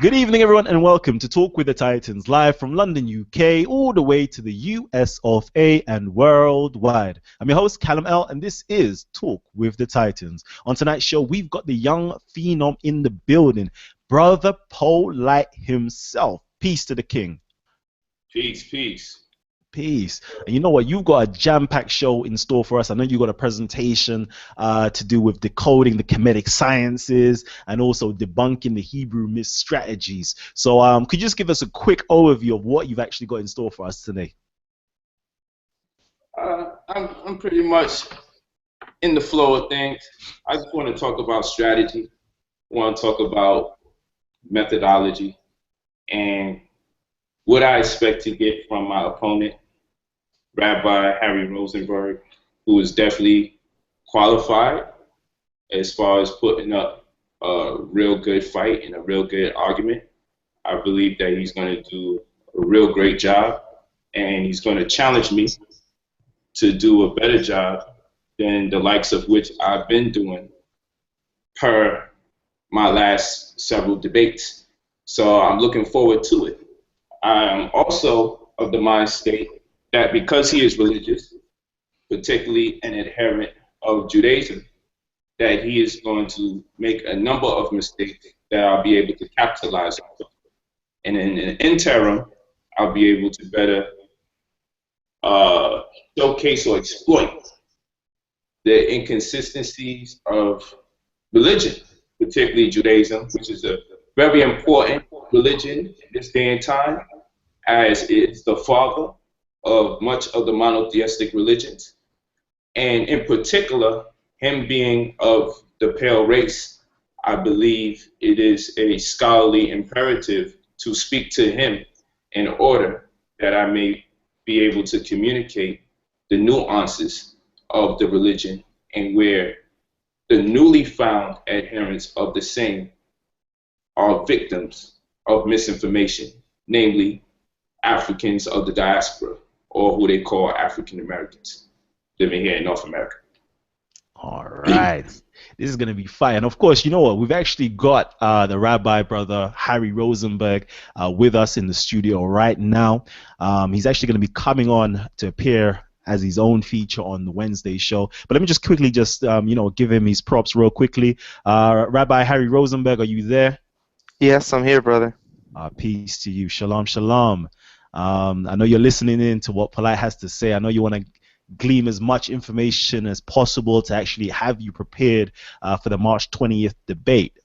Good evening, everyone, and welcome to Talk with the Titans, live from London, UK, all the way to the US of A and worldwide. I'm your host, Kalam L, and this is Talk with the Titans. On tonight's show, we've got the young phenom in the building, Brother Polight himself. Peace to the king. Peace, peace. Peace. And you know what? You've got a jam-packed show in store for us. I know you got a presentation to do with decoding the Kemetic sciences and also debunking the Hebrew myth strategies. So could you just give us a quick overview of what you've actually got in store for us today? I'm pretty much in the flow of things. I just want to talk about strategy. I want to talk about methodology and what I expect to get from my opponent, Rabbi Harry Rozenberg, who is definitely qualified as far as putting up a real good fight and a real good argument. I believe that he's going to do a real great job, and he's going to challenge me to do a better job than the likes of which I've been doing per my last several debates. So I'm looking forward to it. I'm also of the mind state that because he is religious, particularly an adherent of Judaism, that he is going to make a number of mistakes that I'll be able to capitalize on. And in the interim, I'll be able to better showcase or exploit the inconsistencies of religion, particularly Judaism, which is a very important religion in this day and time, as it's the father of much of the monotheistic religions. And in particular, him being of the pale race, I believe it is a scholarly imperative to speak to him in order that I may be able to communicate the nuances of the religion and where the newly found adherents of the same are victims of misinformation, namely Africans of the diaspora, or who they call African Americans living here in North America. All right. This is going to be fire. And of course, you know what? We've actually got the Rabbi brother Harry Rozenberg with us in the studio right now. He's actually going to be coming on to appear as his own feature on the Wednesday show. But let me just quickly give him his props real quickly. Rabbi Harry Rozenberg, are you there? Yes, I'm here, brother. Peace to you. Shalom, shalom. I know you're listening in to what Polight has to say. I know you want to glean as much information as possible to actually have you prepared for the March 20th debate.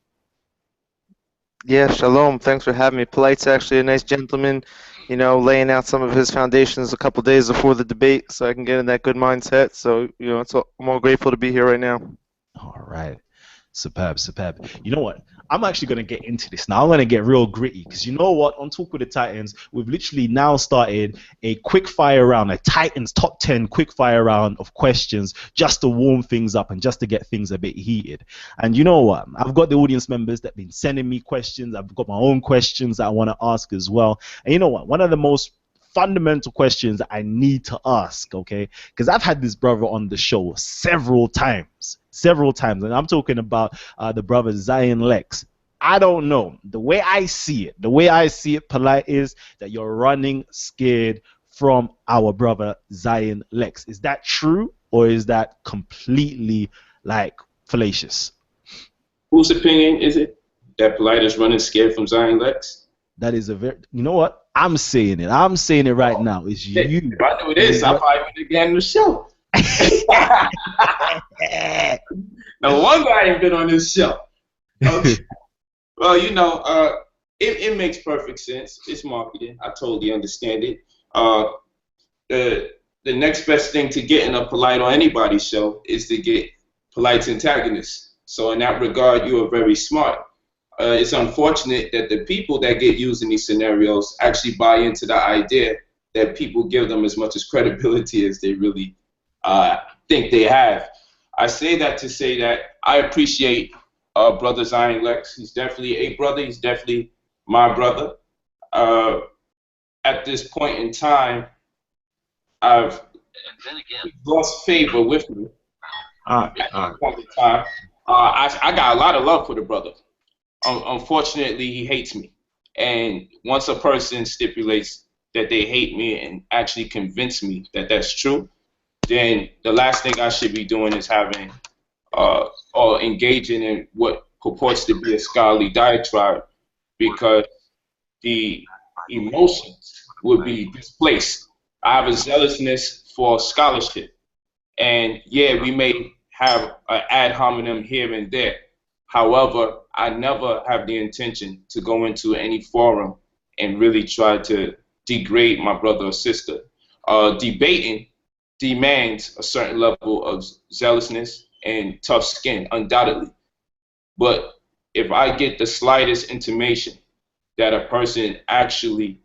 Yeah, shalom. Thanks for having me. Polight's actually a nice gentleman, you know, laying out some of his foundations a couple days before the debate so I can get in that good mindset. So, you know, I'm all grateful to be here right now. All right. Superb, superb. You know what? I'm actually going to get into this now. I'm going to get real gritty because you know what? On Talk with the Titans, we've literally now started a quick fire round, a Titans top 10 quick fire round of questions just to warm things up and just to get things a bit heated. And you know what? I've got the audience members that have been sending me questions. I've got my own questions that I want to ask as well. And you know what? One of the most fundamental questions that I need to ask, okay? Because I've had this brother on the show several times, and I'm talking about the brother Zion Lexx. I don't know. The way I see it, Polight, is that you're running scared from our brother Zion Lexx. Is that true, or is that completely like fallacious? Whose opinion is it that Polight is running scared from Zion Lexx? That is a very, you know what? I'm saying it. I'm saying it right now. It's you. If I knew this, I probably would have gotten the show. No wonder I ain't been on this show. Okay. Well, you know, it makes perfect sense. It's marketing. I totally understand it. The next best thing to getting a Polight on anybody's show is to get Polight's antagonist. So in that regard, you are very smart. It's unfortunate that the people that get used in these scenarios actually buy into the idea that people give them as much as credibility as they really think they have. I say that to say that I appreciate brother Zion Lexx. He's definitely a brother. He's definitely my brother. At this point in time, I've lost favor with me. At this point in time, I got a lot of love for the brother. Unfortunately, he hates me. And once a person stipulates that they hate me and actually convince me that that's true, then the last thing I should be doing is having or engaging in what purports to be a scholarly diatribe, because the emotions would be displaced. I have a zealousness for scholarship. And yeah, we may have an ad hominem here and there. However, I never have the intention to go into any forum and really try to degrade my brother or sister. Debating demands a certain level of zealousness and tough skin, undoubtedly. But if I get the slightest intimation that a person actually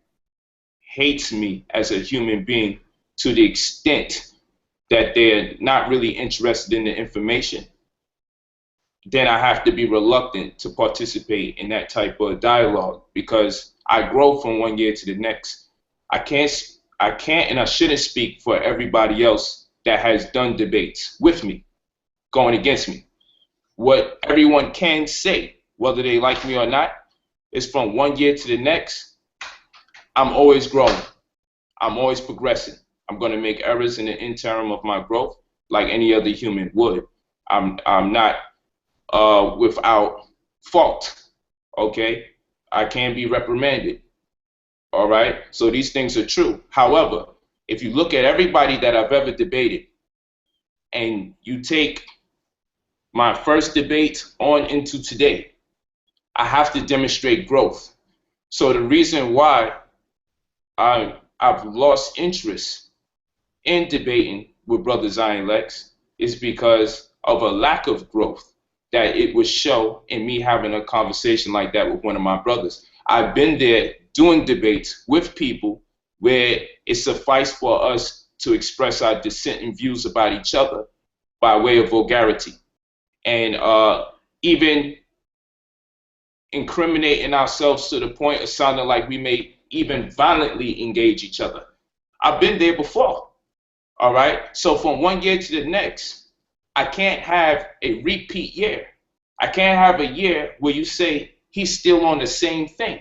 hates me as a human being to the extent that they're not really interested in the information, then I have to be reluctant to participate in that type of dialogue, because I grow from one year to the next. I can't and I shouldn't speak for everybody else that has done debates with me, going against me. What everyone can say, whether they like me or not, is from one year to the next, I'm always growing. I'm always progressing. I'm going to make errors in the interim of my growth like any other human would. I'm not without fault, okay? I can be reprimanded, all right? So these things are true. However, if you look at everybody that I've ever debated and you take my first debate on into today, I have to demonstrate growth. So the reason why I've lost interest in debating with Brother Zion Lexx is because of a lack of growth that it would show in me having a conversation like that with one of my brothers. I've been there doing debates with people where it sufficed for us to express our dissenting views about each other by way of vulgarity, and even incriminating ourselves to the point of sounding like we may even violently engage each other. I've been there before, all right? So from one year to the next, I can't have a repeat year. I can't have a year where you say he's still on the same thing.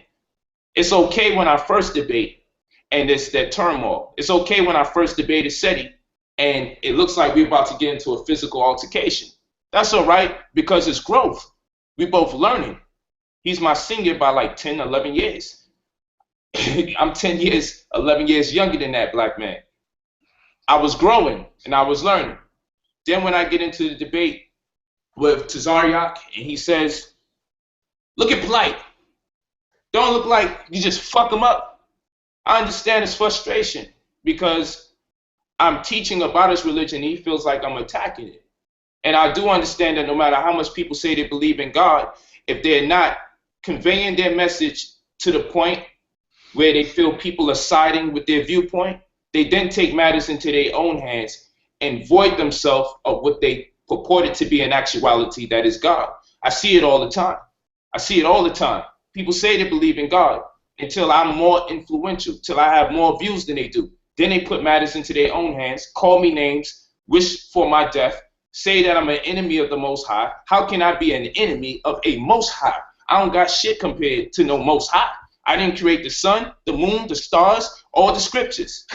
It's okay when I first debate and it's that turmoil. It's okay when I first debated Seti and it looks like we're about to get into a physical altercation. That's all right, because it's growth. We're both learning. He's my senior by like 10, 11 years. I'm 10 years, 11 years younger than that black man. I was growing and I was learning. Then when I get into the debate with Tazaryach and he says, look at Polight. Don't look like you just fuck him up. I understand his frustration because I'm teaching about his religion and he feels like I'm attacking it. And I do understand that no matter how much people say they believe in God, if they're not conveying their message to the point where they feel people are siding with their viewpoint, they then take matters into their own hands and void themselves of what they purported to be in actuality, that is God. I see it all the time. I see it all the time. People say they believe in God until I'm more influential, till I have more views than they do. Then they put matters into their own hands, call me names, wish for my death, say that I'm an enemy of the Most High. How can I be an enemy of a Most High? I don't got shit compared to no Most High. I didn't create the sun, the moon, the stars, or the scriptures.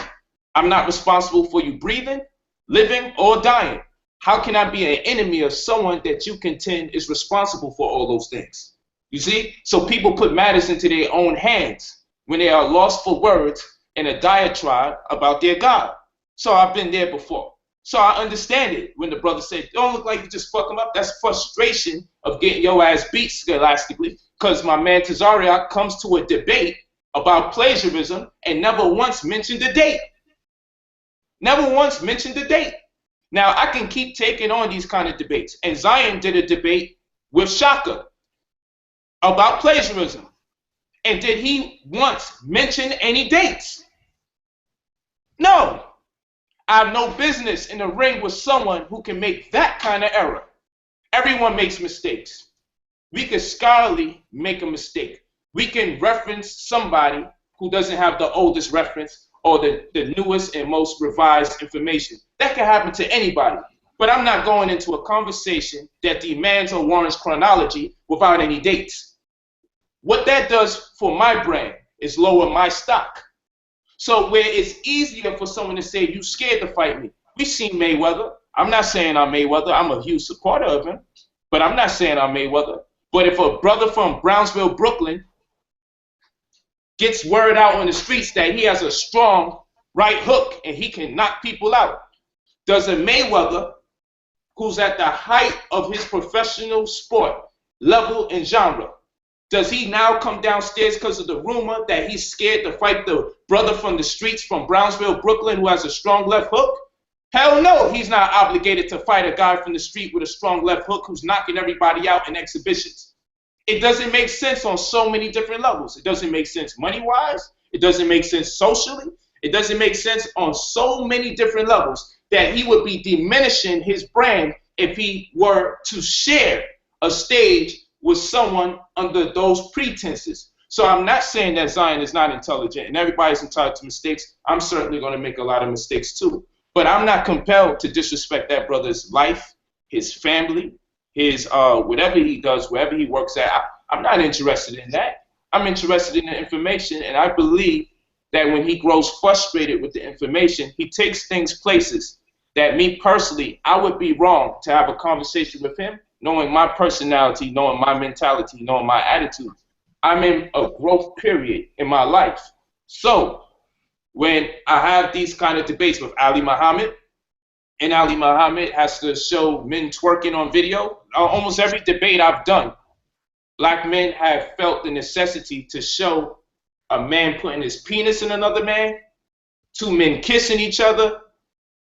I'm not responsible for you breathing, living, or dying. How can I be an enemy of someone that you contend is responsible for all those things? You see? So people put matters into their own hands when they are lost for words in a diatribe about their God. So I've been there before. So I understand it when the brother said, don't look like you just fuck him up. That's frustration of getting your ass beat scholastically, because my man Tazaryach comes to a debate about plagiarism and never once mentioned the date. Never once mentioned the date. Now, I can keep taking on these kind of debates. And Zion did a debate with Shaka about plagiarism. And did he once mention any dates? No. I have no business in the ring with someone who can make that kind of error. Everyone makes mistakes. We can scholarly make a mistake. We can reference somebody who doesn't have the oldest reference or the newest and most revised information. That can happen to anybody. But I'm not going into a conversation that demands or warrants chronology without any dates. What that does for my brand is lower my stock. So where it's easier for someone to say, you scared to fight me. We seen Mayweather. I'm not saying I'm Mayweather. I'm a huge supporter of him. But I'm not saying I'm Mayweather. But if a brother from Brownsville, Brooklyn, gets word out on the streets that he has a strong right hook and he can knock people out, does a Mayweather, who's at the height of his professional sport level and genre, does he now come downstairs because of the rumor that he's scared to fight the brother from the streets from Brownsville, Brooklyn, who has a strong left hook? Hell no, he's not obligated to fight a guy from the street with a strong left hook who's knocking everybody out in exhibitions. It doesn't make sense on so many different levels. It doesn't make sense money-wise. It doesn't make sense socially. It doesn't make sense on so many different levels that he would be diminishing his brand if he were to share a stage with someone under those pretenses. So I'm not saying that Zion is not intelligent and everybody's entitled to mistakes. I'm certainly going to make a lot of mistakes too. But I'm not compelled to disrespect that brother's life, his family, his whatever he does, wherever he works at. I'm not interested in that. I'm interested in the information, and I believe that when he grows frustrated with the information, he takes things places that me personally, I would be wrong to have a conversation with him, knowing my personality, knowing my mentality, knowing my attitude. I'm in a growth period in my life. So when I have these kind of debates with Ali Muhammad, and Ali Muhammad has to show men twerking on video, almost every debate I've done, black men have felt the necessity to show a man putting his penis in another man, two men kissing each other,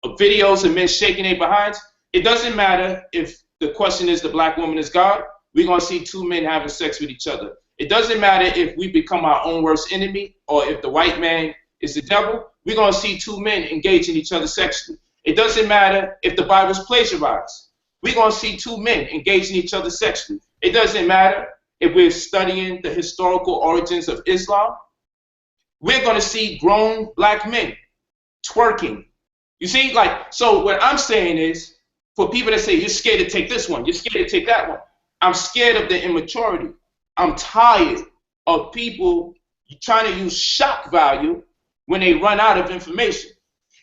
videos of men shaking their behinds. It doesn't matter if the question is the black woman is God, we're going to see two men having sex with each other. It doesn't matter if we become our own worst enemy or if the white man is the devil, we're going to see two men engaging each other sexually. It doesn't matter if the Bible's plagiarized. We're going to see two men engaging each other sexually. It doesn't matter if we're studying the historical origins of Islam. We're going to see grown black men twerking. You see, like, so what I'm saying is, for people that say, you're scared to take this one, you're scared to take that one, I'm scared of the immaturity. I'm tired of people trying to use shock value when they run out of information.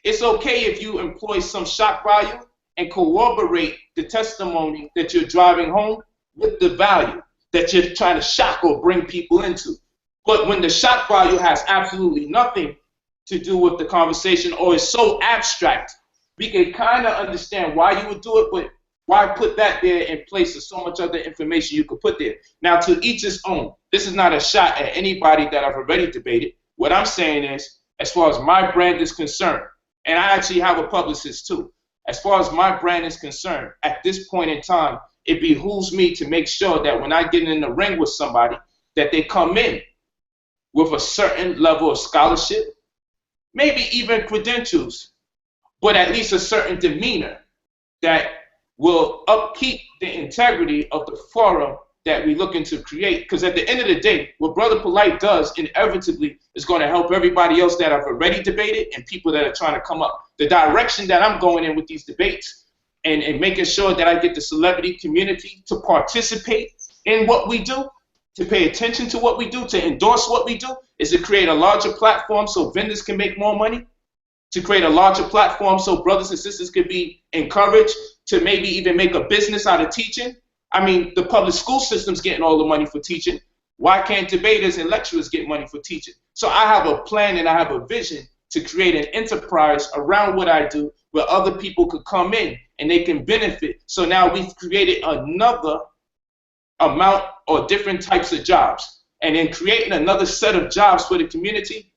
It's okay if you employ some shock value and corroborate the testimony that you're driving home with the value that you're trying to shock or bring people into. But when the shock value has absolutely nothing to do with the conversation or is so abstract, we can kind of understand why you would do it, but why put that there in place of so much other information you could put there? Now, to each his own. This is not a shot at anybody that I've already debated. What I'm saying is, as far as my brand is concerned, and I actually have a publicist too, as far as my brand is concerned, at this point in time, it behooves me to make sure that when I get in the ring with somebody, that they come in with a certain level of scholarship, maybe even credentials, but at least a certain demeanor that will upkeep the integrity of the forum that we're looking to create. Because at the end of the day, what Brother Polight does inevitably is going to help everybody else that I've already debated and people that are trying to come up. The direction that I'm going in with these debates and making sure that I get the celebrity community to participate in what we do, to pay attention to what we do, to endorse what we do, is to create a larger platform so vendors can make more money, to create a larger platform so brothers and sisters could be encouraged to maybe even make a business out of teaching. I mean, the public school system's getting all the money for teaching. Why can't debaters and lecturers get money for teaching? So I have a plan and I have a vision to create an enterprise around what I do where other people could come in and they can benefit. So now we've created another amount or different types of jobs. And in creating another set of jobs for the community,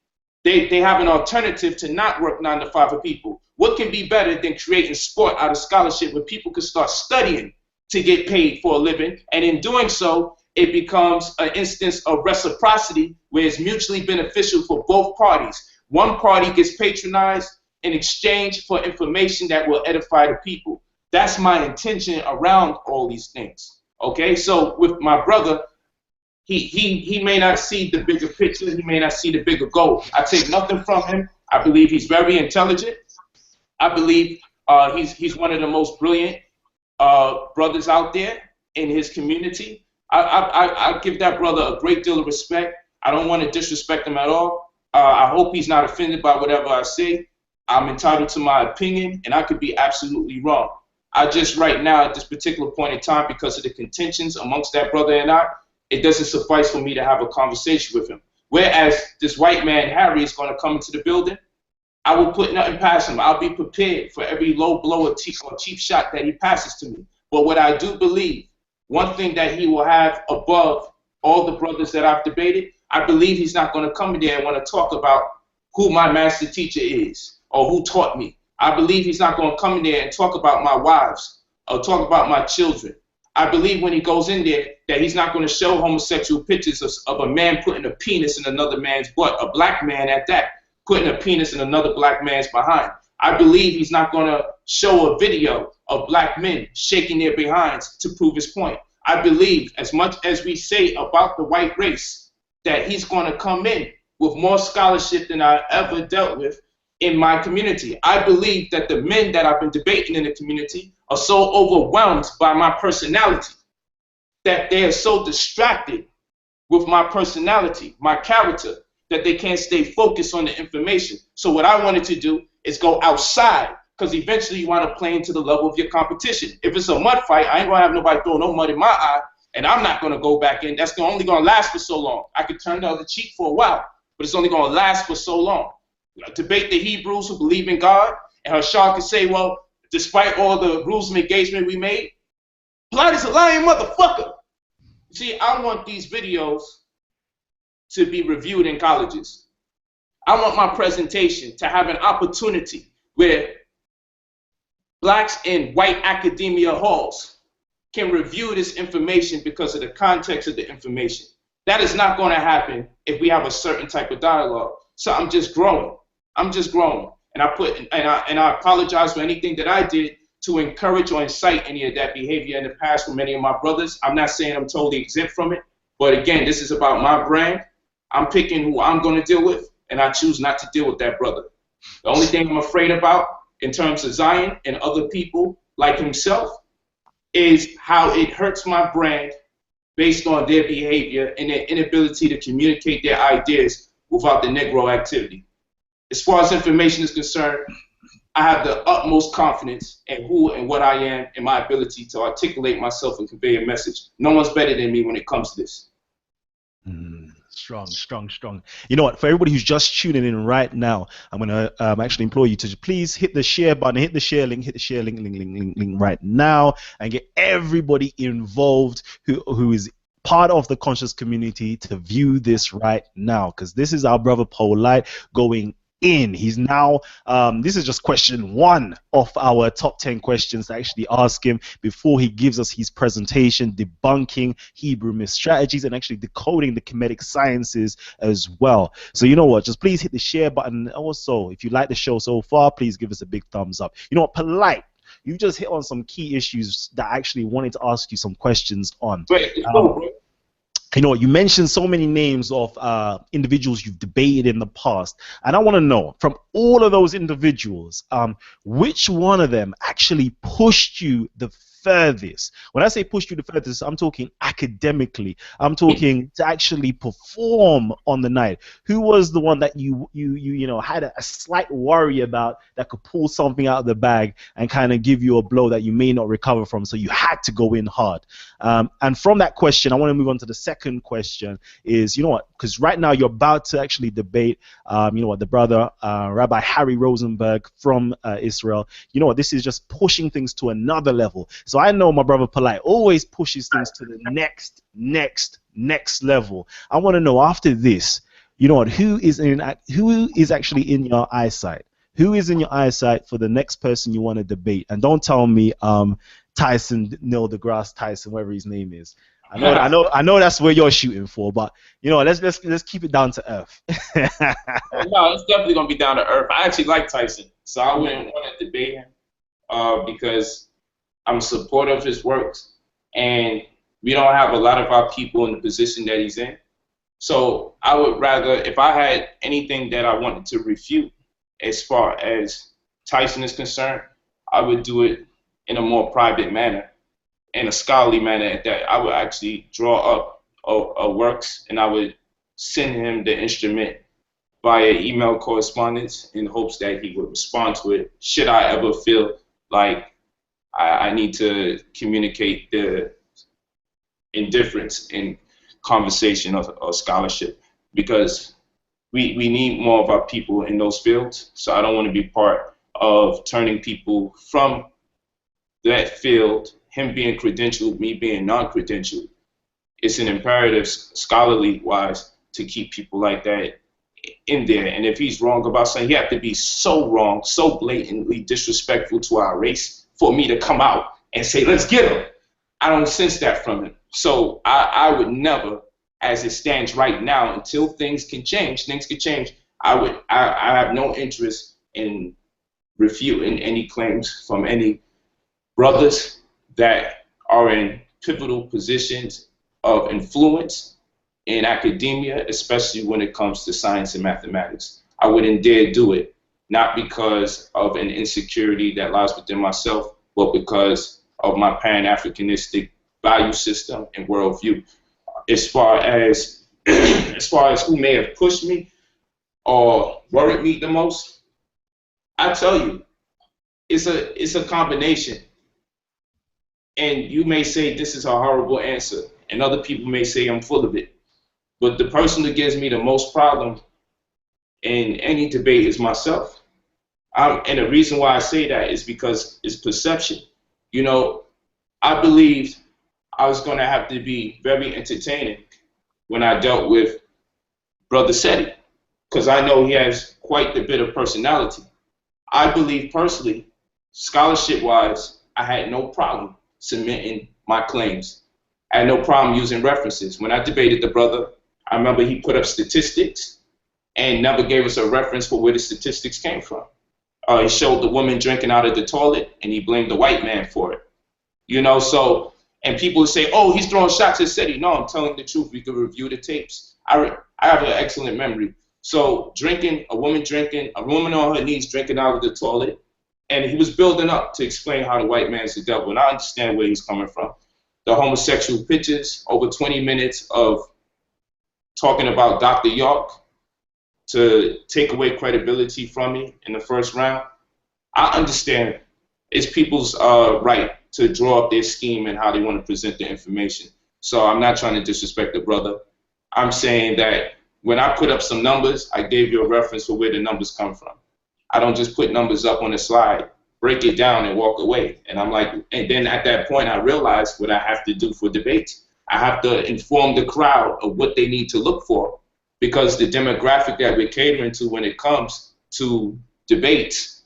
they have an alternative to not work 9 to 5 for people. What can be better than creating sport out of scholarship where people can start studying to get paid for a living, and in doing so, it becomes an instance of reciprocity where it's mutually beneficial for both parties. One party gets patronized in exchange for information that will edify the people. That's my intention around all these things. Okay, so with my brother, he may not see the bigger picture, he may not see the bigger goal. I take nothing from him. I believe he's very intelligent. I believe he's one of the most brilliant brothers out there in his community. I give that brother a great deal of respect. I don't want to disrespect him at all. I hope he's not offended by whatever I say. I'm entitled to my opinion, and I could be absolutely wrong. I just right now, at this particular point in time, because of the contentions amongst that brother and I, it doesn't suffice for me to have a conversation with him. Whereas this white man, Harry, is going to come into the building, I will put nothing past him. I'll be prepared for every low blow or cheap shot that he passes to me. But what I do believe, one thing that he will have above all the brothers that I've debated, I believe he's not going to come in there and want to talk about who my master teacher is or who taught me. I believe he's not going to come in there and talk about my wives or talk about my children. I believe when he goes in there that he's not going to show homosexual pictures of a man putting a penis in another man's butt, a black man at that, putting a penis in another black man's behind. I believe he's not going to show a video of black men shaking their behinds to prove his point. I believe, as much as we say about the white race, that he's going to come in with more scholarship than I ever dealt with in my community. I believe that the men that I've been debating in the community are so overwhelmed by my personality that they are so distracted with my personality, my character, that they can't stay focused on the information. So what I wanted to do is go outside, because eventually you want to play into the level of your competition. If it's a mud fight, I ain't going to have nobody throw no mud in my eye, and I'm not going to go back in. That's only going to last for so long. I could turn the other cheek for a while, but it's only going to last for so long. Debate the Hebrews who believe in God, and Hashar could say, well, despite all the rules of engagement we made, Polight is a lying motherfucker. See, I want these videos to be reviewed in colleges. I want my presentation to have an opportunity where blacks in white academia halls can review this information because of the context of the information. That is not going to happen if we have a certain type of dialogue. So I'm just growing. I'm just growing. And I apologize for anything that I did to encourage or incite any of that behavior in the past for many of my brothers. I'm not saying I'm totally exempt from it. But again, this is about my brand. I'm picking who I'm going to deal with, and I choose not to deal with that brother. The only thing I'm afraid about in terms of Zion and other people like himself is how it hurts my brand based on their behavior and their inability to communicate their ideas without the Negro activity. As far as information is concerned, I have the utmost confidence in who and what I am and my ability to articulate myself and convey a message. No one's better than me when it comes to this. Strong, strong, strong. You know what? For everybody who's just tuning in right now, I'm gonna actually implore you to please hit the share button, hit the share link, link right now, and get everybody involved who is part of the conscious community to view this right now, because this is our brother Polight going in. He's now this is just question 1 of our top 10 questions to actually ask him before he gives us his presentation, debunking Hebrew myth strategies and actually decoding the Kemetic sciences as well. So you know what, just please hit the share button. Also, if you like the show so far, please give us a big thumbs up. You know what, Polight, you just hit on some key issues that I actually wanted to ask you some questions on. You know, you mentioned so many names of individuals you've debated in the past, and I want to know, from all of those individuals, which one of them actually pushed you the furthest? When I say pushed you the furthest, I'm talking academically. I'm talking to actually perform on the night. Who was the one that you know had a slight worry about that could pull something out of the bag and kind of give you a blow that you may not recover from, so you had to go in hard? And from that question, I want to move on to the second question. Is, you know what, because right now you're about to actually debate, you know what, the brother Rabbi Harry Rozenberg from Israel. You know what, this is just pushing things to another level. So I know my brother Polight always pushes things to the next level. I want to know, after this, you know what, who is actually in your eyesight? Who is in your eyesight for the next person you want to debate? And don't tell me Tyson, Neil deGrasse Tyson, whatever his name is. I know that's where you're shooting for, but you know, let's keep it down to earth. No, it's definitely gonna be down to earth. I actually like Tyson, so I wouldn't want to debate him because I'm supportive of his works, and we don't have a lot of our people in the position that he's in. So I would rather, if I had anything that I wanted to refute as far as Tyson is concerned, I would do it in a more private manner. in a scholarly manner at that. I would actually draw up works, and I would send him the instrument via email correspondence in hopes that he would respond to it. Should I ever feel like I need to communicate the indifference in conversation or scholarship, because we need more of our people in those fields. So I don't want to be part of turning people from that field, him being credentialed, me being non-credentialed. It's an imperative, scholarly wise, to keep people like that in there. And if he's wrong about something, he have to be so wrong, so blatantly disrespectful to our race for me to come out and say, let's get him. I don't sense that from him. So I would never, as it stands right now, until things can change, I have no interest in refuting any claims from any brothers that are in pivotal positions of influence in academia, especially when it comes to science and mathematics. I wouldn't dare do it, not because of an insecurity that lies within myself, but because of my Pan-Africanistic value system and worldview. As far as who may have pushed me or worried me the most, I tell you, it's a combination. And you may say this is a horrible answer, and other people may say I'm full of it. But the person that gives me the most problem in any debate is myself. And the reason why I say that is because it's perception. You know, I believed I was going to have to be very entertaining when I dealt with Brother Seti, because I know he has quite a bit of personality. I believe personally, scholarship-wise, I had no problem submitting my claims. I had no problem using references. When I debated the brother, I remember he put up statistics and never gave us a reference for where the statistics came from. He showed the woman drinking out of the toilet, and he blamed the white man for it. You know, so, and people say, oh, he's throwing shots at Seti. No, I'm telling the truth. We could review the tapes. I have an excellent memory. So a woman on her knees drinking out of the toilet, and he was building up to explain how the white man's the devil, and I understand where he's coming from. The homosexual pictures, over 20 minutes of talking about Dr. York to take away credibility from me in the first round. I understand it's people's right to draw up their scheme and how they want to present the information. So I'm not trying to disrespect the brother. I'm saying that when I put up some numbers, I gave you a reference for where the numbers come from. I don't just put numbers up on a slide, break it down and walk away. And I'm like, and then at that point I realized what I have to do for debates. I have to inform the crowd of what they need to look for, because the demographic that we're catering to when it comes to debates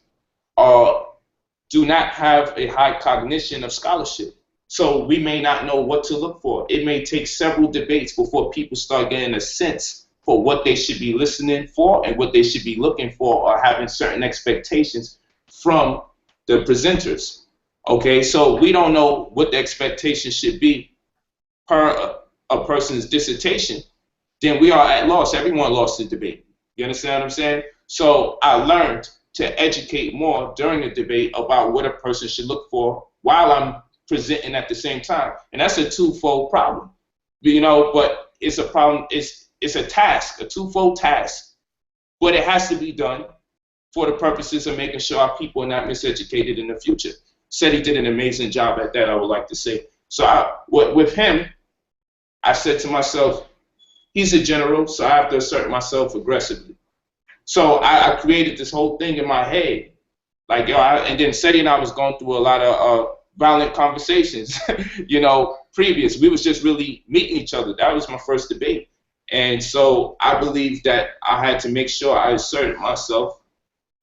do not have a high cognition of scholarship. So we may not know what to look for. It may take several debates before people start getting a sense for what they should be listening for and what they should be looking for, or having certain expectations from the presenters. Okay, so we don't know what the expectation should be per a person's dissertation. Then we are at loss. Everyone lost the debate. You understand what I'm saying? So I learned to educate more during the debate about what a person should look for while I'm presenting at the same time. And that's a twofold problem, you know, but it's a problem. It's a task, a twofold task, but it has to be done for the purposes of making sure our people are not miseducated in the future. Seti did an amazing job at that, I would like to say. So with him, I said to myself, he's a general, so I have to assert myself aggressively. So I created this whole thing in my head. Like, and then Seti and I was going through a lot of violent conversations, you know, previous. We was just really meeting each other. That was my first debate. And so I believed that I had to make sure I asserted myself,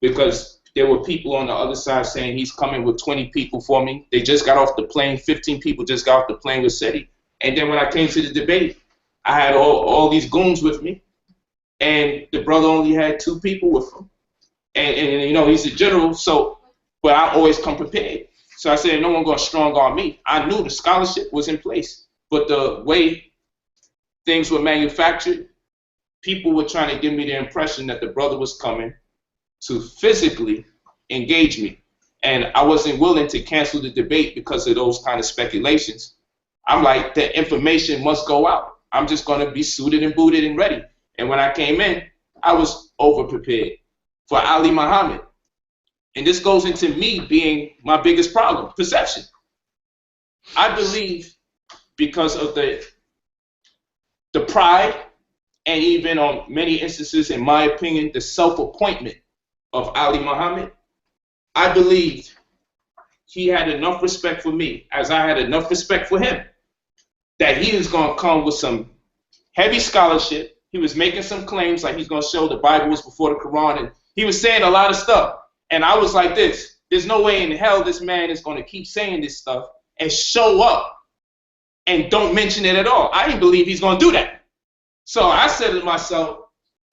because there were people on the other side saying he's coming with 20 people for me. They just got off the plane. 15 people just got off the plane with Seti. And then when I came to the debate, I had all these goons with me, and the brother only had 2 people with him. And you know, he's a general, so, but I always come prepared. So I said, no one going to strong arm me. I knew the scholarship was in place, but the way things were manufactured, people were trying to give me the impression that the brother was coming to physically engage me. And I wasn't willing to cancel the debate because of those kind of speculations. I'm like, the information must go out. I'm just going to be suited and booted and ready. And when I came in, I was over-prepared for Ali Muhammad. And this goes into me being my biggest problem, perception. I believe because of the pride and even on many instances, in my opinion, the self-appointment of Ali Muhammad, I believed he had enough respect for me as I had enough respect for him, that he was going to come with some heavy scholarship. He was making some claims like he's going to show the Bible was before the Quran, and he was saying a lot of stuff. And I was like this, there's no way in hell this man is going to keep saying this stuff and show up and don't mention it at all. I didn't believe he's going to do that. So I said to myself,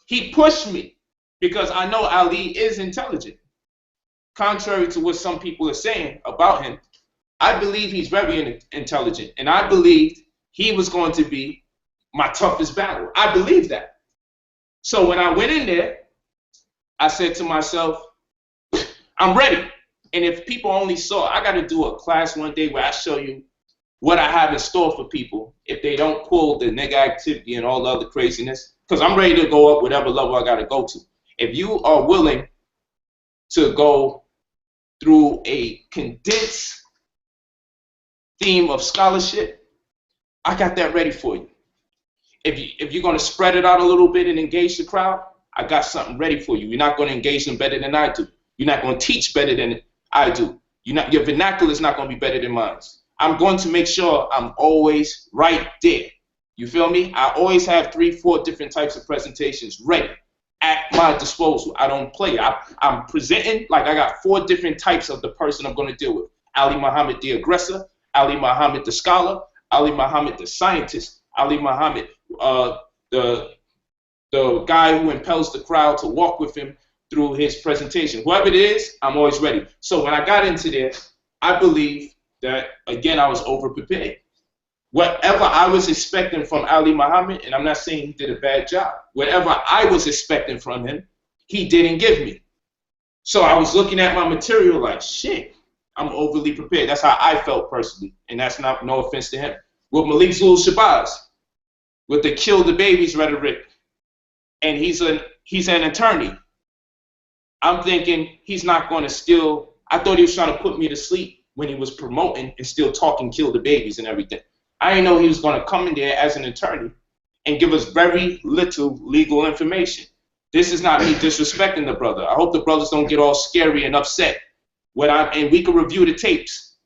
he pushed me because I know Ali is intelligent. Contrary to what some people are saying about him, I believe he's very intelligent. And I believed he was going to be my toughest battle. I believe that. So when I went in there, I said to myself, I'm ready. And if people only saw, I got to do a class one day where I show you what I have in store for people if they don't pull the nigga activity and all the other craziness. Because I'm ready to go up whatever level I got to go to. If you are willing to go through a condensed theme of scholarship, I got that ready for you. If you're going to spread it out a little bit and engage the crowd, I got something ready for you. You're not going to engage them better than I do. You're not going to teach better than I do. Your vernacular is not going to be better than mine. I'm going to make sure I'm always right there. You feel me? I always have 3-4 different types of presentations ready at my disposal. I don't play. I'm presenting like I got 4 different types of the person I'm going to deal with. Ali Muhammad the aggressor, Ali Muhammad the scholar, Ali Muhammad the scientist, Ali Muhammad the guy who impels the crowd to walk with him through his presentation. Whoever it is, I'm always ready. So when I got into there, I believe that, again, I was over-prepared. Whatever I was expecting from Ali Muhammad, and I'm not saying he did a bad job, whatever I was expecting from him, he didn't give me. So I was looking at my material like, shit, I'm overly prepared. That's how I felt personally, and that's not no offense to him. With Malik Zulu Shabazz, with the kill the babies rhetoric, and he's an attorney. I'm thinking he's not going to still, I thought he was trying to put me to sleep when he was promoting and still talking kill the babies and everything. I didn't know he was going to come in there as an attorney and give us very little legal information. This is not me disrespecting the brother. I hope the brothers don't get all scary and upset. And we can review the tapes.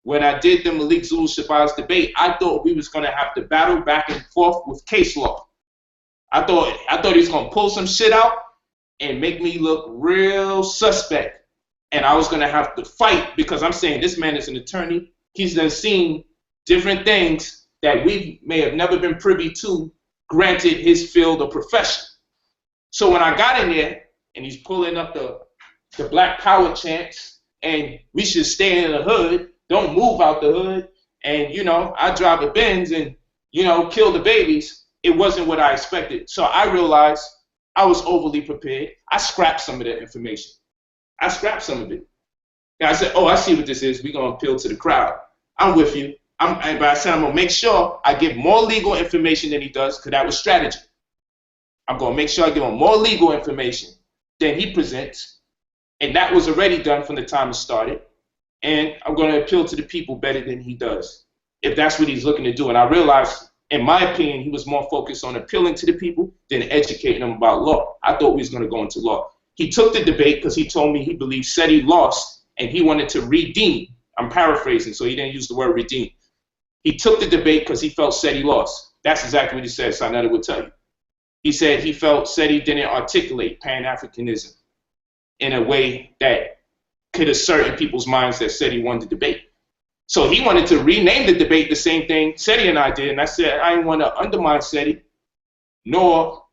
When I did the Malik Zulu Shabazz debate, I thought we was going to have to battle back and forth with case law. I thought he was going to pull some shit out and make me look real suspect. And I was going to have to fight because I'm saying this man is an attorney. He's done seen different things that we may have never been privy to, granted his field of profession. So when I got in there and he's pulling up the Black Power chants and we should stay in the hood, don't move out the hood, and, you know, I drive a Benz and, you know, kill the babies, it wasn't what I expected. So I realized I was overly prepared. I scrapped some of that information. I scrapped some of it. And I said, oh, I see what this is. We're going to appeal to the crowd. I'm with you. But I said I'm going to make sure I give more legal information than he does, because that was strategy. I'm going to make sure I give him more legal information than he presents. And that was already done from the time it started. And I'm going to appeal to the people better than he does, if that's what he's looking to do. And I realized, in my opinion, he was more focused on appealing to the people than educating them about law. I thought we was going to go into law. He took the debate because he told me he believed Seti lost and he wanted to redeem. I'm paraphrasing, so he didn't use the word redeem. He took the debate because he felt Seti lost. That's exactly what he said, so Sanetta would tell you. He said he felt Seti didn't articulate Pan-Africanism in a way that could assert in people's minds that Seti won the debate. So he wanted to rename the debate the same thing Seti and I did, and I said I didn't want to undermine Seti, nor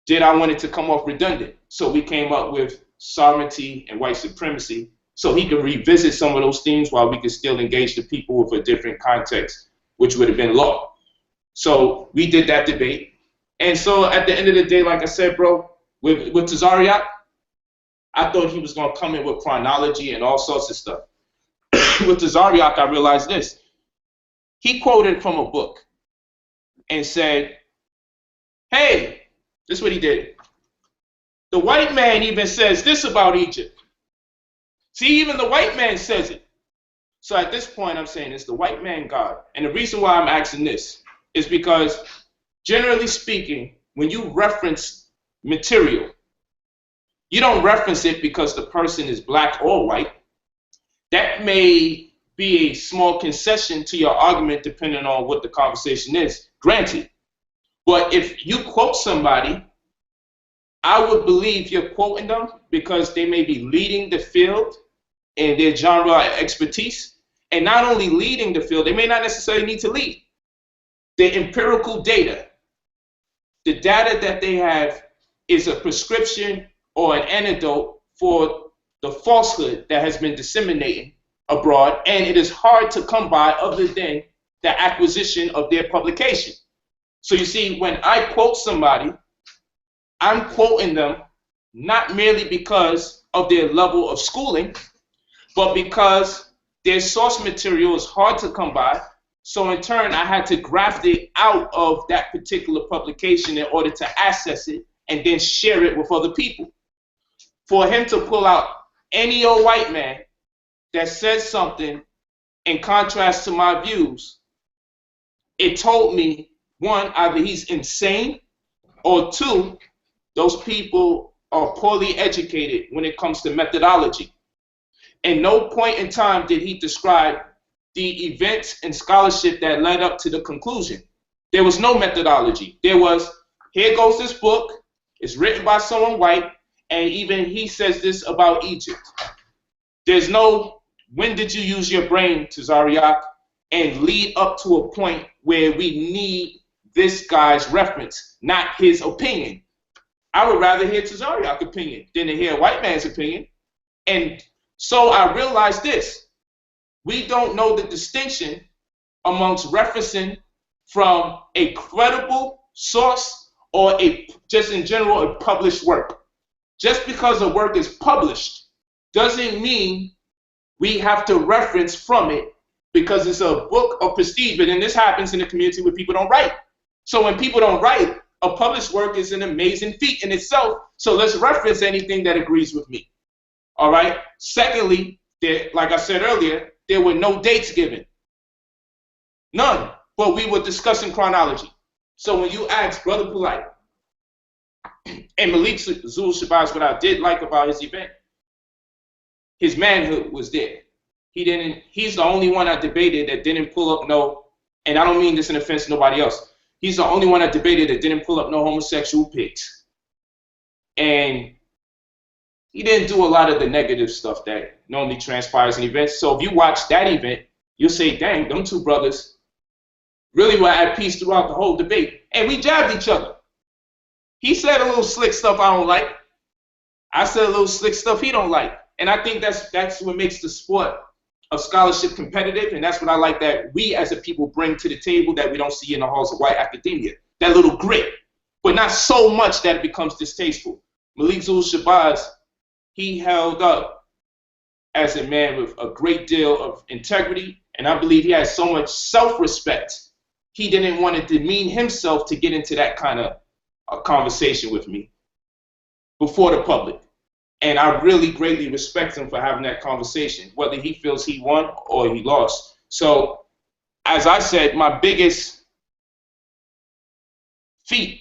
did I want it to come off redundant. So we came up with sovereignty and white supremacy, so he could revisit some of those themes while we could still engage the people with a different context, which would have been law. So we did that debate. And so at the end of the day, like I said, bro, with Tazaryach, I thought he was going to come in with chronology and all sorts of stuff. With Tazaryach, I realized this. He quoted from a book and said, hey, this is what he did. The white man even says this about Egypt. See, even the white man says it. So at this point, I'm saying it's the white man God. And the reason why I'm asking this is because, generally speaking, when you reference material, you don't reference it because the person is black or white. That may be a small concession to your argument depending on what the conversation is, granted. But if you quote somebody, I would believe you're quoting them because they may be leading the field in their genre expertise. And not only leading the field, they may not necessarily need to lead. The empirical data, the data that they have is a prescription or an antidote for the falsehood that has been disseminating abroad, and it is hard to come by other than the acquisition of their publication. So you see, when I quote somebody, I'm quoting them not merely because of their level of schooling, but because their source material is hard to come by. So in turn, I had to graft it out of that particular publication in order to access it and then share it with other people. For him to pull out any old white man that says something in contrast to my views, it told me, one, either he's insane, or two, those people are poorly educated when it comes to methodology. And no point in time did he describe the events and scholarship that led up to the conclusion. There was no methodology. There was, here goes this book, it's written by someone white, and even he says this about Egypt. There's no, when did you use your brain, Tazaryach, and lead up to a point where we need this guy's reference, not his opinion. I would rather hear Tazaryach's opinion than to hear a white man's opinion. And so I realized this. We don't know the distinction amongst referencing from a credible source or just in general a published work. Just because a work is published doesn't mean we have to reference from it because it's a book of prestige. But then this happens in the community where people don't write. So when people don't write, a published work is an amazing feat in itself. So let's reference anything that agrees with me. All right. Secondly, like I said earlier, there were no dates given. None. But we were discussing chronology. So when you ask Brother Polight and Malik Zulu Shabazz, what I did like about his event, his manhood was there. He's the only one I debated that didn't pull up no, and I don't mean this in offense to nobody else. He's the only one I debated that didn't pull up no homosexual pics. And he didn't do a lot of the negative stuff that normally transpires in events. So if you watch that event, you'll say, dang, them two brothers really were at peace throughout the whole debate. And we jabbed each other. He said a little slick stuff I don't like. I said a little slick stuff he don't like. And I think that's what makes the sport of scholarship competitive. And that's what I like that we as a people bring to the table that we don't see in the halls of white academia. That little grit, but not so much that it becomes distasteful. Malik Zulu Shabazz, he held up as a man with a great deal of integrity. And I believe he has so much self-respect. He didn't want to demean himself to get into that kind of a conversation with me before the public. And I really greatly respect him for having that conversation, whether he feels he won or he lost. So, as I said, my biggest feat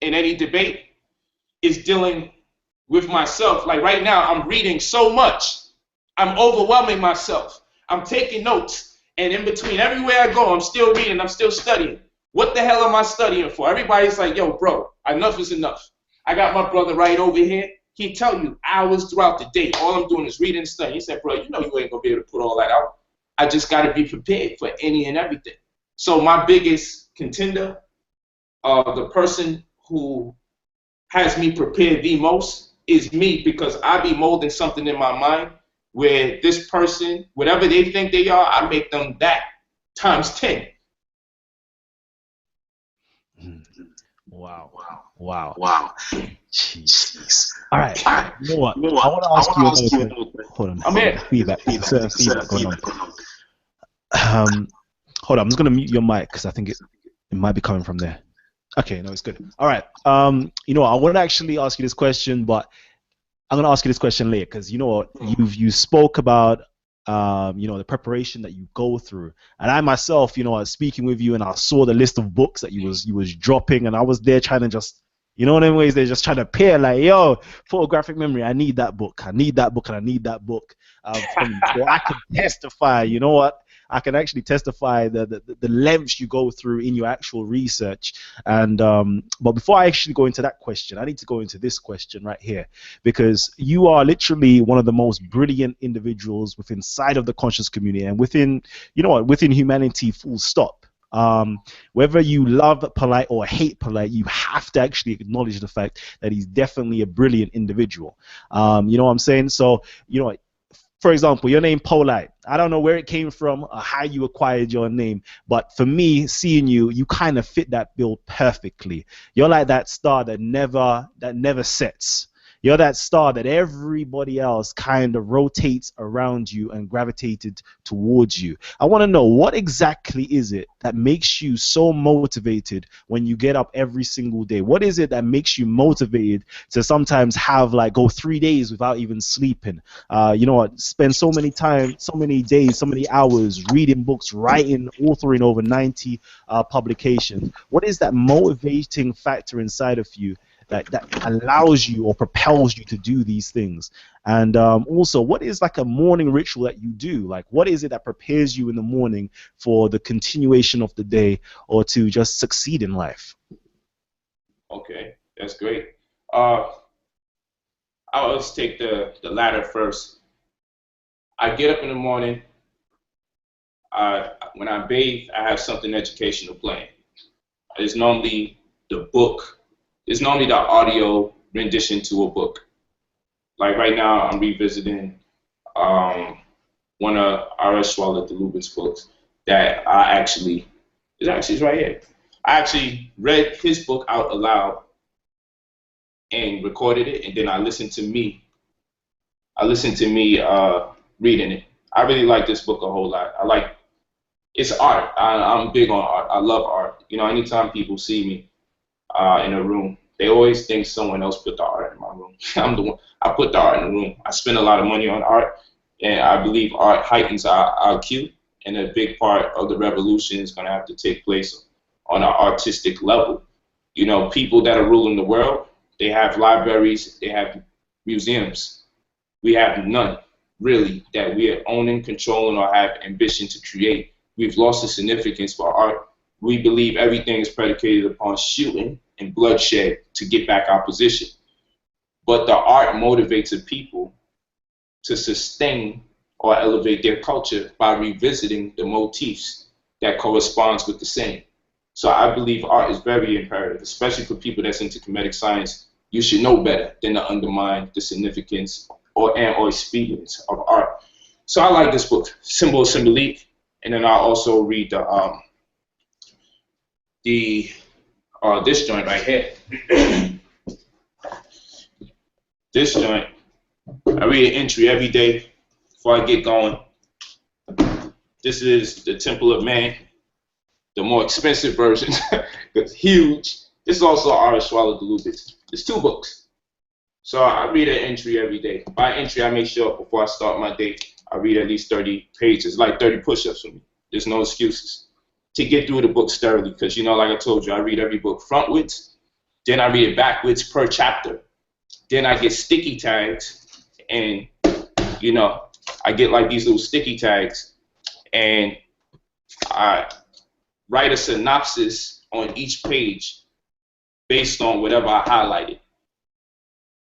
in any debate is dealing with myself. Like right now, I'm reading so much. I'm overwhelming myself. I'm taking notes. And in between, everywhere I go, I'm still reading, I'm still studying. What the hell am I studying for? Everybody's like, yo, bro, enough is enough. I got my brother right over here. He'd tell you hours throughout the day, all I'm doing is reading and studying. He said, bro, you know you ain't going to be able to put all that out. I just got to be prepared for any and everything. So my biggest contender, the person who has me prepared the most is me, because I be molding something in my mind where this person, whatever they think they are, I make them that times 10. Wow. Jeez. All right. You know what? I want to ask you another question. Hold on. I'm here. Feedback. There's certain feedback going on. Hold on. I'm just gonna mute your mic because I think it might be coming from there. Okay. No, it's good. All right. You know what? I want to actually ask you this question, but I'm gonna ask you this question later because you know what? You spoke about you know, the preparation that you go through, and I myself, you know, I was speaking with you and I saw the list of books that you was dropping, and I was there trying to just, you know, in ways they're just trying to pair like, yo, photographic memory, I need that book, I need that book, and I need that book. So I can testify, you know what? I can actually testify the lengths you go through in your actual research. And but before I actually go into that question, I need to go into this question right here, because you are literally one of the most brilliant individuals within inside of the conscious community and within, you know what, within humanity, full stop. Whether you love Polight or hate Polight, you have to actually acknowledge the fact that he's definitely a brilliant individual. You know what I'm saying? So, you know, for example, your name Polight. I don't know where it came from or how you acquired your name, but for me, seeing you, you kind of fit that bill perfectly. You're like that star that never sets. You're that star that everybody else kind of rotates around you and gravitated towards you. I want to know, what exactly is it that makes you so motivated when you get up every single day? What is it that makes you motivated to sometimes have like go 3 days without even sleeping? You know what? Spend so many time, so many days, so many hours reading books, writing, authoring over 90 publications. What is that motivating factor inside of you that allows you or propels you to do these things? And also, what is like a morning ritual that you do? Like, what is it that prepares you in the morning for the continuation of the day or to just succeed in life? Okay, that's great. I always take the latter first. I get up in the morning. When I bathe, I have something educational playing. It's normally the book. It's normally the audio rendition to a book. Like right now, I'm revisiting one of R.S. Delubin's books that it's right here. I actually read his book out aloud and recorded it, and then I listened to me reading it. I really like this book a whole lot. It's art. I'm big on art. I love art. You know, anytime people see me in a room, they always think someone else put the art in my room. I'm the one. I put the art in the room. I spend a lot of money on art, and I believe art heightens our IQ, and a big part of the revolution is going to have to take place on an artistic level. You know, people that are ruling the world, they have libraries, they have museums. We have none, really, that we are owning, controlling, or have ambition to create. We've lost the significance for art. We believe everything is predicated upon shooting and bloodshed to get back our position. But the art motivates a people to sustain or elevate their culture by revisiting the motifs that corresponds with the same. So I believe art is very imperative, especially for people that's into Kemetic science. You should know better than to undermine the significance or expedience of art. So I like this book, Symbol Symbolique, and then I also read this joint right here. This joint, I read an entry every day before I get going. This is the Temple of Man, the more expensive version. It's huge. This is also R.S. Delubis. It's 2 books. So I read an entry every day. By entry, I make sure before I start my day, I read at least 30 pages, like 30 push-ups for me. There's no excuses to get through the book thoroughly, because, you know, like I told you, I read every book frontwards, then I read it backwards per chapter. Then I get sticky tags, and, you know, I get like these little sticky tags, and I write a synopsis on each page based on whatever I highlighted.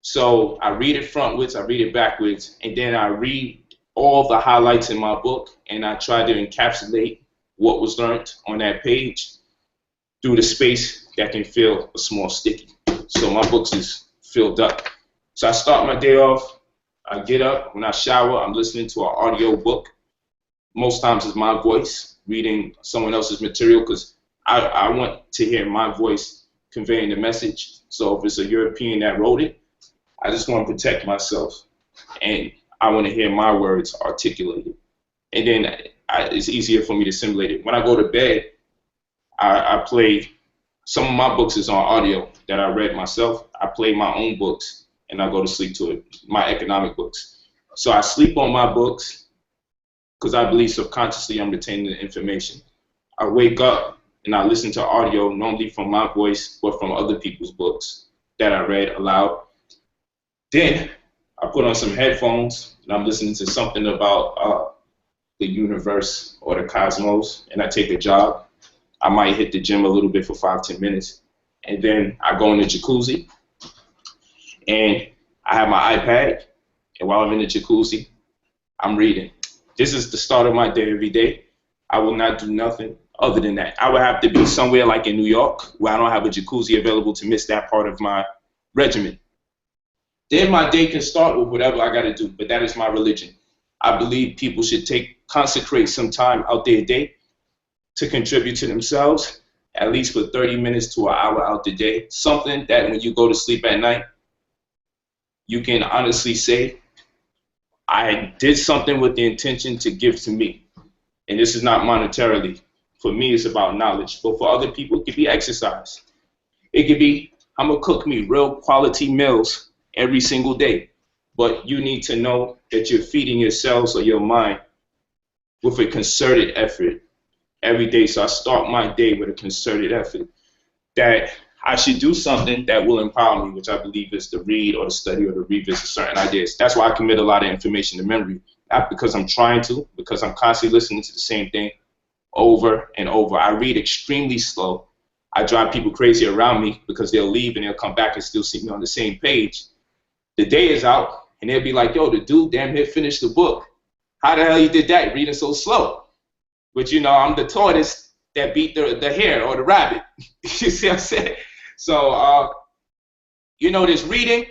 So I read it frontwards, I read it backwards, and then I read all the highlights in my book, and I try to encapsulate what was learned on that page through the space that can feel a small sticky. So my books is filled up. So I start my day off, I get up, when I shower, I'm listening to an audio book. Most times it's my voice reading someone else's material, because I want to hear my voice conveying the message. So if it's a European that wrote it, I just want to protect myself, and I want to hear my words articulated. And then it's easier for me to simulate it. When I go to bed, I play, some of my books is on audio that I read myself. I play my own books, and I go to sleep to it, my economic books. So I sleep on my books because I believe subconsciously I'm retaining the information. I wake up and I listen to audio, normally from my voice, but from other people's books that I read aloud. Then I put on some headphones and I'm listening to something about the universe or the cosmos, and I take a jog. I might hit the gym a little bit for 5-10 minutes, and then I go in the jacuzzi, and I have my iPad, and while I'm in the jacuzzi, I'm reading. This is the start of my day every day. I will not do nothing other than that. I would have to be somewhere like in New York where I don't have a jacuzzi available to miss that part of my regimen. Then my day can start with whatever I got to do, but that is my religion. I believe people should consecrate some time out their day to contribute to themselves, at least for 30 minutes to an hour out the day. Something that when you go to sleep at night, you can honestly say, I did something with the intention to give to me. And this is not monetarily. For me, it's about knowledge. But for other people, it could be exercise. It could be, I'm going to cook me real quality meals every single day. But you need to know that you're feeding your cells or your mind with a concerted effort every day. So I start my day with a concerted effort that I should do something that will empower me, which I believe is to read or to study or to revisit certain ideas. That's why I commit a lot of information to memory. Not because I'm trying to, because I'm constantly listening to the same thing over and over. I read extremely slow. I drive people crazy around me because they'll leave and they'll come back and still see me on the same page. The day is out, and they'll be like, yo, the dude damn near finished the book. How the hell you did that reading so slow? But, you know, I'm the tortoise that beat the hare or the rabbit. You see what I'm saying? So, you know, there's reading,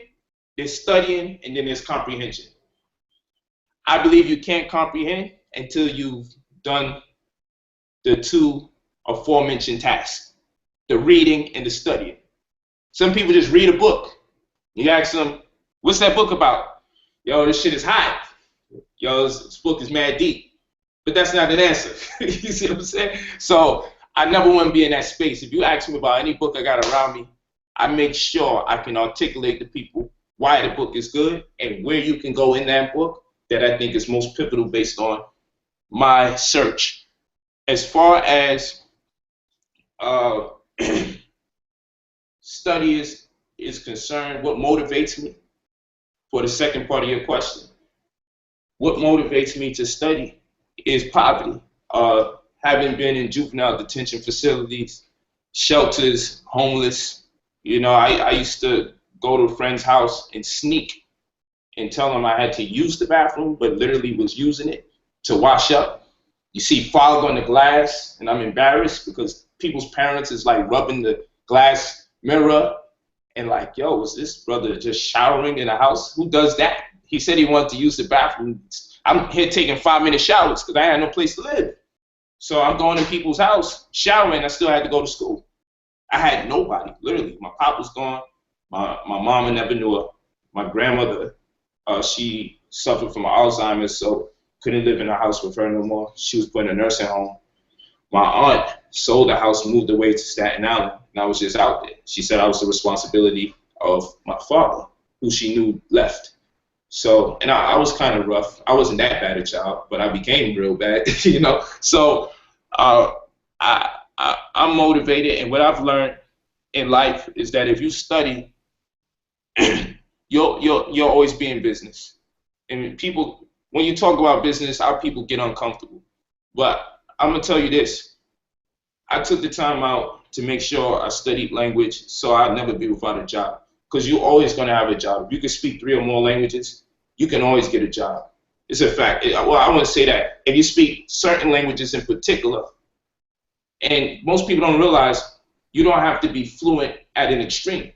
there's studying, and then there's comprehension. I believe you can't comprehend until you've done the two aforementioned tasks, the reading and the studying. Some people just read a book. You ask them, what's that book about? Yo, this shit is hot. Yo, this book is mad deep. But that's not an answer. You see what I'm saying? So I never want to be in that space. If you ask me about any book I got around me, I make sure I can articulate to people why the book is good and where you can go in that book that I think is most pivotal based on my search. As far as study is concerned, what motivates me, for the second part of your question, what motivates me to study is poverty. Having been in juvenile detention facilities, shelters, homeless, you know, I used to go to a friend's house and sneak and tell them I had to use the bathroom, but literally was using it to wash up. You see fog on the glass, and I'm embarrassed because people's parents is like rubbing the glass mirror and like, yo, is this brother just showering in the house? Who does that? He said he wanted to use the bathroom. I'm here taking 5-minute showers because I had no place to live. So I'm going to people's house, showering. I still had to go to school. I had nobody, literally. My pop was gone. My mama never knew her. My grandmother, she suffered from Alzheimer's, so couldn't live in the house with her no more. She was put in a nursing home. My aunt sold the house, moved away to Staten Island, and I was just out there. She said I was the responsibility of my father, who she knew left. So, and I was kind of rough. I wasn't that bad a child, but I became real bad, you know. So I'm motivated, and what I've learned in life is that if you study, you'll always be in business. And people, when you talk about business, our people get uncomfortable. But I'm gonna tell you this: I took the time out to make sure I studied language, so I'd never be without a job. Because you're always gonna have a job. If you can speak 3 or more languages, you can always get a job. It's a fact. Well, I want to say that if you speak certain languages in particular, and most people don't realize you don't have to be fluent at an extreme.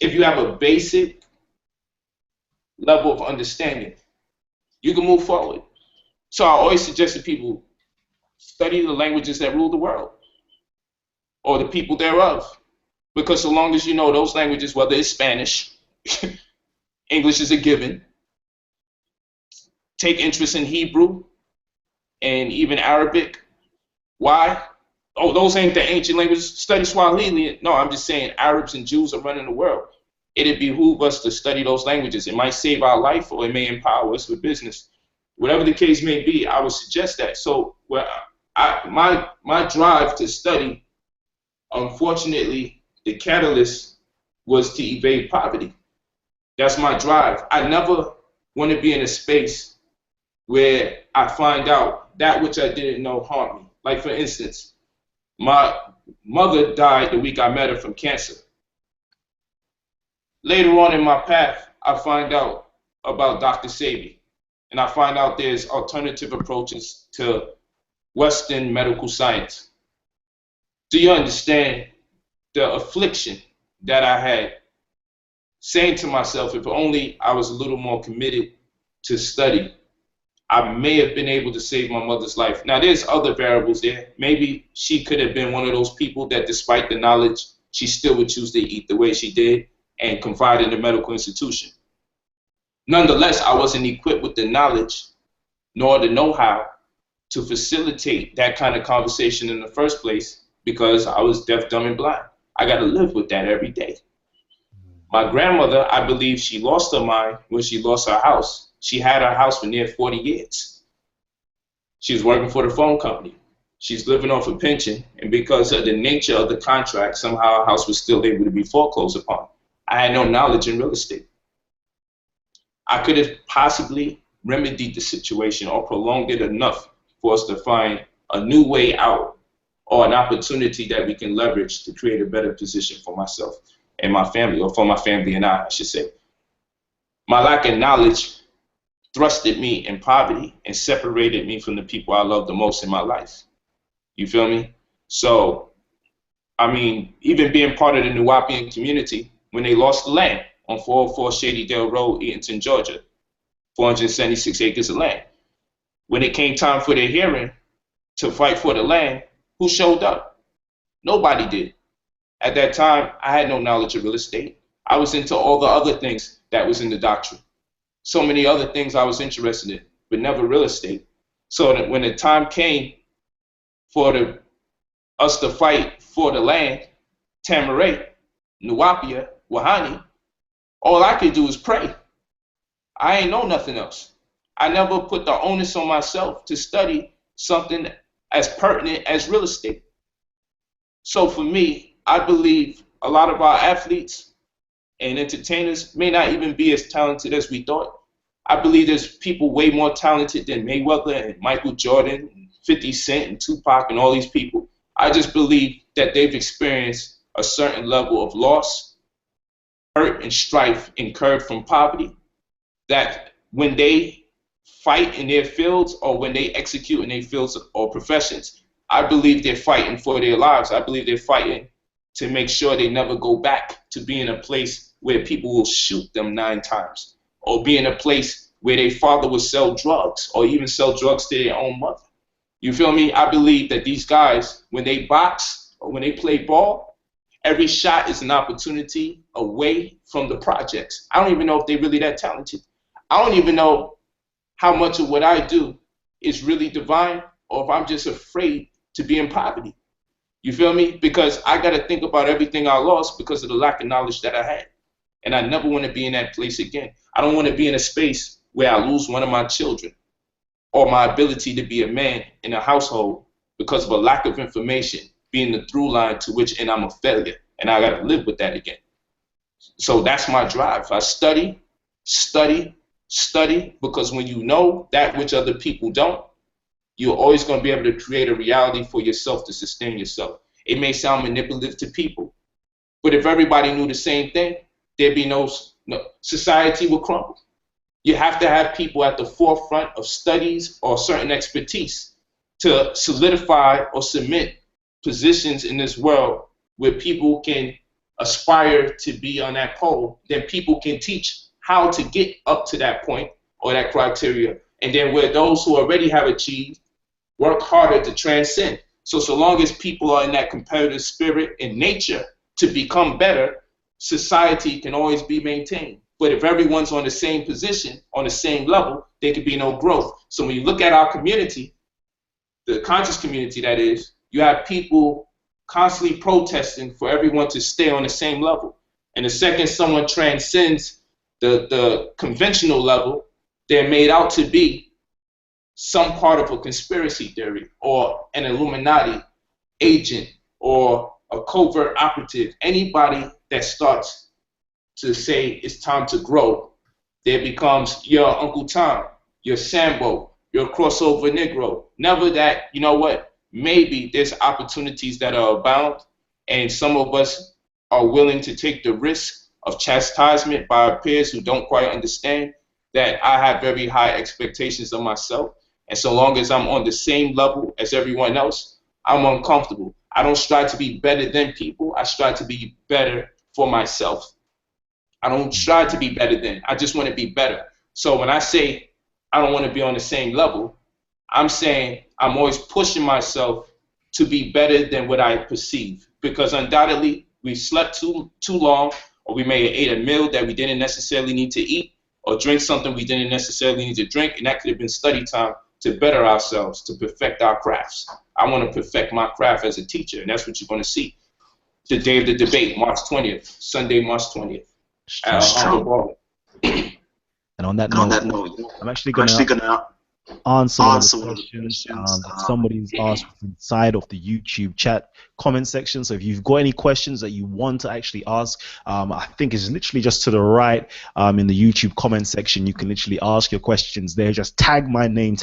If you have a basic level of understanding, you can move forward. So I always suggest to people, study the languages that rule the world, or the people thereof. Because so long as you know those languages, whether it's Spanish, English is a given, take interest in Hebrew and even Arabic. Why? Oh, those ain't the ancient languages. Study Swahili. No, I'm just saying Arabs and Jews are running the world. It'd behoove us to study those languages. It might save our life or it may empower us with business. Whatever the case may be, I would suggest that. So my drive to study, unfortunately, the catalyst was to evade poverty. That's my drive. I never want to be in a space where I find out that which I didn't know harmed me. Like, for instance, my mother died the week I met her from cancer. Later on in my path, I find out about Dr. Sebi, and I find out there's alternative approaches to Western medical science. Do you understand the affliction that I had, saying to myself, if only I was a little more committed to study, I may have been able to save my mother's life. Now, there's other variables there. Maybe she could have been one of those people that despite the knowledge, she still would choose to eat the way she did and confide in the medical institution. Nonetheless, I wasn't equipped with the knowledge nor the know-how to facilitate that kind of conversation in the first place because I was deaf, dumb, and blind. I got to live with that every day. My grandmother, I believe she lost her mind when she lost her house. She had her house for near 40 years. She was working for the phone company. She's living off a pension, and because of the nature of the contract, somehow her house was still able to be foreclosed upon. I had no knowledge in real estate. I could have possibly remedied the situation or prolonged it enough for us to find a new way out or an opportunity that we can leverage to create a better position for myself and my family, or for my family and I should say. My lack of knowledge thrusted me in poverty and separated me from the people I love the most in my life. You feel me? So, I mean, even being part of the Nuwapian community, when they lost the land on 404 Shady Dale Road, Eatonton, Georgia, 476 acres of land. When it came time for their hearing to fight for the land, who showed up? Nobody did. At that time, I had no knowledge of real estate. I was into all the other things that was in the doctrine. So many other things I was interested in, but never real estate. So that when the time came for us to fight for the land, Tamaray, Nuwapia, Wahani, all I could do was pray. I ain't know nothing else. I never put the onus on myself to study something as pertinent as real estate. So for me, I believe a lot of our athletes and entertainers may not even be as talented as we thought. I believe there's people way more talented than Mayweather and Michael Jordan, and 50 Cent and Tupac and all these people. I just believe that they've experienced a certain level of loss, hurt, and strife incurred from poverty, that when they fight in their fields or when they execute in their fields or professions, I believe they're fighting for their lives. I believe they're fighting to make sure they never go back to be in a place where people will shoot them 9 times, or be in a place where their father would sell drugs or even sell drugs to their own mother. You feel me? I believe that these guys, when they box or when they play ball, every shot is an opportunity away from the projects. I don't even know if they're really that talented. I don't even know how much of what I do is really divine, or if I'm just afraid to be in poverty. You feel me? Because I got to think about everything I lost because of the lack of knowledge that I had. And I never want to be in that place again. I don't want to be in a space where I lose one of my children or my ability to be a man in a household because of a lack of information being the through line to which and I'm a failure. And I got to live with that again. So that's my drive. I study, because when you know that which other people don't, you're always going to be able to create a reality for yourself to sustain yourself. It may sound manipulative to people, but if everybody knew the same thing, there'd be no society would crumble. You have to have people at the forefront of studies or certain expertise to solidify or cement positions in this world where people can aspire to be on that pole. Then people can teach how to get up to that point or that criteria. And then where those who already have achieved work harder to transcend. So long as people are in that competitive spirit in nature, to become better, society can always be maintained. But if everyone's on the same position, on the same level, there could be no growth. So when you look at our community, the conscious community that is, you have people constantly protesting for everyone to stay on the same level. And the second someone transcends the conventional level, they're made out to be some part of a conspiracy theory or an Illuminati agent or a covert operative. Anybody that starts to say it's time to grow, there becomes your Uncle Tom, your Sambo, your crossover Negro. Never that, you know what, maybe there's opportunities that are abound, and some of us are willing to take the risk of chastisement by our peers who don't quite understand that I have very high expectations of myself. And so long as I'm on the same level as everyone else, I'm uncomfortable. I don't strive to be better than people. I strive to be better for myself. I don't strive to be better than. I just want to be better. So when I say I don't want to be on the same level, I'm saying I'm always pushing myself to be better than what I perceive. Because undoubtedly, we slept too long, or we may have ate a meal that we didn't necessarily need to eat, or drink something we didn't necessarily need to drink, and that could have been study time to better ourselves, to perfect our crafts. I want to perfect my craft as a teacher, and that's what you're going to see. The day of the debate, March 20th, Sunday, March 20th. And on that note, I'm actually going to answer one of the questions that somebody's asked inside of the YouTube chat comment section. So if you've got any questions that you want to actually ask, I think it's literally just to the right in the YouTube comment section. You can literally ask your questions there. Just tag my name,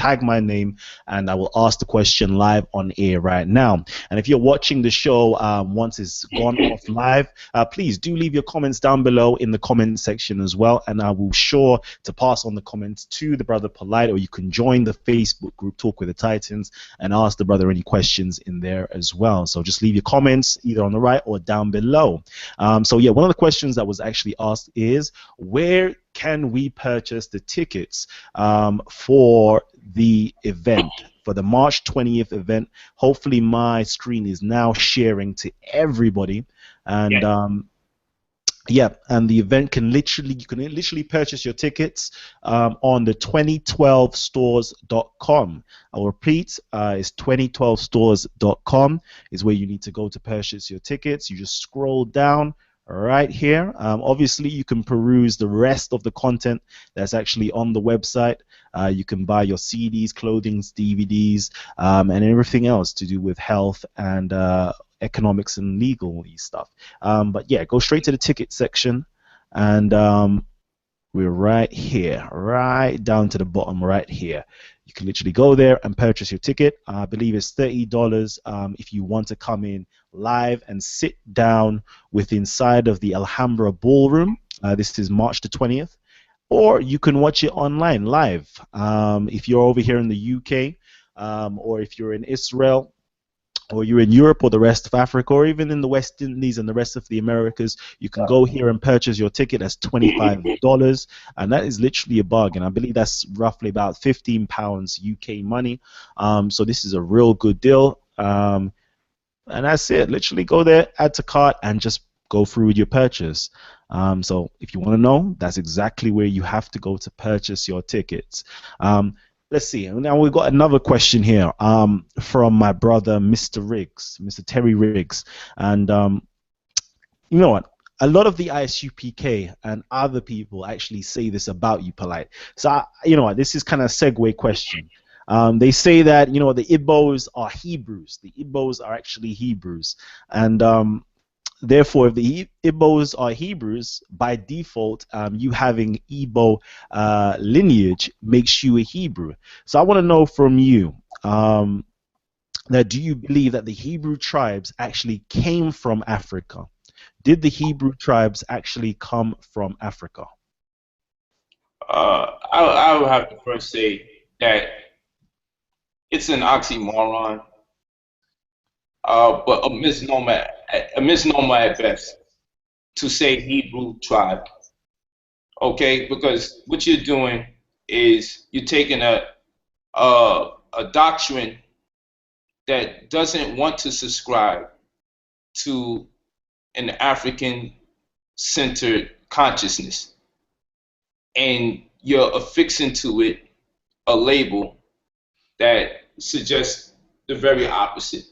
and I will ask the question live on air right now. And if you're watching the show once it's gone off live, please do leave your comments down below in the comment section as well, and I will sure to pass on the comments to the brother Polight, or you can join the Facebook group Talk with the Titans and ask the brother any questions in there as well. So just leave your comments either on the right or down below. So yeah, one of the questions that was actually asked is, where can we purchase the tickets for the event, for the March 20th event? Hopefully my screen is now sharing to everybody, and yeah, and the event you can literally purchase your tickets on the 2012stores.com. I'll repeat, it's 2012stores.com is where you need to go to purchase your tickets. You just scroll down right here. Obviously, you can peruse the rest of the content that's actually on the website. You can buy your CDs, clothing, DVDs, and everything else to do with health and economics and legal stuff. But yeah, go straight to the ticket section, and we're right here, right down to the bottom right here. You can literally go there and purchase your ticket. I believe it's $30 if you want to come in live and sit down with inside of the Alhambra Ballroom. This is March the 20th. Or you can watch it online live. If you're over here in the UK, or if you're in Israel, or you're in Europe or the rest of Africa, or even in the West Indies and the rest of the Americas, you can go here and purchase your ticket. That's $25, and that is literally a bargain. I believe that's roughly about £15 UK money. So this is a real good deal. And that's it. Literally go there, add to cart, and just go through with your purchase. So if you want to know, that's exactly where you have to go to purchase your tickets. Let's see. Now we've got another question here from my brother, Mr. Riggs, Mr. Terry Riggs. And you know what? A lot of the ISUPK and other people actually say this about you, Polight. So, you know what? This is kind of a segue question. They say that, you know, the Igbos are Hebrews. The Igbos are actually Hebrews. And therefore, if the Igbos are Hebrews, by default, you having Igbo lineage makes you a Hebrew. So I want to know from you, that do you believe that the Hebrew tribes actually came from Africa? Did the Hebrew tribes actually come from Africa? I would have to first say that it's an oxymoron, but a misnomer at best to say Hebrew tribe. Okay, because what you're doing is you're taking a doctrine that doesn't want to subscribe to an African-centered consciousness, and you're affixing to it a label that suggests the very opposite.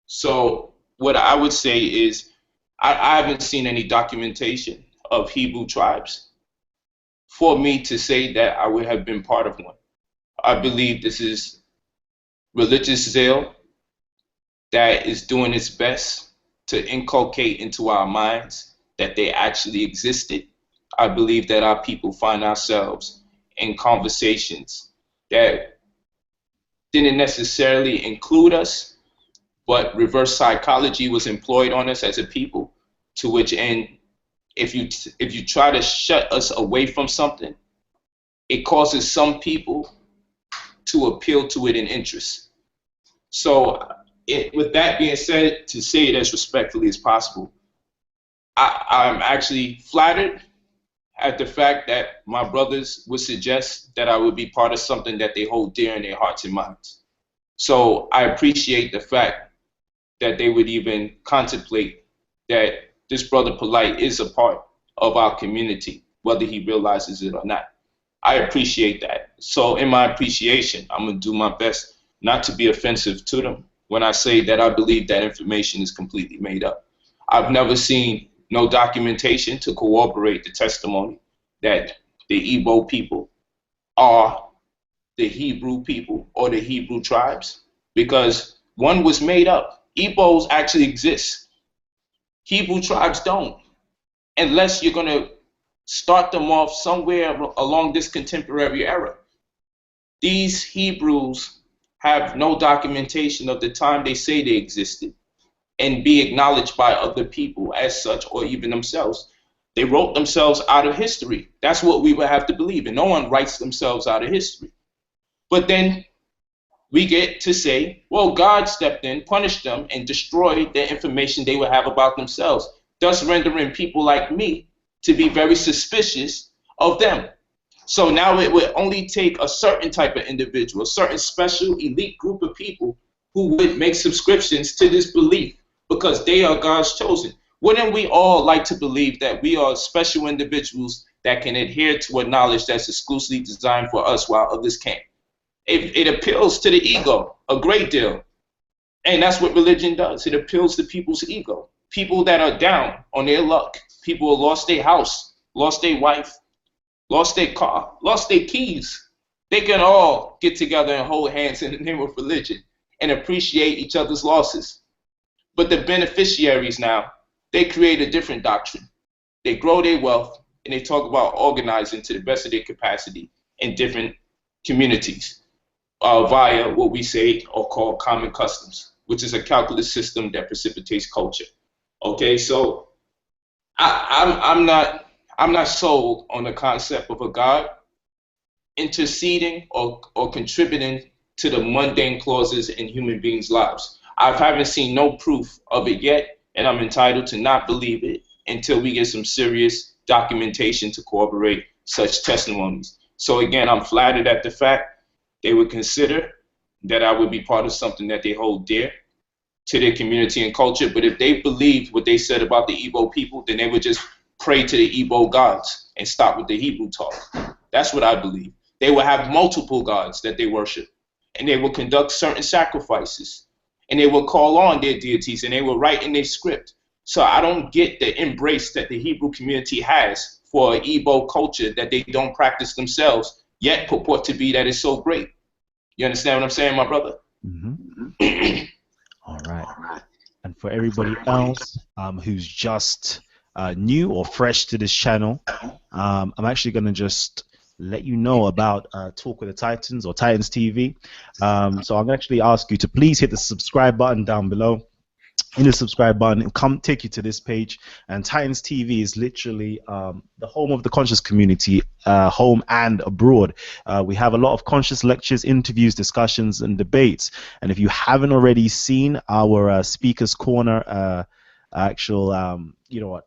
So what I would say is I haven't seen any documentation of Hebrew tribes for me to say that I would have been part of one. I believe this is religious zeal that is doing its best to inculcate into our minds that they actually existed. I believe that our people find ourselves in conversations that didn't necessarily include us, but reverse psychology was employed on us as a people, to which end, if you try to shut us away from something, it causes some people to appeal to it in interest. So with that being said, to say it as respectfully as possible, I'm actually flattered at the fact that my brothers would suggest that I would be part of something that they hold dear in their hearts and minds. So I appreciate the fact that they would even contemplate that this brother Polight is a part of our community, whether he realizes it or not. I appreciate that. So in my appreciation, I'm going to do my best not to be offensive to them when I say that I believe that information is completely made up. I've never seen no documentation to corroborate the testimony that the Igbo people are the Hebrew people or the Hebrew tribes, because one was made up. Igbos actually exist. Hebrew tribes don't, unless you're going to start them off somewhere along this contemporary era. These Hebrews have no documentation of the time they say they existed and be acknowledged by other people as such, or even themselves. They wrote themselves out of history. That's what we would have to believe, and no one writes themselves out of history. But then we get to say, well, God stepped in, punished them, and destroyed the information they would have about themselves, thus rendering people like me to be very suspicious of them. So now it would only take a certain type of individual, a certain special elite group of people who would make subscriptions to this belief because they are God's chosen. Wouldn't we all like to believe that we are special individuals that can adhere to a knowledge that's exclusively designed for us while others can't? It appeals to the ego a great deal. And that's what religion does. It appeals to people's ego. People that are down on their luck. People who lost their house, lost their wife, lost their car, lost their keys. They can all get together and hold hands in the name of religion and appreciate each other's losses. But the beneficiaries now, they create a different doctrine. They grow their wealth and they talk about organizing to the best of their capacity in different communities via what we say or call common customs, which is a calculus system that precipitates culture. Okay, so I'm not sold on the concept of a God interceding or contributing to the mundane clauses in human beings' lives. I haven't seen no proof of it yet, and I'm entitled to not believe it until we get some serious documentation to corroborate such testimonies. So again, I'm flattered at the fact they would consider that I would be part of something that they hold dear to their community and culture. But if they believed what they said about the Igbo people, then they would just pray to the Igbo gods and stop with the Hebrew talk. That's what I believe. They will have multiple gods that they worship, and they will conduct certain sacrifices, and they will call on their deities, and they will write in their script. So I don't get the embrace that the Hebrew community has for an Igbo culture that they don't practice themselves, yet purport to be that is so great. You understand what I'm saying, my brother? Mm-hmm. All right. And for everybody else who's just new or fresh to this channel, I'm actually going to just let you know about Talk with the Titans or Titans TV. So I'm going to actually ask you to please hit the subscribe button down below. In the subscribe button, it'll come take you to this page, and Titans TV is literally the home of the conscious community, home and abroad. We have a lot of conscious lectures, interviews, discussions, and debates. And if you haven't already seen our Speakers Corner, you know what?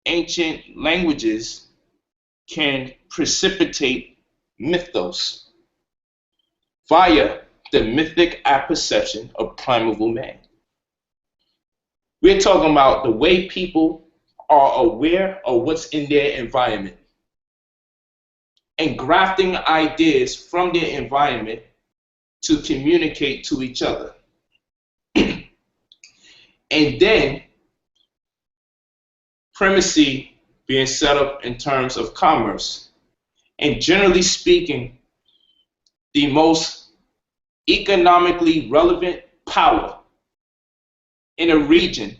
ancient languages can precipitate mythos via the mythic apperception of primeval man. We're talking about the way people are aware of what's in their environment and grafting ideas from their environment to communicate to each other. And then primacy being set up in terms of commerce. And generally speaking, the most economically relevant power in a region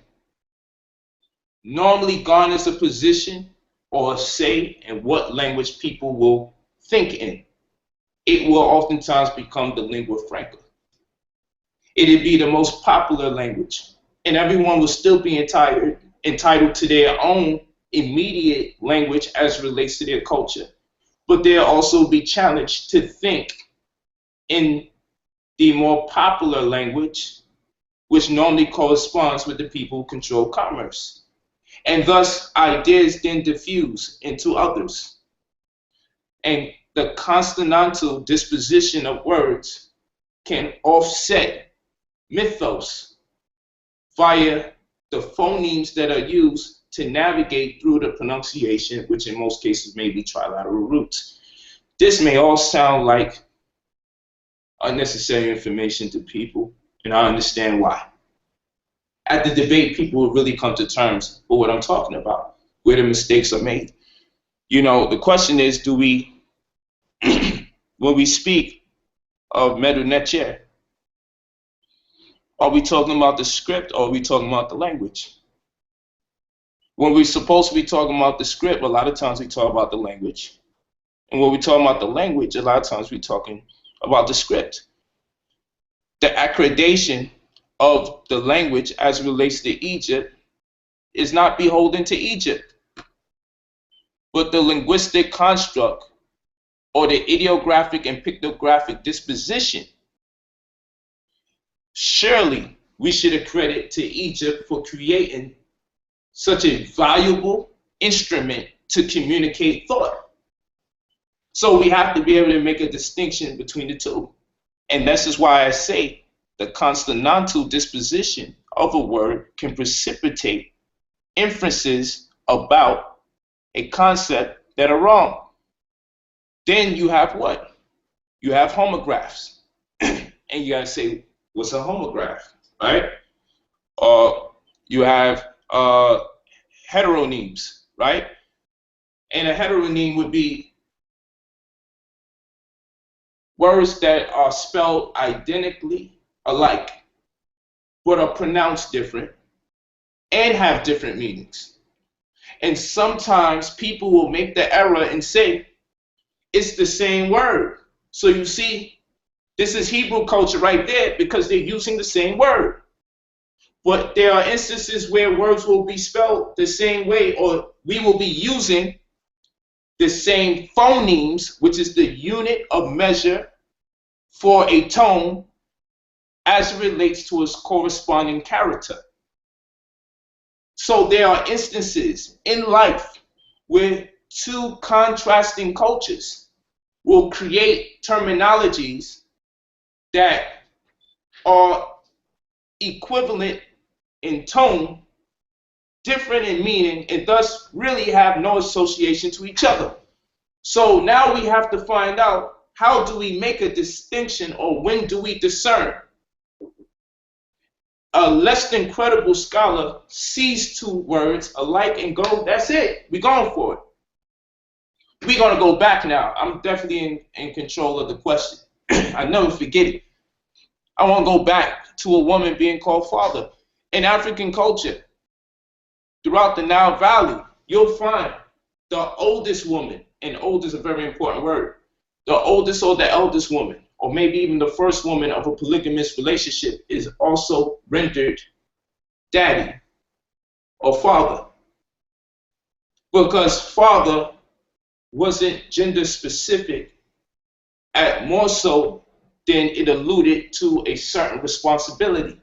normally garners a position or a say in what language people will think in. It will oftentimes become the lingua franca. It'd be the most popular language, and everyone will still be entitled to their own immediate language as it relates to their culture. But they'll also be challenged to think in the more popular language, which normally corresponds with the people who control commerce. And thus, ideas then diffuse into others. And the consonantal disposition of words can offset mythos via the phonemes that are used to navigate through the pronunciation, which in most cases may be trilateral roots. This may all sound like unnecessary information to people, and I understand why. At the debate, people will really come to terms with what I'm talking about, where the mistakes are made. You know, the question is, do we, when we speak of Medu Neter, are we talking about the script or are we talking about the language? When we're supposed to be talking about the script, a lot of times we talk about the language. And when we talk about the language, a lot of times we're talking about the script. The accreditation of the language as it relates to Egypt is not beholden to Egypt, but the linguistic construct or the ideographic and pictographic disposition. Surely we should accredit to Egypt for creating such a valuable instrument to communicate thought. So we have to be able to make a distinction between the two. And this is why I say the consonantal disposition of a word can precipitate inferences about a concept that are wrong. Then you have what? You have homographs. And you gotta say, what's a homograph, right? You have heteronyms, right? And a heteronyme would be words that are spelled identically alike, but are pronounced different and have different meanings. And sometimes people will make the error and say, it's the same word. So you see, this is Hebrew culture right there because they're using the same word. But there are instances where words will be spelled the same way, or we will be using the same phonemes, which is the unit of measure for a tone as it relates to its corresponding character. So there are instances in life where two contrasting cultures will create terminologies that are equivalent in tone, different in meaning, and thus really have no association to each other. So now we have to find out, how do we make a distinction, or when do we discern? A less than credible scholar sees two words alike and go, that's it, we're going for it. We're going to go back now. I'm definitely in control of the question. I never forget it. I want to go back to a woman being called father. In African culture, throughout the Nile Valley, you'll find the oldest woman, and old is a very important word, the oldest or the eldest woman, or maybe even the first woman of a polygamous relationship, is also rendered daddy or father. Because father wasn't gender specific, at more so than it alluded to a certain responsibility.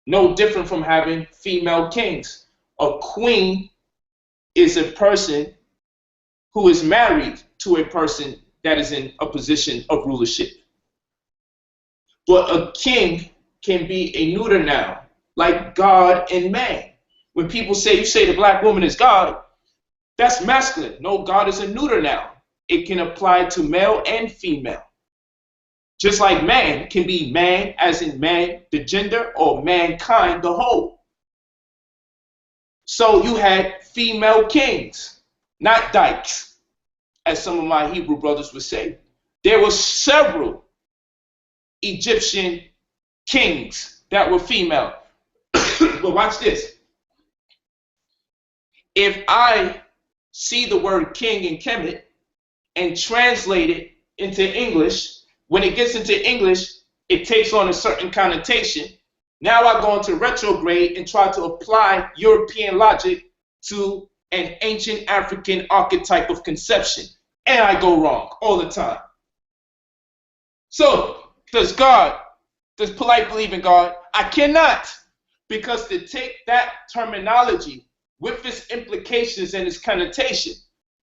No different from having female kings. A queen is a person who is married to a person that is in a position of rulership. But a king can be a neuter noun, like God and man. When people say, you say the black woman is God, that's masculine. No, God is a neuter noun. It can apply to male and female. Just like man can be man, as in man, the gender, or mankind, the whole. So you had female kings, not dykes, as some of my Hebrew brothers would say. There were several Egyptian kings that were female. But watch this. If I see the word king in Kemet and translate it into English, when it gets into English, it takes on a certain connotation. Now I go into retrograde and try to apply European logic to an ancient African archetype of conception. And I go wrong all the time. So, does Polight believe in God? I cannot. Because to take that terminology with its implications and its connotation,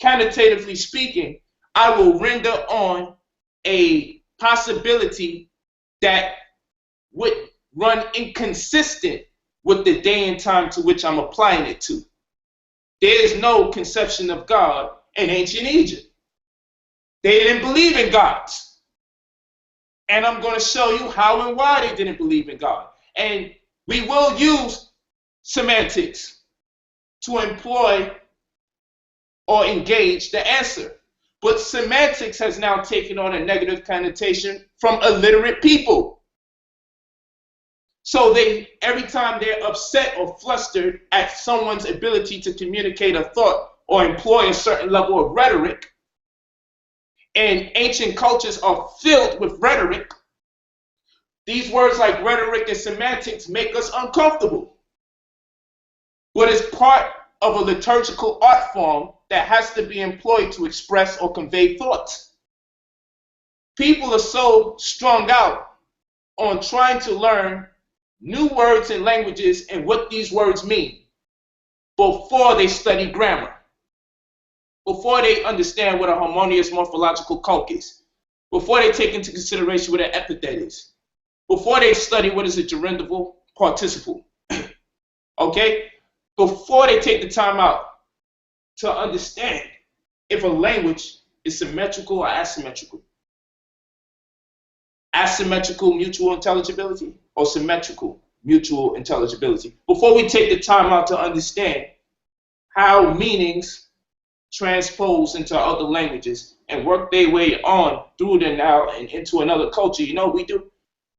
connotatively speaking, I will render on a possibility that would run inconsistent with the day and time to which I'm applying it to. There is no conception of God in ancient Egypt. They didn't believe in gods. And I'm going to show you how and why they didn't believe in God. And we will use semantics to employ or engage the answer. But semantics has now taken on a negative connotation from illiterate people. So every time they're upset or flustered at someone's ability to communicate a thought or employ a certain level of rhetoric, and ancient cultures are filled with rhetoric, these words like rhetoric and semantics make us uncomfortable. But it's part of a liturgical art form that has to be employed to express or convey thoughts. People are so strung out on trying to learn new words and languages and what these words mean before they study grammar, before they understand what a harmonious morphological conc is, before they take into consideration what an epithet is, before they study what is a gerundival participle, okay? Before they take the time out to understand if a language is symmetrical or asymmetrical. Asymmetrical mutual intelligibility or symmetrical mutual intelligibility. Before we take the time out to understand how meanings transpose into other languages and work their way on through them now and into another culture, you know what we do?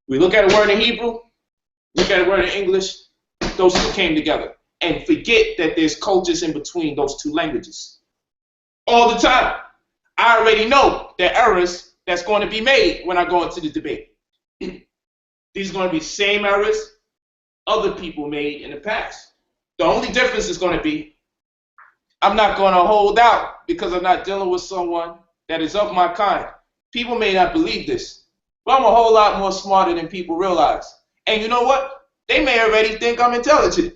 We look at a word in Hebrew, look at a word in English, those two came together. And forget that there's cultures in between those two languages. All the time. I already know the errors that's going to be made when I go into the debate. These are going to be the same errors other people made in the past. The only difference is going to be I'm not going to hold out because I'm not dealing with someone that is of my kind. People may not believe this, but I'm a whole lot more smarter than people realize. And you know what? They may already think I'm intelligent.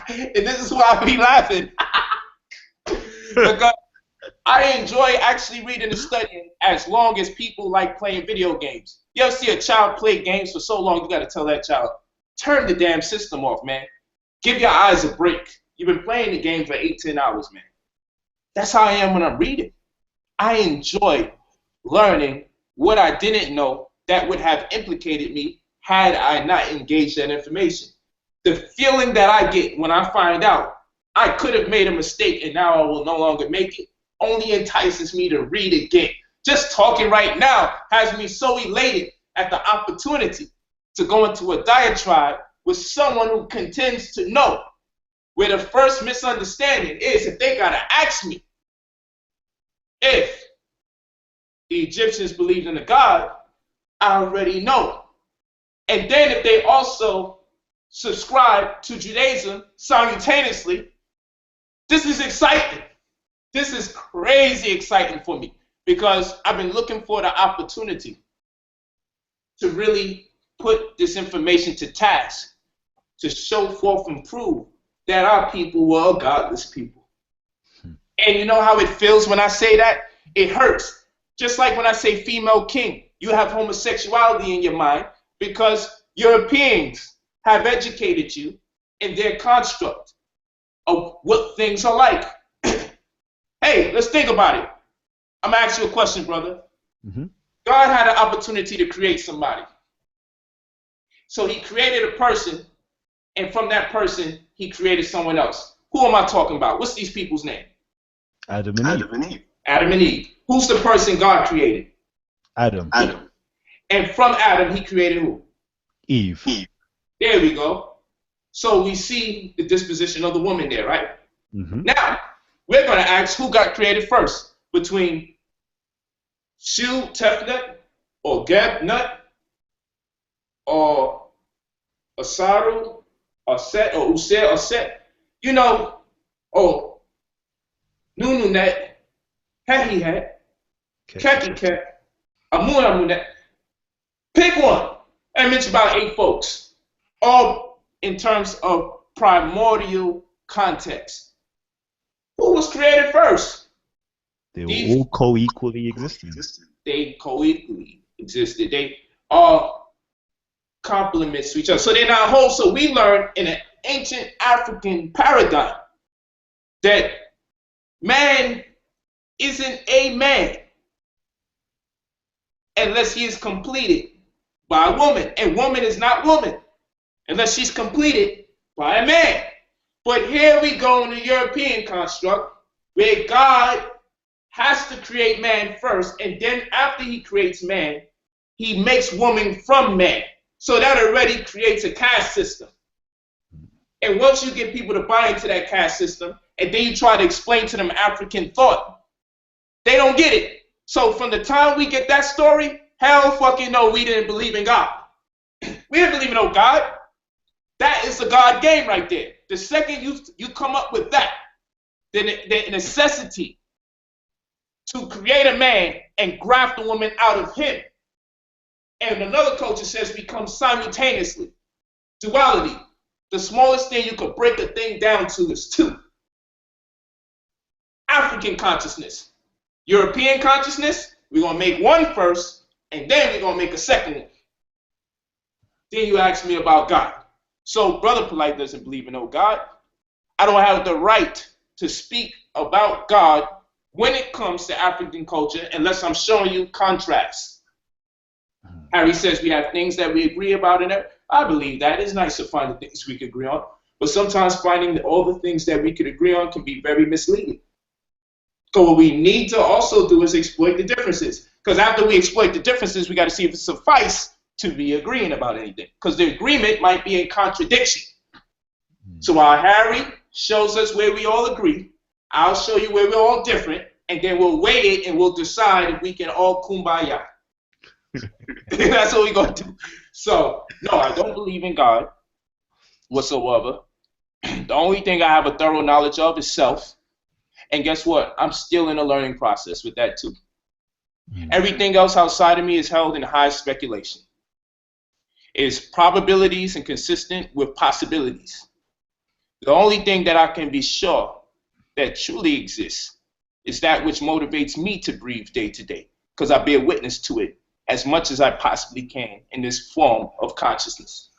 And this is why I be laughing. Because I enjoy actually reading and studying as long as people like playing video games. You ever see a child play games for so long, you got to tell that child, turn the damn system off, man. Give your eyes a break. You've been playing the game for 8-10 hours, man. That's how I am when I'm reading. I enjoy learning what I didn't know that would have implicated me had I not engaged that information. The feeling that I get when I find out I could have made a mistake and now I will no longer make it only entices me to read again. Just talking right now has me so elated at the opportunity to go into a diatribe with someone who contends to know where the first misunderstanding is. If they gotta ask me if the Egyptians believed in a God, I already know. And then if they also subscribe to Judaism simultaneously, this is exciting. This is crazy exciting for me because I've been looking for the opportunity to really put this information to task, to show forth and prove that our people were a godless people. And you know how it feels when I say that? It hurts. Just like when I say female king, you have homosexuality in your mind because Europeans have educated you in their construct of what things are like. Hey, let's think about it. I'm going to ask you a question, brother. God had an opportunity to create somebody. So he created a person, and from that person, he created someone else. Who am I talking about? What's these people's name? Adam and Eve. Adam and Eve. Who's the person God created? Adam. And from Adam, he created who? Eve. There we go. So we see the disposition of the woman there, right? Now, we're going to ask who got created first between Shu Tefnut or Geb Nut or Asaru or Set or User or Set. You know, or Nununet, Hehihet, Kekiket, Amunamunet. Pick one. I mentioned about 8 folks, all in terms of primordial context. Who was created first? They were all co-equally existing. They co-equally existed. They are complements to each other. So they're not whole. So we learned in an ancient African paradigm that man isn't a man unless he is completed by a woman. And woman is not woman unless she's completed by a man. But here we go in the European construct where God has to create man first, and then after he creates man, he makes woman from man. So that already creates a caste system. And once you get people to buy into that caste system, and then you try to explain to them African thought, they don't get it. So from the time we get that story, hell fucking no, we didn't believe in God. We didn't believe in no God. That is the God game right there. The second you come up with that, then the necessity to create a man and graft a woman out of him. And another culture says become simultaneously. Duality. The smallest thing you could break a thing down to is 2. African consciousness. European consciousness, we're going to make one first, and then we're going to make a second one. Then you ask me about God. So Brother Polight doesn't believe in no God. I don't have the right to speak about God when it comes to African culture unless I'm showing you contrasts. Harry says we have things that we agree about, and I believe that. It's nice to find the things we could agree on, but sometimes finding all the things that we could agree on can be very misleading. So what we need to also do is exploit the differences, because after we exploit the differences, we got to see if it suffices to be agreeing about anything, because the agreement might be a contradiction. So while Harry shows us where we all agree, I'll show you where we're all different, and then we'll weigh it and we'll decide if we can all kumbaya. That's what we're going to do. So, no, I don't believe in God whatsoever. The only thing I have a thorough knowledge of is self. And guess what? I'm still in a learning process with that too. Everything else outside of me is held in high speculation. It's probabilities and consistent with possibilities. The only thing that I can be sure that truly exists is that which motivates me to breathe day to day, because I bear witness to it as much as I possibly can in this form of consciousness.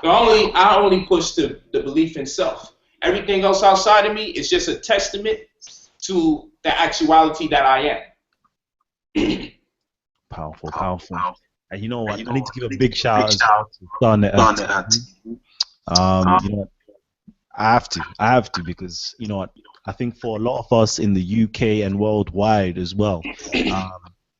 I only push the belief in self. Everything else outside of me is just a testament to the actuality that I am. Powerful. And you know what? I need to give a big shout out to Suten. You know, I have to because you know what? I think for a lot of us in the UK and worldwide as well,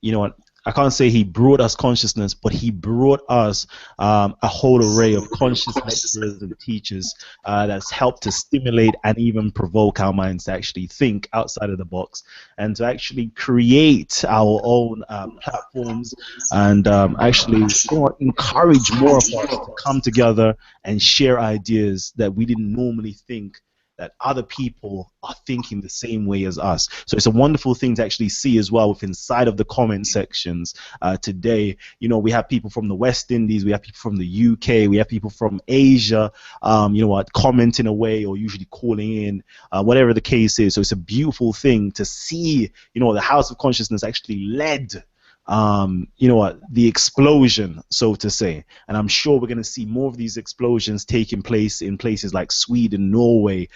you know what? I can't say he brought us consciousness, but he brought us a whole array of conscious lecturers and teachers that's helped to stimulate and even provoke our minds to actually think outside of the box and to actually create our own platforms and actually you know, encourage more of us to come together and share ideas that we didn't normally think that other people are thinking the same way as us. So it's a wonderful thing to actually see as well within inside of the comment sections today. You know, we have people from the West Indies, we have people from the UK, we have people from Asia, you know what, commenting away or usually calling in, whatever the case is. So it's a beautiful thing to see, you know, the House of Consciousness actually led you know what, the explosion, so to say. And I'm sure we're going to see more of these explosions taking place in places like Sweden, Norway,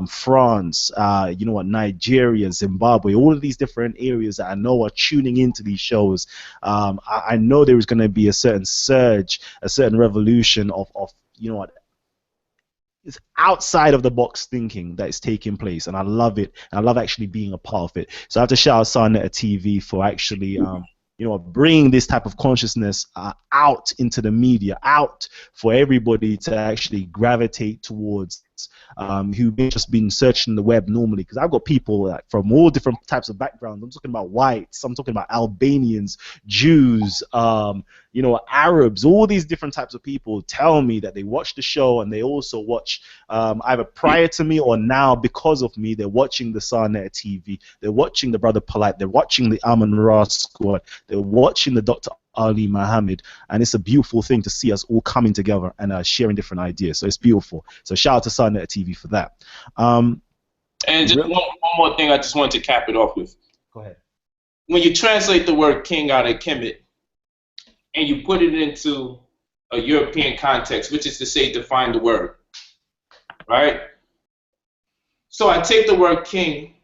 France, you know what, Nigeria, Zimbabwe, all of these different areas that I know are tuning into these shows. I know there is going to be a certain surge, a certain revolution of you know what, it's outside of the box thinking that is taking place, and I love it. And I love actually being a part of it. So I have to shout out Sarnetta TV for actually you know, bringing this type of consciousness out into the media, out for everybody to actually gravitate towards, who may just been searching the web normally. Because I've got people like, from all different types of backgrounds. I'm talking about whites, I'm talking about Albanians, Jews, you know, Arabs, all these different types of people tell me that they watch the show, and they also watch either prior to me or now because of me. They're watching the Sarnetta TV, they're watching the Brother Polight, they're watching the Amun Ra Squad, they're watching the Dr. Ali Muhammad, and it's a beautiful thing to see us all coming together and sharing different ideas. So it's beautiful. So shout out to Sarnetta TV for that. And just one more thing I just wanted to cap it off with. Go ahead. When you translate the word king out of Kemet and you put it into a European context, which is to say define the word, right? So I take the word king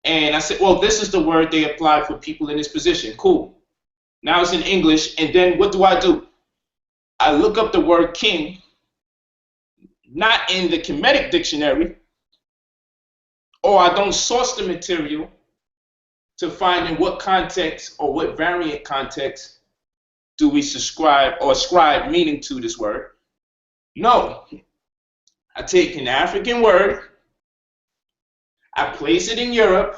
and I said, well, this is the word they apply for people in this position. Cool. Now it's in English, and then what do? I look up the word king, not in the Kemetic dictionary, or I don't source the material to find in what context or what variant context do we subscribe or ascribe meaning to this word. No. I take an African word, I place it in Europe,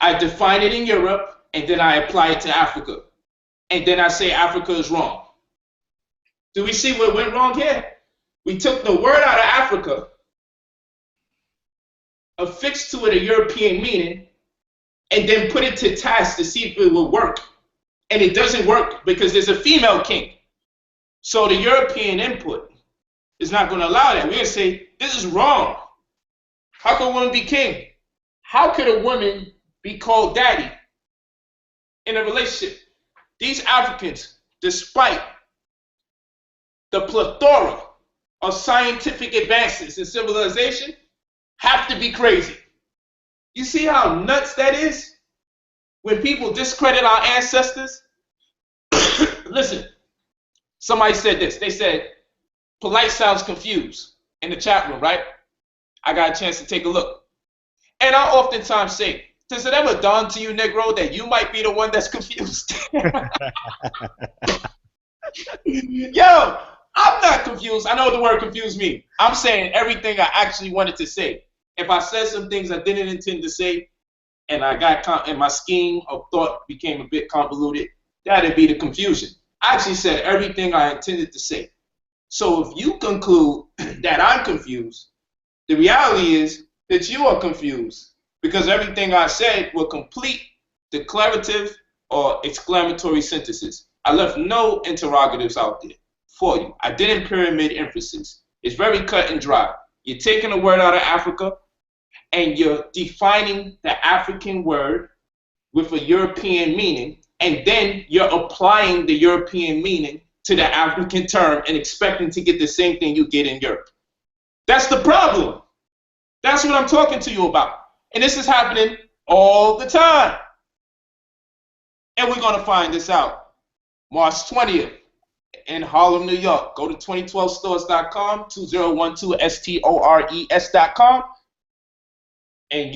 I define it in Europe, and then I apply it to Africa. And then I say Africa is wrong. Do we see what went wrong here? We took the word out of Africa, affixed to it a European meaning, and then put it to task to see if it will work. And it doesn't work because there's a female king. So the European input is not going to allow that. We're going to say, this is wrong. How can a woman be king? How could a woman be called daddy in a relationship? These Africans, despite the plethora of scientific advances in civilization, have to be crazy. You see how nuts that is? When people discredit our ancestors? Listen, somebody said this. They said, Polight sounds confused in the chat room, right? I got a chance to take a look. And I oftentimes say, does it ever dawn to you, Negro, that you might be the one that's confused? Yo, I'm not confused. I know what the word confused means. I'm saying everything I actually wanted to say. If I said some things I didn't intend to say, and I got and my scheme of thought became a bit convoluted, that'd be the confusion. I actually said everything I intended to say. So if you conclude that I'm confused, the reality is that you are confused because everything I said will complete declarative or exclamatory sentences. I left no interrogatives out there for you. I didn't pyramid emphasis. It's very cut and dry. You're taking a word out of Africa and you're defining the African word with a European meaning, and then you're applying the European meaning to the African term and expecting to get the same thing you get in Europe. That's the problem. That's what I'm talking to you about. And this is happening all the time. And we're going to find this out March 20th in Harlem, New York. Go to 2012stores.com, 2012stores.com. And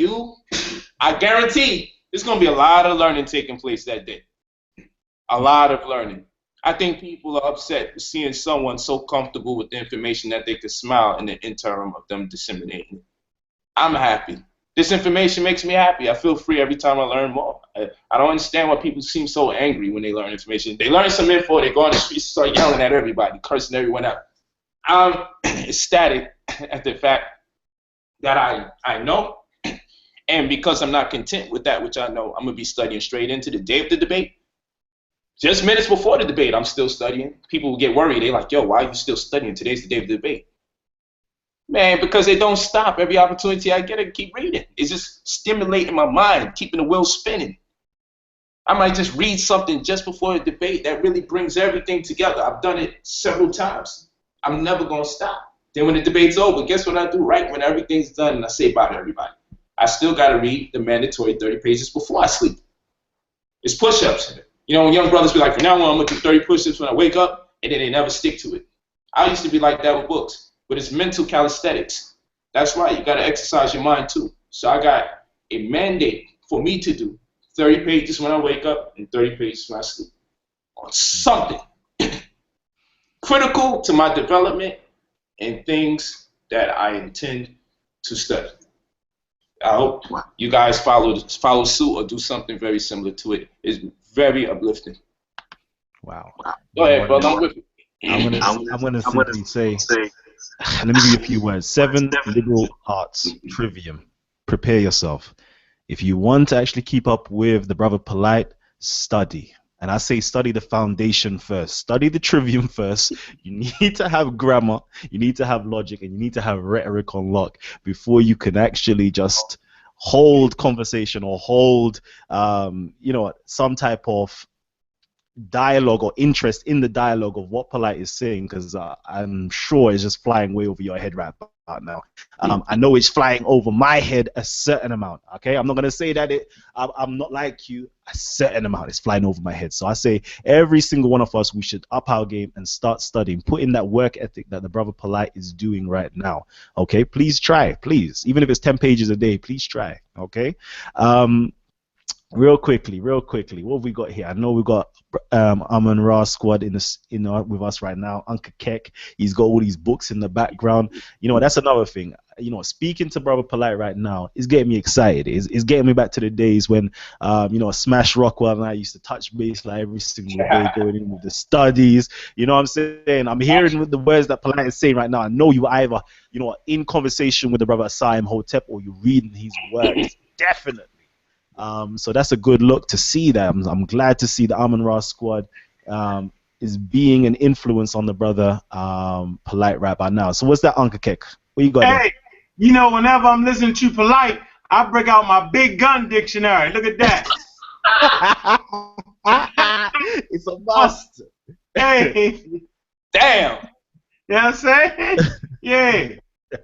I guarantee there's going to be a lot of learning taking place that day. A lot of learning. I think people are upset with seeing someone so comfortable with the information that they could smile in the interim of them disseminating it. I'm happy. This information makes me happy. I feel free every time I learn more. I don't understand why people seem so angry when they learn information. They learn some info, they go on the streets, start yelling at everybody, cursing everyone out. I'm ecstatic at the fact that I know, and because I'm not content with that which I know, I'm gonna be studying straight into the day of the debate. Just minutes before the debate, I'm still studying. People will get worried. They're like, yo, why are you still studying? Today's the day of the debate. Man, because they don't stop. Every opportunity I get, I keep reading. It's just stimulating my mind, keeping the wheel spinning. I might just read something just before the debate that really brings everything together. I've done it several times. I'm never going to stop. Then when the debate's over, guess what I do right when everything's done and I say bye to everybody? I still got to read the mandatory 30 pages before I sleep. It's push-ups. You know, when young brothers be like, from now on, I'm going to do 30 push-ups when I wake up, and then they never stick to it. I used to be like that with books, but it's mental calisthenics. That's right. You got to exercise your mind, too. So I got a mandate for me to do 30 pages when I wake up and 30 pages when I sleep on something critical to my development and things that I intend to study. I hope you guys follow suit or do something very similar to it. It's very uplifting. Wow. Go ahead, brother. I'm with you. I'm gonna simply say, let me give you a few words. 7 liberal arts trivium. Prepare yourself. If you want to actually keep up with the brother Polight, study. And I say study the foundation first. Study the trivium first. You need to have grammar, you need to have logic, and you need to have rhetoric on lock before you can actually just hold conversation or hold, some type of dialogue or interest in the dialogue of what Polight is saying, because I'm sure it's just flying way over your head right now. I know it's flying over my head a certain amount. Okay, I'm not gonna say that I'm not like you. A certain amount is flying over my head. So I say every single one of us, we should up our game and start studying, put in that work ethic that the brother Polight is doing right now. Okay, please try, please, even if it's 10 pages a day, please try. Okay. Real quickly, what have we got here? I know we've got Amon Ra squad with us right now. Uncle Keck, he's got all these books in the background. You know, that's another thing. You know, speaking to brother Polight right now is getting me excited. It's getting me back to the days when, Smash Rockwell and I used to touch base like every single day, going in with the studies. You know what I'm saying? I'm hearing with the words that Polight is saying right now. I know you either, in conversation with the brother Asai Hotep or you're reading his works. Definitely. So that's a good look to see that. I'm glad to see the Amon Ra squad is being an influence on the brother Polight right by now. So what's that, Uncle Keck? What you got there? Whenever I'm listening to Polight, I break out my big gun dictionary. Look at that. It's a must. Hey. Damn. You know what I'm saying? Yeah.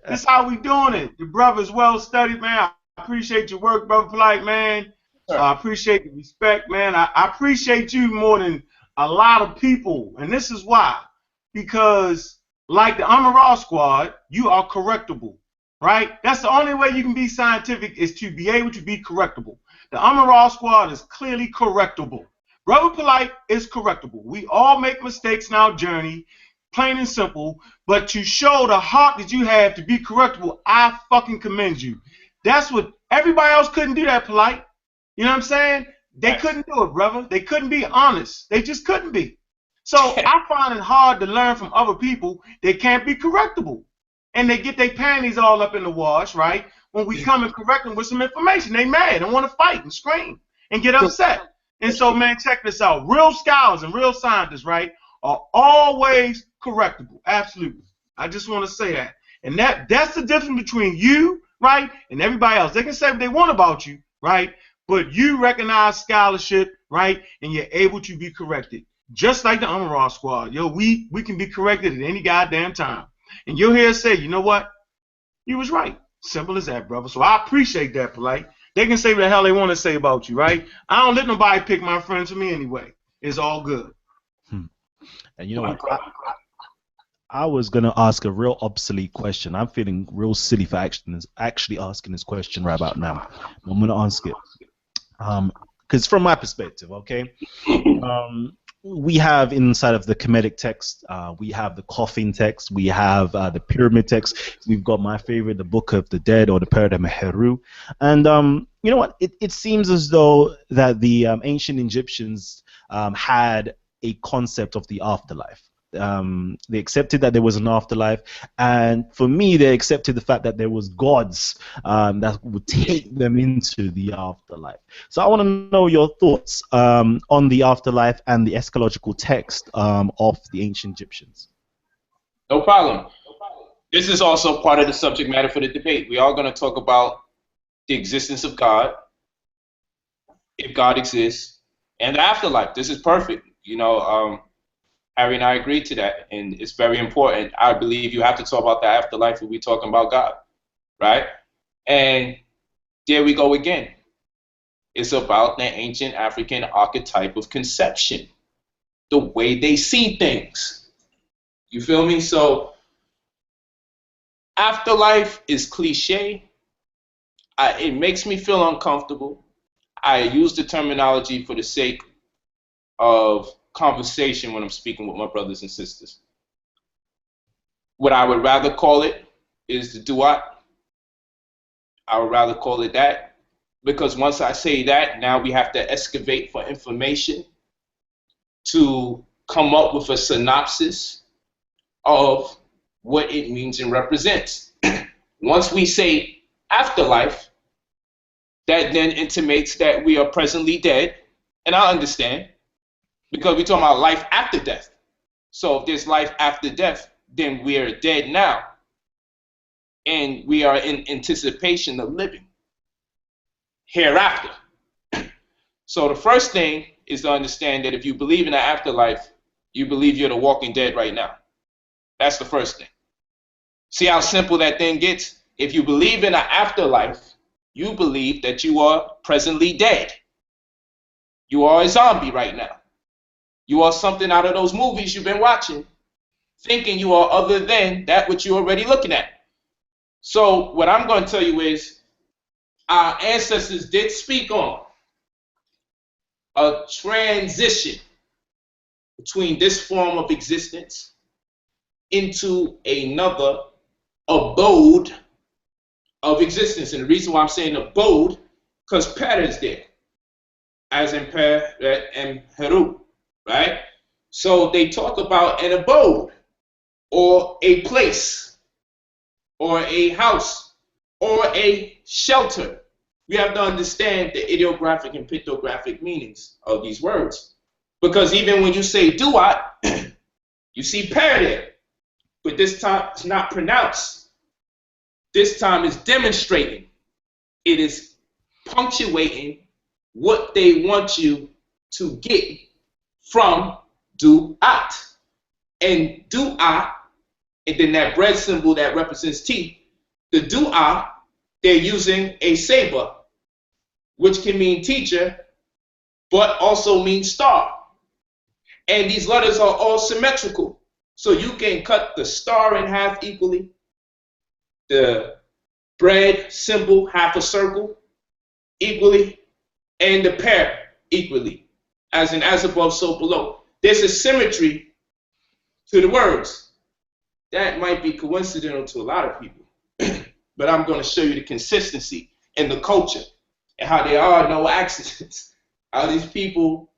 That's how we doing it. The brother's well studied, man. I appreciate your work, brother Polight, man. I appreciate the respect, man. I appreciate you more than a lot of people, and this is why. Because, like the Amon Ra squad, you are correctable, right? That's the only way you can be scientific, is to be able to be correctable. The Amon Ra squad is clearly correctable. Brother Polight is correctable. We all make mistakes in our journey, plain and simple, but to show the heart that you have to be correctable, I fucking commend you. That's what everybody else couldn't do, that Polight. You know what I'm saying? They couldn't do it, brother. They couldn't be honest. They just couldn't be. So I find it hard to learn from other people that can't be correctable. And they get their panties all up in the wash, right? When we come and correct them with some information, they mad and want to fight and scream and get upset. And so, man, check this out. Real scholars and real scientists, right, are always correctable. Absolutely. I just want to say that. And that's the difference between you, right, and everybody else. They can say what they want about you, right, but you recognize scholarship, right, and you're able to be corrected. Just like the Amon Ra squad. Yo, we can be corrected at any goddamn time. And you'll hear us say, you know what? You was right. Simple as that, brother. So I appreciate that, Polight. They can say what the hell they want to say about you, right? I don't let nobody pick my friends for me anyway. It's all good. And you know what? I was going to ask a real obsolete question. I'm feeling real silly for actually asking this question right about now. I'm going to ask it. Because from my perspective, okay, we have inside of the Kemetic text, we have the coffin text, we have the pyramid text, we've got my favorite, the Book of the Dead or the Père de Meheru. And you know what? It seems as though that the ancient Egyptians had a concept of the afterlife. they accepted that there was an afterlife, and for me, they accepted the fact that there was gods that would take them into the afterlife. So I want to know your thoughts on the afterlife and the eschatological text of the ancient Egyptians. No problem. This is also part of the subject matter for the debate. We are going to talk about the existence of God, if God exists, and the afterlife. This is perfect. You know, Harry and I agree to that, and it's very important. I believe you have to talk about the afterlife when we're talking about God, right? And there we go again. It's about the ancient African archetype of conception, the way they see things. You feel me? So afterlife is cliche. It makes me feel uncomfortable. I use the terminology for the sake of conversation when I'm speaking with my brothers and sisters. What I would rather call it is the duat. I would rather call it that, because once I say that, now we have to excavate for information to come up with a synopsis of what it means and represents. Once we say afterlife, that then intimates that we are presently dead, and I understand, because we're talking about life after death. So if there's life after death, then we are dead now, and we are in anticipation of living hereafter. So the first thing is to understand that if you believe in the afterlife, you believe you're the walking dead right now. That's the first thing. See how simple that thing gets? If you believe in an afterlife, you believe that you are presently dead. You are a zombie right now. You are something out of those movies you've been watching, thinking you are other than that which you're already looking at. So what I'm going to tell you is our ancestors did speak on a transition between this form of existence into another abode of existence. And the reason why I'm saying abode, because Pere is there, as in Pere and Heru, right? So they talk about an abode, or a place, or a house, or a shelter. We have to understand the ideographic and pictographic meanings of these words. Because even when you say duat, you see Pere there, but this time it's not pronounced. This time it's demonstrating. It is punctuating what they want you to get from duat. And duat, and then that bread symbol that represents teeth, the duat, they're using a saber, which can mean teacher, but also means star. And these letters are all symmetrical. So you can cut the star in half equally, the bread symbol, half a circle, equally, and the pair equally, as in as above, so below. There's a symmetry to the words. That might be coincidental to a lot of people, but I'm going to show you the consistency in the culture and how there are no accidents, how these people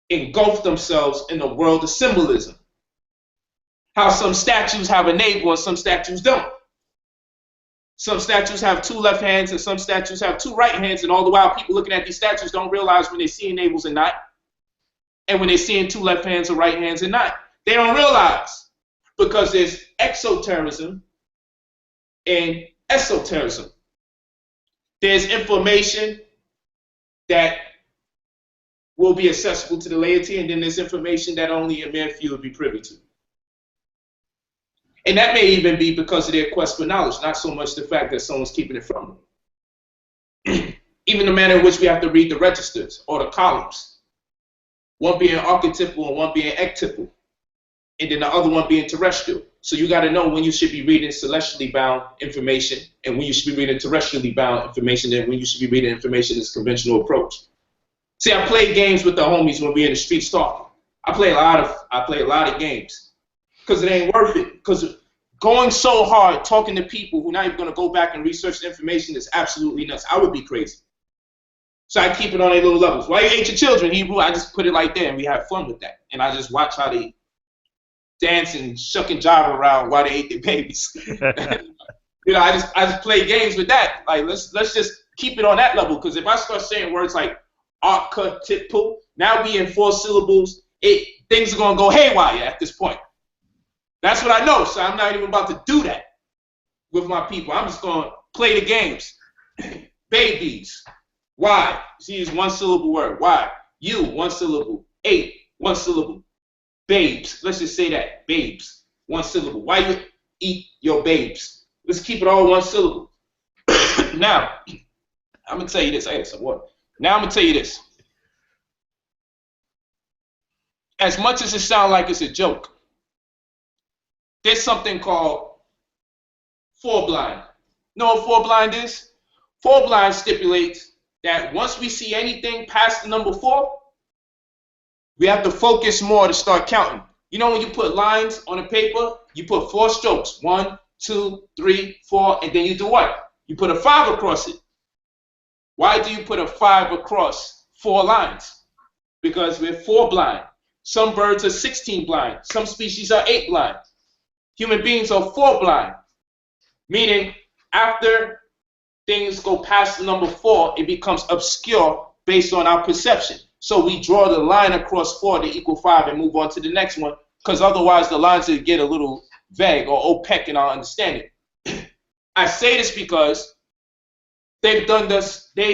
engulf themselves in a world of symbolism, how some statues have a navel and some statues don't. Some statues have two left hands and some statues have two right hands, and all the while people looking at these statues don't realize when they're seeing navels or not, and when they're seeing two left hands or right hands or not. They don't realize, because there's exoterism and esoterism. There's information that will be accessible to the laity, and then there's information that only a mere few will be privy to. And that may even be because of their quest for knowledge, not so much the fact that someone's keeping it from them. Even the manner in which we have to read the registers or the columns, one being archetypal and one being ectypal, and then the other one being terrestrial. So you got to know when you should be reading celestially bound information and when you should be reading terrestrially bound information, and when you should be reading information as conventional approach. See, I play games with the homies when we're in the streets talking. I play a lot of games because it ain't worth it. Because going so hard talking to people who are not even going to go back and research the information is absolutely nuts. I would be crazy. So I keep it on their little levels. Why you hate your children, Hebrew? I just put it like that, and we have fun with that. And I just watch how they dancing, shucking jive around while they ate their babies. You know, I just play games with that. Like let's just keep it on that level, because if I start saying words like archetypal, now we in 4 syllables, things are gonna go haywire at this point. That's what I know. So I'm not even about to do that with my people. I'm just gonna play the games. Babies. Why? See, it's 1 syllable word. Why? You, 1 syllable. 8, 1 syllable. Babes. Let's just say that. Babes. 1 syllable. Why you eat your babes? Let's keep it all 1 syllable. Now, I'm going to tell you this. I had some water. Now I'm going to tell you this. As much as it sounds like it's a joke, there's something called 4-blind. Know what 4-blind is? 4-blind stipulates that once we see anything past the number 4, we have to focus more to start counting. You know when you put lines on a paper, you put 4 strokes. 1, 2, 3, 4, and then you do what? You put a 5 across it. Why do you put a 5 across 4 lines? Because we're 4 blind. Some birds are 16 blind. Some species are 8 blind. Human beings are 4 blind. Meaning, after things go past the number 4, it becomes obscure based on our perception. So we draw the line across 4 to equal 5 and move on to the next one, because otherwise the lines would get a little vague or opaque in our understanding. I say this because they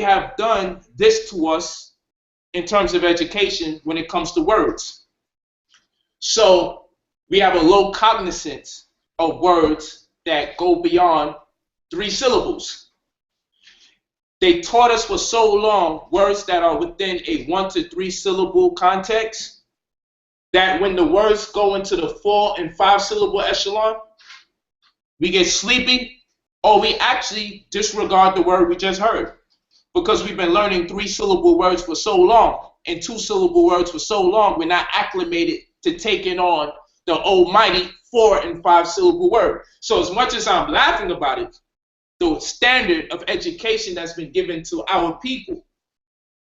have done this to us in terms of education when it comes to words. So we have a low cognizance of words that go beyond 3 syllables. They taught us for so long words that are within a 1 to 3 syllable context that when the words go into the 4 and 5 syllable echelon, we get sleepy, or we actually disregard the word we just heard, because we've been learning 3 syllable words for so long and 2 syllable words for so long, we're not acclimated to taking on the almighty 4 and 5 syllable word. So as much as I'm laughing about it, the standard of education that's been given to our people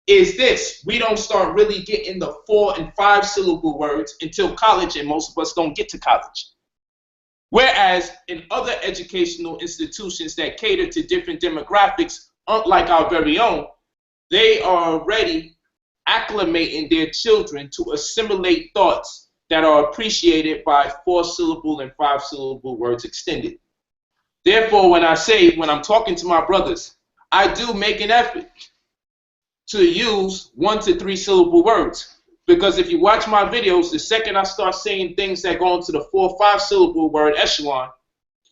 is this: we don't start really getting the 4 and 5 syllable words until college, and most of us don't get to college. Whereas in other educational institutions that cater to different demographics, unlike our very own, they are already acclimating their children to assimilate thoughts that are appreciated by 4 syllable and 5 syllable words extended. Therefore, when I'm talking to my brothers, I do make an effort to use 1 to 3 syllable words. Because if you watch my videos, the second I start saying things that go into the 4 or 5 syllable word echelon,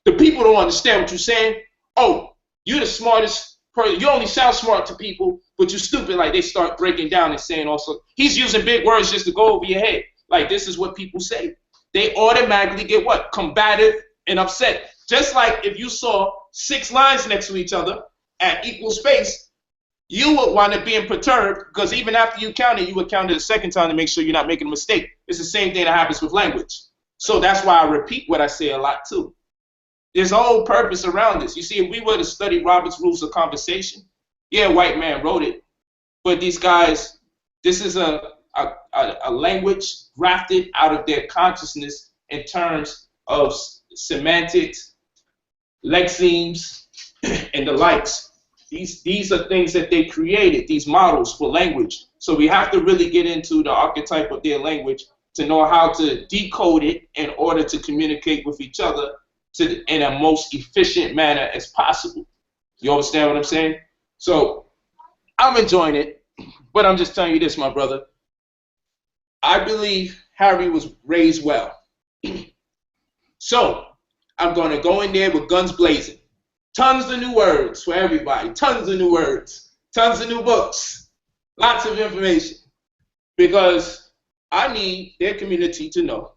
the people don't understand what you're saying. Oh, you're the smartest person. You only sound smart to people, but you're stupid. Like they start breaking down and saying also, he's using big words just to go over your head. Like this is what people say. They automatically get what? Combative and upset. Just like if you saw 6 lines next to each other at equal space, you would wind up being perturbed, because even after you counted, you would count it a second time to make sure you're not making a mistake. It's the same thing that happens with language. So that's why I repeat what I say a lot too. There's a whole purpose around this. You see, if we were to study Robert's Rules of Conversation, yeah, a white man wrote it, but these guys, this is a language grafted out of their consciousness in terms of semantics, lexemes, and the likes. These are things that they created, these models for language. So we have to really get into the archetype of their language to know how to decode it in order to communicate with each other in a most efficient manner as possible. You understand what I'm saying? So I'm enjoying it, but I'm just telling you this, my brother. I believe Harry was raised well. So I'm going to go in there with guns blazing. Tons of new words for everybody. Tons of new words. Tons of new books. Lots of information. Because I need their community to know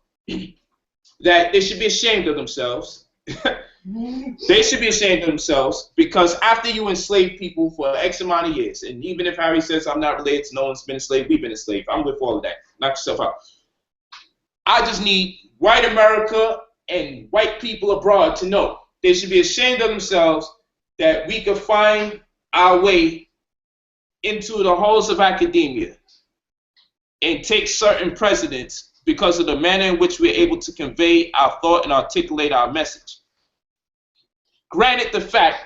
that they should be ashamed of themselves. They should be ashamed of themselves, because after you enslave people for X amount of years, and even if Harry says I'm not related to no one's been enslaved, we've been enslaved. I'm with all of that. Knock yourself out. I just need white America and white people abroad to know they should be ashamed of themselves that we could find our way into the halls of academia and take certain precedents because of the manner in which we're able to convey our thought and articulate our message. Granted the fact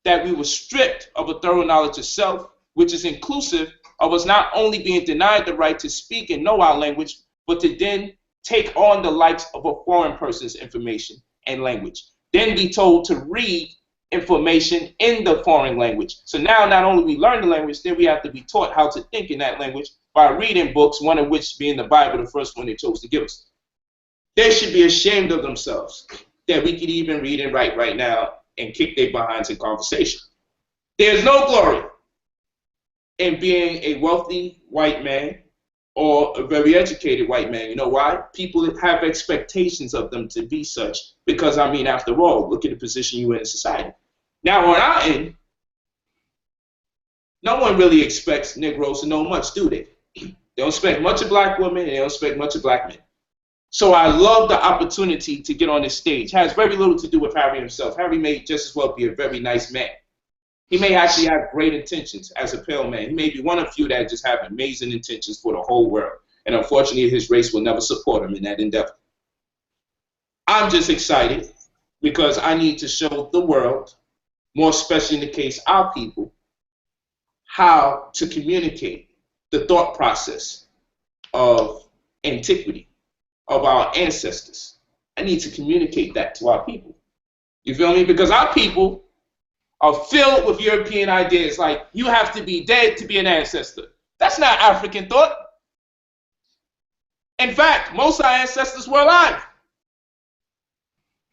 that we were stripped of a thorough knowledge of self, which is inclusive of us not only being denied the right to speak and know our language, but to then take on the likes of a foreign person's information and language, then be told to read information in the foreign language. So now not only we learn the language, then we have to be taught how to think in that language by reading books, one of which being the Bible, the first one they chose to give us. They should be ashamed of themselves that we could even read and write right now and kick their behinds in conversation. There's no glory in being a wealthy white man or a very educated white man. You know why? People have expectations of them to be such because, I mean, after all, look at the position you're in society. Now, on our end, no one really expects Negroes to know much, do they? They don't expect much of black women, and they don't expect much of black men. So I love the opportunity to get on this stage. It has very little to do with Harry himself. Harry may just as well be a very nice man. He may actually have great intentions as a pale man. He may be one of few that just have amazing intentions for the whole world. And unfortunately, his race will never support him in that endeavor. I'm just excited because I need to show the world, more especially in the case our people, how to communicate the thought process of antiquity, of our ancestors. I need to communicate that to our people. You feel me? Because our people are filled with European ideas like you have to be dead to be an ancestor. That's not African thought. In fact, most of our ancestors were alive.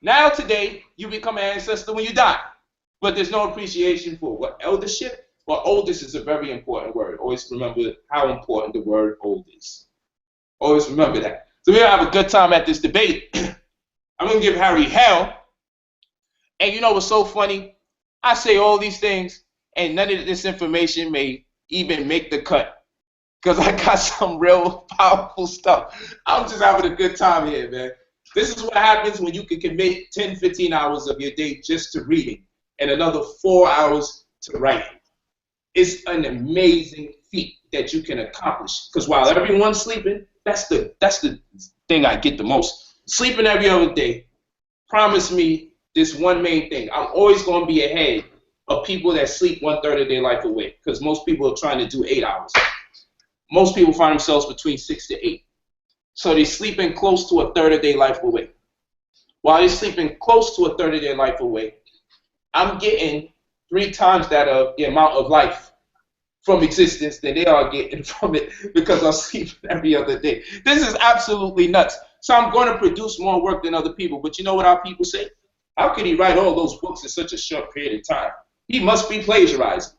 Now today, you become an ancestor when you die. But there's no appreciation for what eldership. Well, oldest is a very important word. Always remember how important the word old is. Always remember that. So we're going to have a good time at this debate. I'm going to give Harry hell. And you know what's so funny? I say all these things, and none of this information may even make the cut. Because I got some real powerful stuff. I'm just having a good time here, man. This is what happens when you can commit 10, 15 hours of your day just to reading and another 4 hours to writing. It's an amazing feat that you can accomplish. Because while everyone's sleeping, that's the thing I get the most. Sleeping every other day. Promise me this one main thing. I'm always going to be ahead of people that sleep 1/3 of their life away. Because most people are trying to do 8 hours. Most people find themselves between 6 to 8. So they're sleeping close to 1/3 of their life away. While they're sleeping close to 1/3 of their life away, I'm getting 3 times that of the amount of life from existence that they are getting from it because I'm sleeping every other day. This is absolutely nuts. So I'm going to produce more work than other people. But you know what our people say? How could he write all those books in such a short period of time? He must be plagiarizing.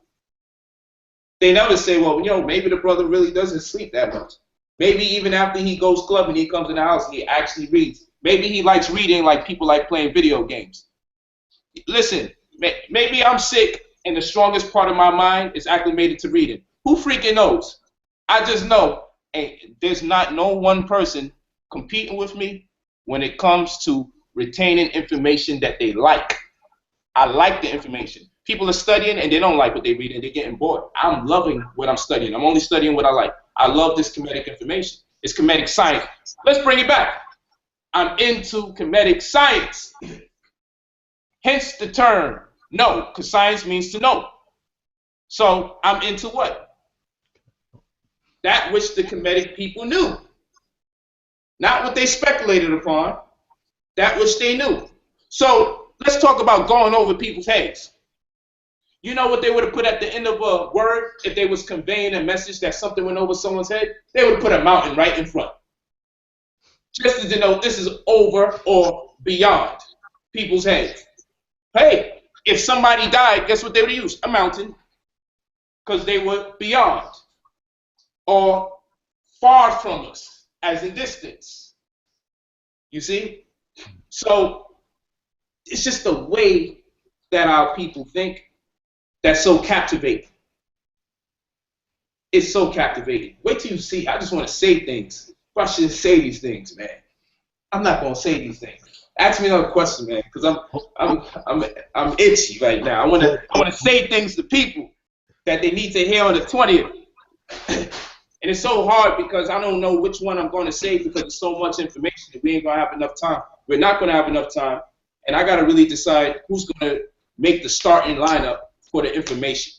They never say, well, you know, maybe the brother really doesn't sleep that much. Maybe even after he goes clubbing, he comes in the house and he actually reads. Maybe he likes reading like people like playing video games. Listen, maybe I'm sick and the strongest part of my mind is acclimated to reading. Who freaking knows? I just know there's not no one person competing with me when it comes to retaining information that they like. I like the information. People are studying and they don't like what they read and they're getting bored. I'm loving what I'm studying. I'm only studying what I like. I love this Kemetic information. It's Kemetic science. Let's bring it back. I'm into Kemetic science. Hence the term know, because science means to know. So I'm into what? That which the Kemetic people knew. Not what they speculated upon. That which they knew. So let's talk about going over people's heads. You know what they would have put at the end of a word if they was conveying a message that something went over someone's head? They would have put a mountain right in front. Just to denote this is over or beyond people's heads. Hey, if somebody died, guess what they would have used? A mountain. Because they were beyond or far from us, as in distance. You see? So it's just the way that our people think that's so captivating. It's so captivating. Wait till you see. I just want to say things. But I shouldn't say these things, man. I'm not gonna say these things. Ask me another question, man, because I'm itchy right now. I wanna say things to people that they need to hear on the 20th. And it's so hard because I don't know which one I'm going to say because there's so much information that we ain't going to have enough time. We're not going to have enough time. And I got to really decide who's going to make the starting lineup for the information.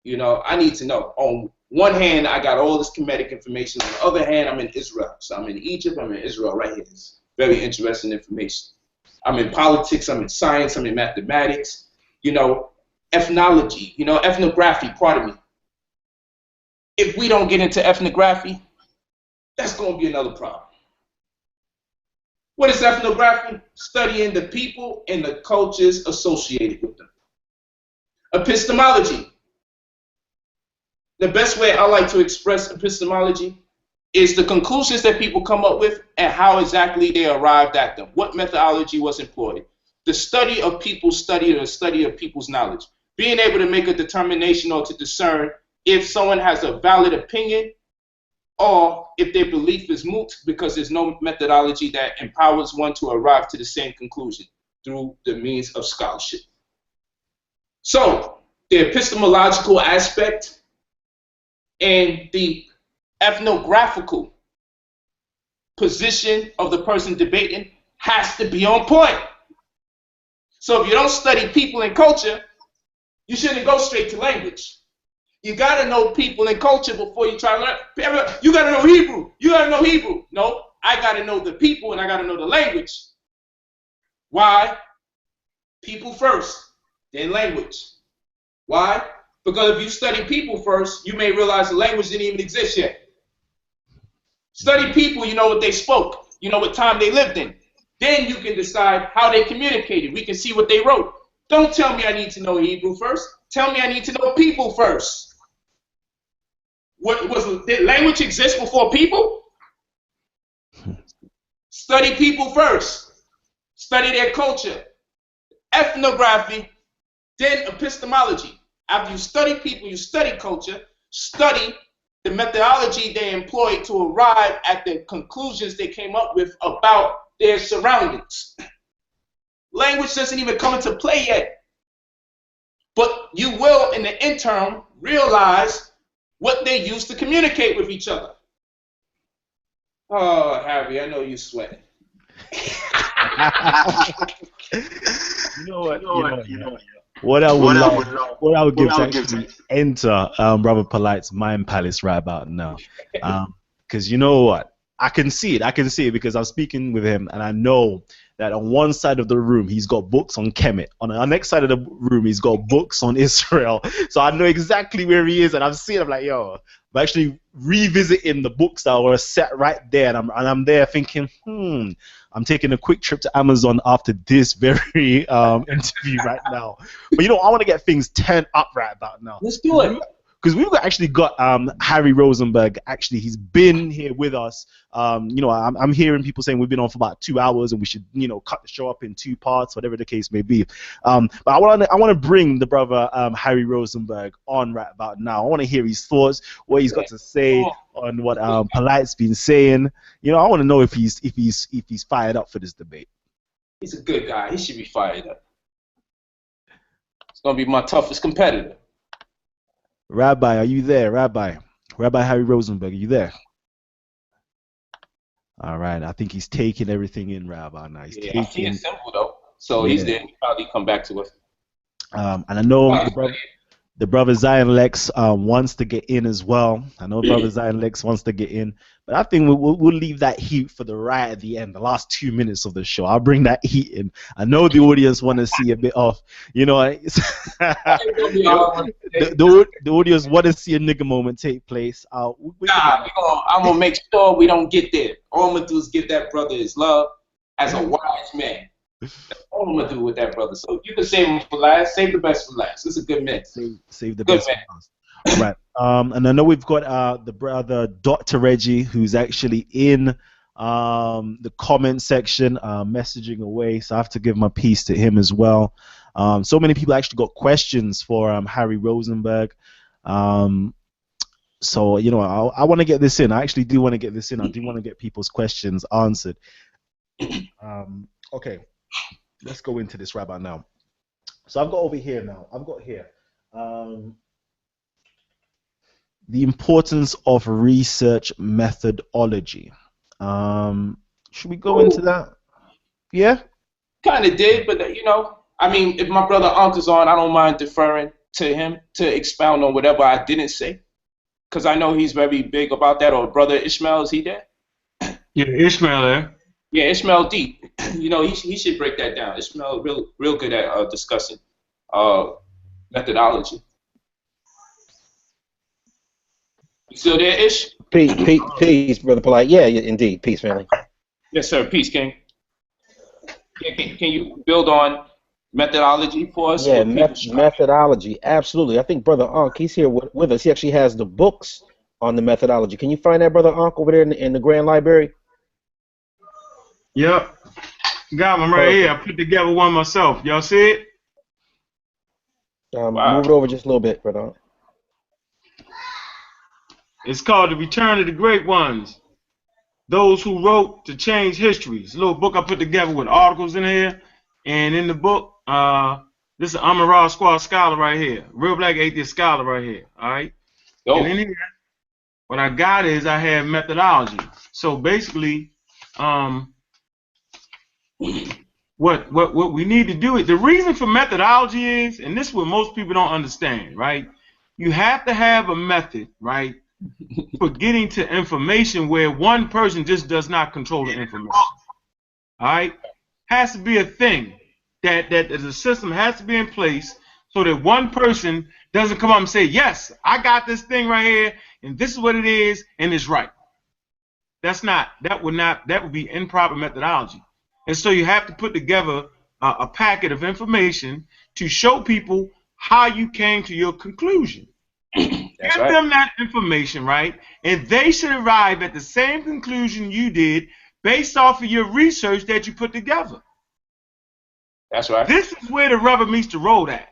You know, I need to know. On one hand, I got all this Kemetic information. On the other hand, I'm in Israel. So I'm in Egypt, I'm in Israel right here. It's very interesting information. I'm in politics, I'm in science, I'm in mathematics, you know, ethnology, you know, ethnography, pardon me. If we don't get into ethnography, that's going to be another problem. What is ethnography? Studying the people and the cultures associated with them. Epistemology. The best way I like to express epistemology is the conclusions that people come up with and how exactly they arrived at them. What methodology was employed. The study of people's study or the study of people's knowledge. Being able to make a determination or to discern if someone has a valid opinion or if their belief is moot because there's no methodology that empowers one to arrive to the same conclusion through the means of scholarship. So, the epistemological aspect and the ethnographical position of the person debating has to be on point. So if you don't study people and culture, you shouldn't go straight to language. You got to know people and culture before you try to learn. You got to know Hebrew. You got to know Hebrew. No, I got to know the people and I got to know the language. Why? People first, then language. Why? Because if you study people first, you may realize the language didn't even exist yet. Study people, you know what they spoke. You know what time they lived in. Then you can decide how they communicated. We can see what they wrote. Don't tell me I need to know Hebrew first. Tell me I need to know people first. Did language exist before people? Study people first. Study their culture. Ethnography, then epistemology. After you study people, you study culture, study the methodology they employed to arrive at the conclusions they came up with about their surroundings. Language doesn't even come into play yet. But you will, in the interim, realize what they use to communicate with each other. Oh, Harry, I know you sweating. You know what? What I would give to actually enter Brother Polight's mind palace right about now. Because you know what? I can see it because I'm speaking with him and I know that on one side of the room he's got books on Kemet. On the next side of the room he's got books on Israel. So I know exactly where he is and I'm seeing, I'm like, yo, I'm actually revisiting the books that were set right there and I'm there thinking, I'm taking a quick trip to Amazon after this very interview right now. But you know, I want to get things turned up right about now. Let's do it. Because we've actually got Harry Rozenberg. Actually, he's been here with us. You know, I'm hearing people saying we've been on for about 2 hours and we should, you know, cut the show up in 2 parts, whatever the case may be. But I want to bring the brother Harry Rozenberg on right about now. I want to hear his thoughts, what he's got to say on what Polight's been saying. You know, I want to know if he's fired up for this debate. He's a good guy. He should be fired up. It's gonna be my toughest competitor. Rabbi, are you there? Rabbi Harry Rozenberg, are you there? All right, I think he's taking everything in, Rabbi. Now he's taking. I see it's simple though, so he's there. He'll probably come back to us. And I know the brother Zion Lexx wants to get in as well. I know brother Zion Lexx wants to get in, but I think we'll leave that heat for the right at the end, the last 2 minutes of the show. I'll bring that heat in. I know the audience want to see a bit of, you know, the audience want to see a nigga moment take place. I'm gonna make sure we don't get there. All I'm gonna do is give that brother his love as a wise man. That's all I'm gonna do with that brother. So you can save him for last. Save the best for last. It's a good man. Save the best for last. Right. And I know we've got the brother Dr. Reggie, who's actually in the comment section, messaging away. So I have to give my piece to him as well. So many people actually got questions for Harry Rozenberg. So you know, I want to get this in. I actually do want to get this in. I do want to get people's questions answered. Okay. Let's go into this right about now. So I've got over here now. I've got here. The importance of research methodology. Should we go into that? Yeah? Kind of did, but you know, I mean, if my brother Unc is on, I don't mind deferring to him to expound on whatever I didn't say, because I know he's very big about that. Or brother Ishmael, is he there? Yeah, Ishmael there. Yeah, Ishmael deep. You know, he should break that down. Ishmael real good at discussing methodology. You still there, Ish? Peace, Brother Polight. Yeah, indeed. Peace, family. Yes, sir. Peace, King. Can you build on methodology for us? Yeah, methodology. Absolutely. I think Brother Ankh, he's here with us. He actually has the books on the methodology. Can you find that, Brother Ankh, over there in the Grand Library? Yep. Got one right here. I put together one myself. Y'all see it? Wow. Move it over just a little bit, Brother Ankh. It's called The Return of the Great Ones. Those who wrote to change history. It's a little book I put together with articles in here. And in the book, this is an Amara Squad scholar right here. Real black atheist scholar right here. All right? Yo. And in here, what I got is I have methodology. So basically, what we need to do is, the reason for methodology is, and this is what most people don't understand, right? You have to have a method, right, for getting to information where one person just does not control the information. All right? Has to be a thing that the system has to be in place so that one person doesn't come up and say, yes, I got this thing right here, and this is what it is, and it's right. That would be improper methodology. And so you have to put together a packet of information to show people how you came to your conclusion. Give them that information, right? And they should arrive at the same conclusion you did based off of your research that you put together. That's right. This is where the rubber meets the road at.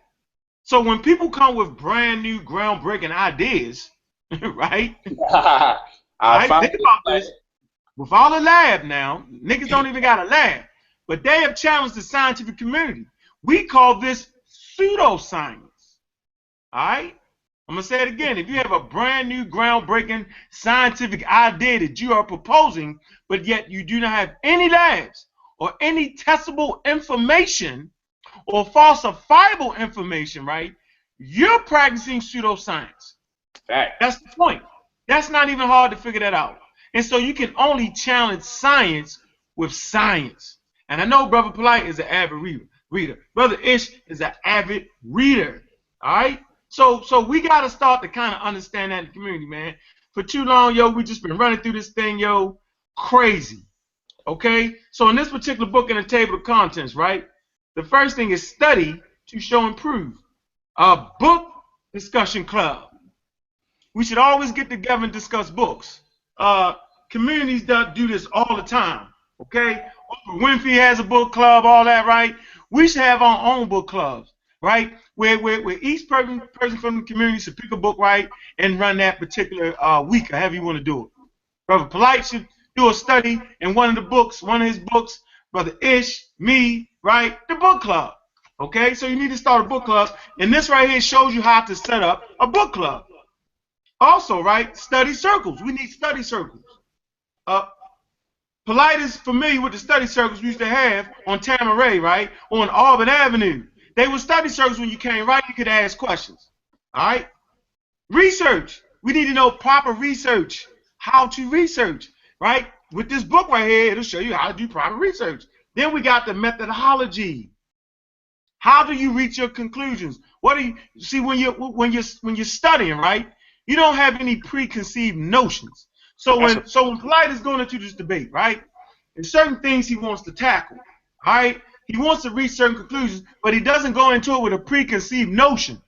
So when people come with brand new, groundbreaking ideas, right? I think about this. With all the lab now, niggas don't even got a lab, but they have challenged the scientific community. We call this pseudoscience. All right? I'm going to say it again. If you have a brand new, groundbreaking scientific idea that you are proposing, but yet you do not have any labs or any testable information or falsifiable information, right? You're practicing pseudoscience. Right. That's the point. That's not even hard to figure that out. And so you can only challenge science with science. And I know Brother Polight is an avid reader. Brother Ish is an avid reader. All right? So we got to start to kind of understand that in the community, man. For too long, yo, we just been running through this thing, yo, crazy. Okay? So in this particular book in the table of contents, right, the first thing is study to show and prove. A book discussion club. We should always get together and discuss books. Communities do this all the time. Okay? Oprah Winfrey has a book club, all that, right? We should have our own book clubs, right? Where each person from the community should pick a book, right, and run that particular week, or however you want to do it. Brother Polight should do a study in one of his books. Brother Ish, me, right? The book club. Okay? So you need to start a book club. And this right here shows you how to set up a book club. Also, right, study circles. We need study circles. Polight is familiar with the study circles we used to have on Tamaray, right, on Auburn Avenue. They were study circles when you came right, you could ask questions. All right? Research. We need to know proper research, how to research, right? With this book right here, it'll show you how to do proper research. Then we got the methodology. How do you reach your conclusions? What do you see when you're studying, right? You don't have any preconceived notions. So when Polight is going into this debate, right, there's certain things he wants to tackle, all right? He wants to reach certain conclusions, but he doesn't go into it with a preconceived notion,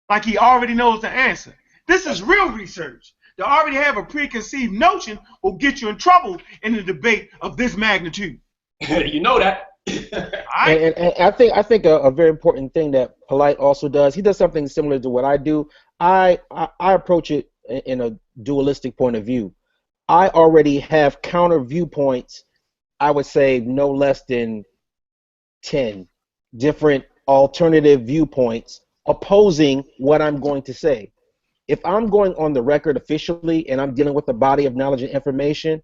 like he already knows the answer. This is real research. To already have a preconceived notion will get you in trouble in a debate of this magnitude. You know that. Right? And I think a very important thing that Polight also does, he does something similar to what I do. I approach it in a dualistic point of view. I already have counter viewpoints, I would say no less than 10 different alternative viewpoints opposing what I'm going to say. if I'm going on the record officially and I'm dealing with a body of knowledge and information,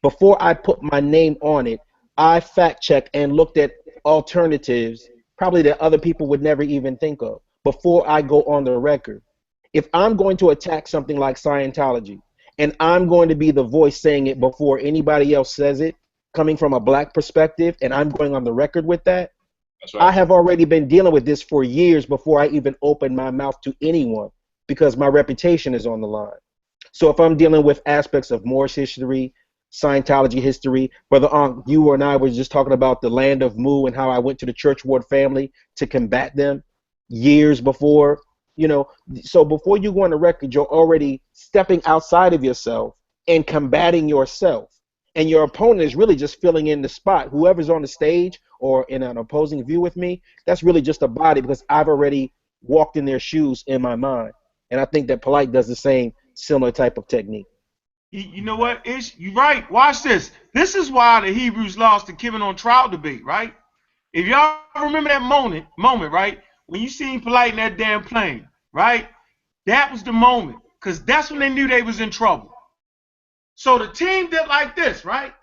before I put my name on it, I fact check and looked at alternatives, probably that other people would never even think of, before I go on the record. If I'm going to attack something like Scientology, and I'm going to be the voice saying it before anybody else says it, coming from a black perspective, and I'm going on the record with that, That's right. I have already been dealing with this for years before I even open my mouth to anyone, because my reputation is on the line. So if I'm dealing with aspects of Moorish history, Scientology history, Brother Ankh, you and I were just talking about the land of Mu and how I went to the Church Ward family to combat them years before, you know. So before you go on the record, you're already stepping outside of yourself and combating yourself. And your opponent is really just filling in the spot. Whoever's on the stage or in an opposing view with me, that's really just a body, because I've already walked in their shoes in my mind. And I think that Polight does the same similar type of technique. You know what? You're right. Watch this. This is why the Hebrews lost the Kivin on trial debate, right? If y'all remember that moment, right? When you seen Polight in that damn plane, right? That was the moment, because that's when they knew they was in trouble. So the team did like this, right?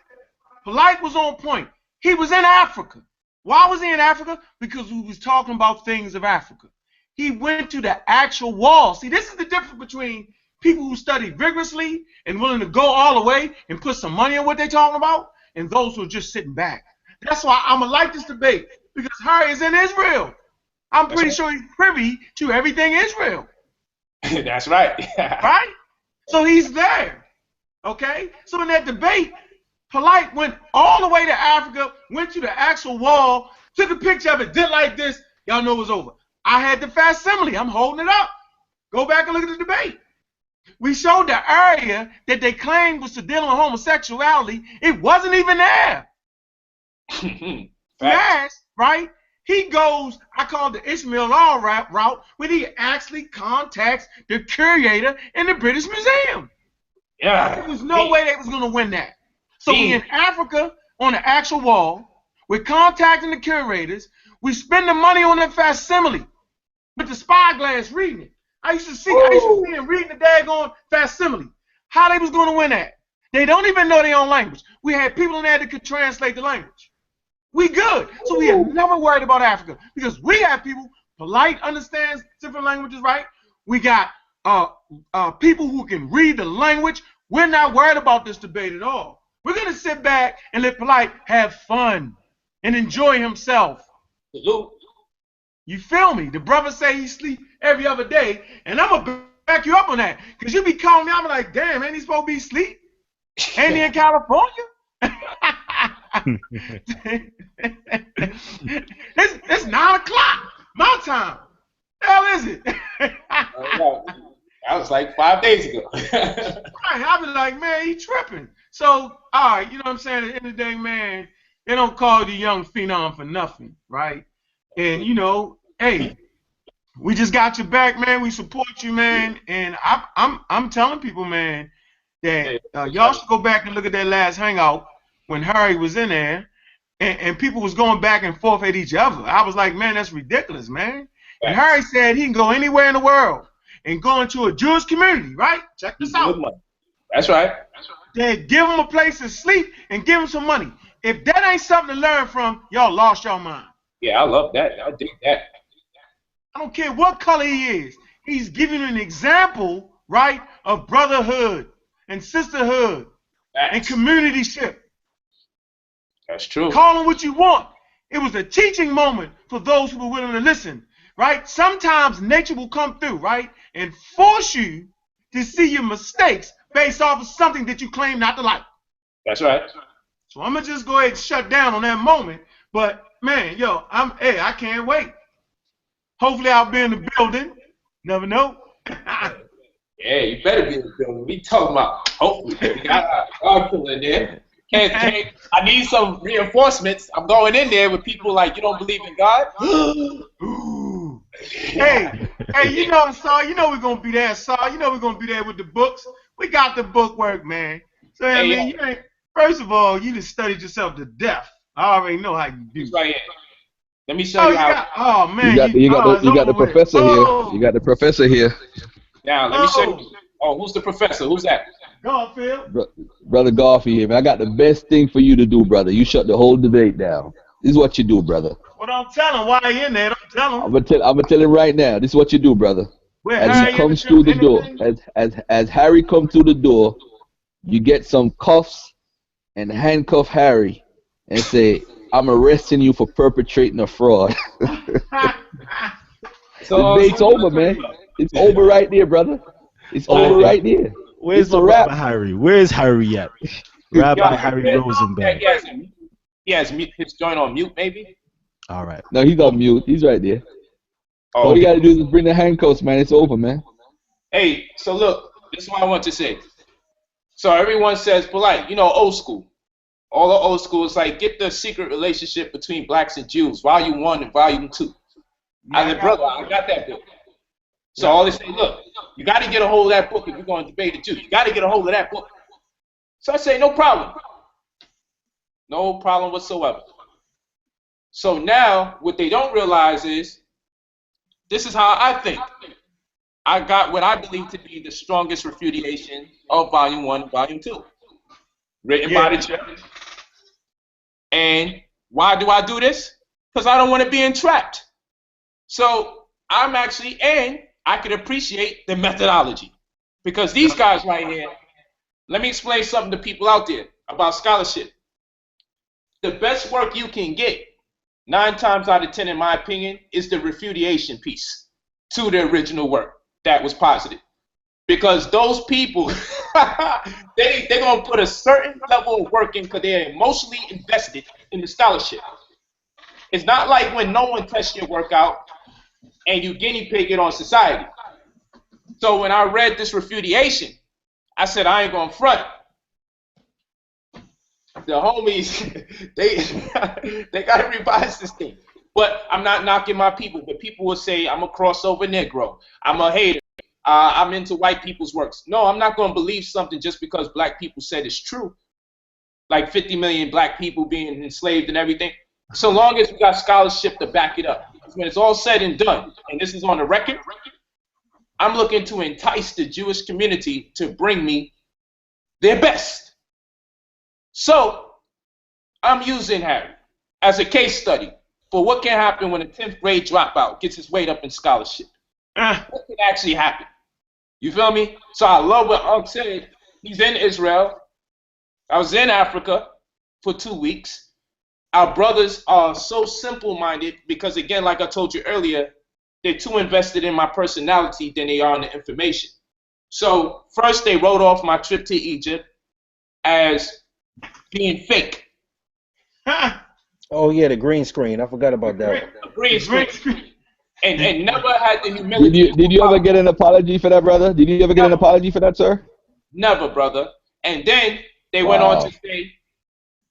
Polight was on point. He was in Africa. Why was he in Africa? Because we was talking about things of Africa. He went to the actual wall. See, this is the difference between people who study vigorously and willing to go all the way and put some money on what they're talking about, and those who are just sitting back. That's why I'm going to like this debate, because Harry is in Israel. I'm pretty sure he's privy to everything Israel. That's right. Right? So he's there. Okay? So in that debate, Polight went all the way to Africa, went to the actual wall, took a picture of it, did like this. Y'all know it was over. I had the facsimile. I'm holding it up. Go back and look at the debate. We showed the area that they claimed was to deal with homosexuality. It wasn't even there. Yes, right? He goes, I call it the Ishmael Law route, when he actually contacts the curator in the British Museum. Yeah. There was no way they was going to win that. So we in Africa on the actual wall. We're contacting the curators. We spend the money on that facsimile with the spyglass reading it. I used to see him reading the daggone facsimile. How they was going to win that? They don't even know their own language. We had people in there that could translate the language. We good. So we have never worried about Africa, because we have people. Polight understands different languages, right? We got people who can read the language. We're not worried about this debate at all. We're going to sit back and let Polight have fun and enjoy himself. You feel me? The brother say he sleep every other day, and I'm going to back you up on that, because you be calling me, I'm like, damn, ain't he supposed to be asleep? Ain't he in California? It's 9 o'clock, my time. The hell is it? That was like 5 days ago. Right, I be like, man, he tripping. So, all right, you know what I'm saying? At the end of the day, man, they don't call the young phenom for nothing, right? And, you know, hey, we just got your back, man. We support you, man. And I'm telling people, man, that y'all should go back and look at that last hangout when Harry was in there, and people was going back and forth at each other. I was like, man, that's ridiculous, man. And Harry said he can go anywhere in the world and go into a Jewish community, right? Check this out. That's right. They give him a place to sleep and give him some money. If that ain't something to learn from, y'all lost y'all mind. Yeah, I love that. I dig that. I don't care what color he is. He's giving an example, right, of brotherhood and sisterhood and communityship. That's true. Call it what you want. It was a teaching moment for those who were willing to listen, right? Sometimes nature will come through, right, and force you to see your mistakes based off of something that you claim not to like. That's right. So I'm going to just go ahead and shut down on that moment. But, man, yo, I can't wait. Hopefully I'll be in the building. Never know. Yeah, you better be in the building. We talking about hopefully. We got our people in there. I need some reinforcements. I'm going in there with people like, you don't believe in God? Ooh. Hey, you know, Sar, you know we're going to be there, Sar. You know we're going to be there with the books. We got the book work, man. So, I mean, you ain't, first of all, you just studied yourself to death. I already know how you do. Right here. Let me show you how. Oh, man. You got the professor here. You got the professor here. Now, let me show you. Oh, who's the professor? Who's that? Go on, Phil. Brother Garfield here, man. I got the best thing for you to do, brother. You shut the whole debate down. This is what you do, brother. Well, don't tell him why he in there. Don't tell him. I'm gonna tell him right now. This is what you do, brother. As he comes through the door, as Harry comes through the door, you get some cuffs and handcuff Harry and say, "I'm arresting you for perpetrating a fraud." The debate's over, man. It's over right there, brother. It's over right there. Where's the Rabbi Harry? Where's Harry at? Rabbi Harry Rozenberg. He has his joint on mute, maybe? All right. No, he's on mute. He's right there. Oh, all you got to do is bring the handcuffs, man. It's over, man. Hey, so look, this is what I want to say. So everyone says, Polight, you know, old school. All the old school is like, get the secret relationship between blacks and Jews, volume 1 and volume 2. I said, brother, I got that book. So all they say, look, you got to get a hold of that book if you're going to debate the Jews. You got to get a hold of that book. So I say, no problem. No problem whatsoever. So now, what they don't realize is, this is how I think. I got what I believe to be the strongest refutation of volume 1 and volume 2. Written by the church. And why do I do this? Because I don't want to be entrapped. So I'm actually, and I can appreciate the methodology. Because these guys right here, let me explain something to people out there about scholarship. The best work you can get, 9 times out of 10 in my opinion, is the refutation piece to the original work that was posited. Because those people, they're going to put a certain level of work in because they're emotionally invested in the scholarship. It's not like when no one tests your work out and you guinea pig it on society. So when I read this refutation, I said, I ain't going to front. The homies, they got to revise this thing. But I'm not knocking my people. But people will say, I'm a crossover Negro. I'm a hater. I'm into white people's works. No, I'm not going to believe something just because black people said it's true. Like 50 million black people being enslaved and everything. So long as we got scholarship to back it up. When it's all said and done, and this is on the record, I'm looking to entice the Jewish community to bring me their best. So I'm using Harry as a case study for what can happen when a 10th grade dropout gets his weight up in scholarship. What can actually happen? You feel me? So I love what Unc said. He's in Israel. I was in Africa for 2 weeks. Our brothers are so simple-minded because, again, like I told you earlier, they're too invested in my personality than they are in the information. So first they wrote off my trip to Egypt as being fake. Oh, yeah, the green screen. I forgot about that. Green screen. And never had the humility. Did you ever get an apology for that, brother? Did you ever get an apology for that, sir? Never, brother. And then they went on to say,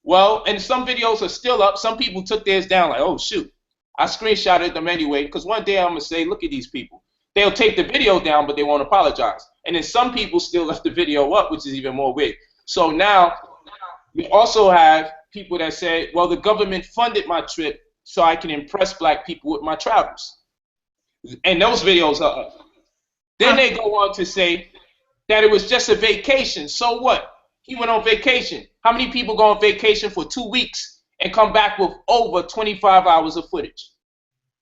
well, and some videos are still up. Some people took theirs down like, oh, shoot. I screenshotted them anyway because one day I'm going to say, look at these people. They'll take the video down, but they won't apologize. And then some people still left the video up, which is even more weird. So now we also have people that said, well, the government funded my trip so I can impress black people with my travels. And those videos are up. Then they go on to say that it was just a vacation. So what? He went on vacation. How many people go on vacation for 2 weeks and come back with over 25 hours of footage?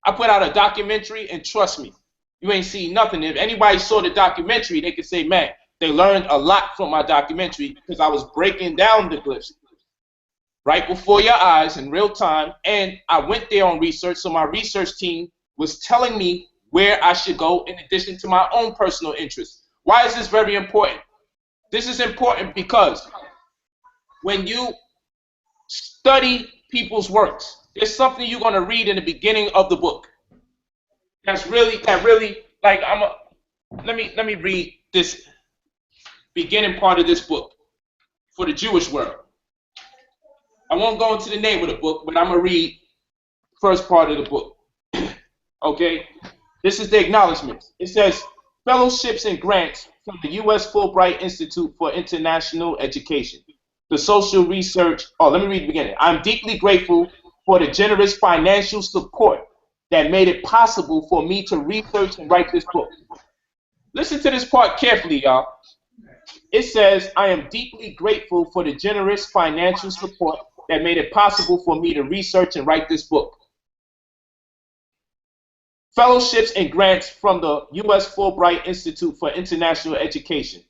I put out a documentary, and trust me, you ain't seen nothing. If anybody saw the documentary, they could say, man, they learned a lot from my documentary because I was breaking down the glyphs right before your eyes in real time. And I went there on research, so my research team was telling me where I should go in addition to my own personal interests. Why is this very important? This is important because when you study people's works, there's something you're going to read in the beginning of the book. That really, like, let me read this beginning part of this book for the Jewish world. I won't go into the name of the book, but I'm going to read first part of the book. Okay? This is the acknowledgments. It says, fellowships and grants from the U.S. Fulbright Institute for International Education. The social research, let me read the beginning. I'm deeply grateful for the generous financial support that made it possible for me to research and write this book. Listen to this part carefully, y'all. It says, I am deeply grateful for the generous financial support that made it possible for me to research and write this book. Fellowships and grants from the U.S. Fulbright Institute for International Education,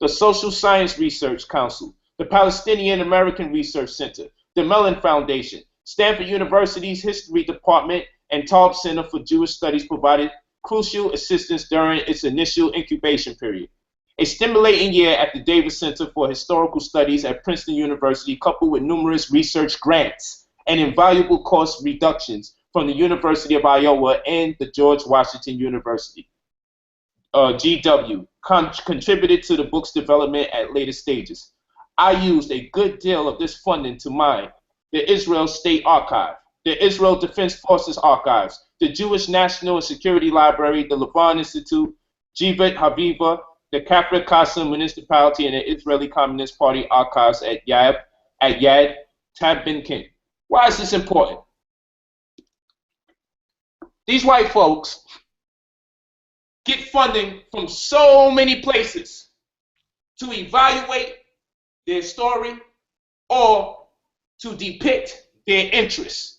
the Social Science Research Council, the Palestinian American Research Center, the Mellon Foundation, Stanford University's History Department, and Taub Center for Jewish Studies provided crucial assistance during its initial incubation period. A stimulating year at the Davis Center for Historical Studies at Princeton University, coupled with numerous research grants and invaluable cost reductions from the University of Iowa and the George Washington University. GW contributed to the book's development at later stages. I used a good deal of this funding to mine the Israel State Archive, the Israel Defense Forces Archives, the Jewish National and Security Library, the Levant Institute, Jivat Haviva, the Kafir Qasim Municipality, and the Israeli Communist Party Archives at Yad Debunking. Why is this important? These white folks get funding from so many places to evaluate their story or to depict their interests.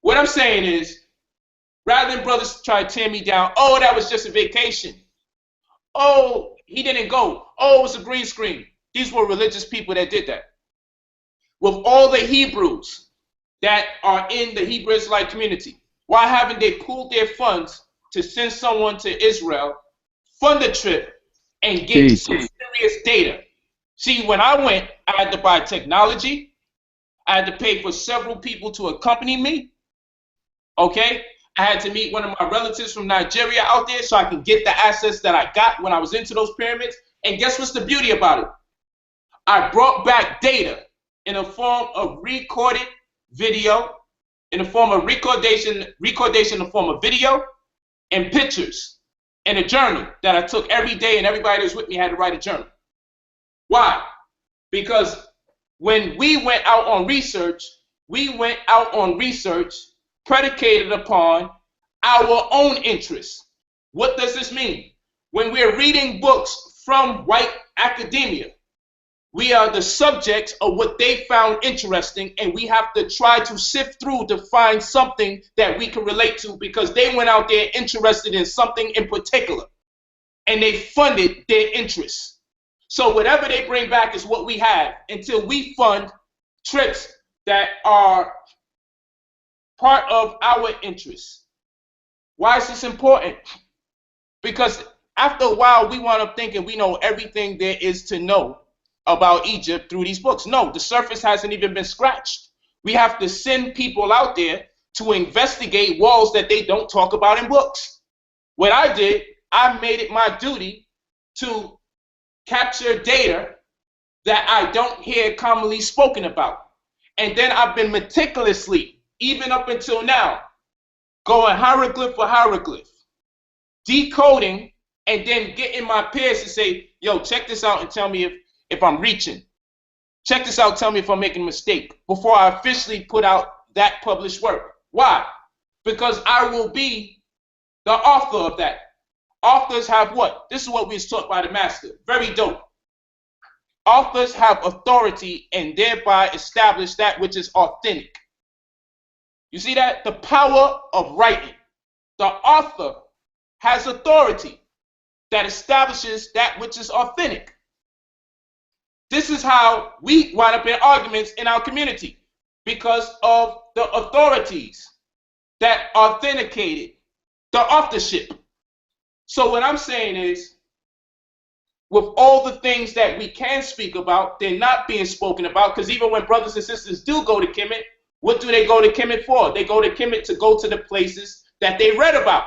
What I'm saying is, rather than brothers try to tear me down, oh, that was just a vacation. Oh, he didn't go. Oh, it was a green screen. These were religious people that did that. With all the Hebrews that are in the Hebrew Israelite community, why haven't they pooled their funds to send someone to Israel, fund a trip, and get some serious data? See, when I went, I had to buy technology. I had to pay for several people to accompany me. Okay? I had to meet one of my relatives from Nigeria out there so I can get the assets that I got when I was into those pyramids. And guess what's the beauty about it? I brought back data in a form of recorded video, in the form of recordation in the form of video, and pictures, and a journal that I took every day, and everybody that was with me had to write a journal. Why? Because when we went out on research predicated upon our own interests. What does this mean? When we're reading books from white academia, we are the subjects of what they found interesting, and we have to try to sift through to find something that we can relate to, because they went out there interested in something in particular, and they funded their interests. So whatever they bring back is what we have until we fund trips that are part of our interests. Why is this important? Because after a while, we wind up thinking we know everything there is to know about Egypt through these books. No, the surface hasn't even been scratched. We have to send people out there to investigate walls that they don't talk about in books. What I did, I made it my duty to capture data that I don't hear commonly spoken about. And then I've been meticulously, even up until now, going hieroglyph for hieroglyph, decoding, and then getting my peers to say, yo, check this out and tell me if I'm reaching. Check this out, tell me if I'm making a mistake before I officially put out that published work. Why? Because I will be the author of that. Authors have what? This is what we was taught by the master. Very dope. Authors have authority and thereby establish that which is authentic. You see that? The power of writing. The author has authority that establishes that which is authentic. This is how we wind up in arguments in our community, because of the authorities that authenticated the authorship. So what I'm saying is, with all the things that we can speak about, they're not being spoken about, because even when brothers and sisters do go to Kemet, what do they go to Kemet for? They go to Kemet to go to the places that they read about.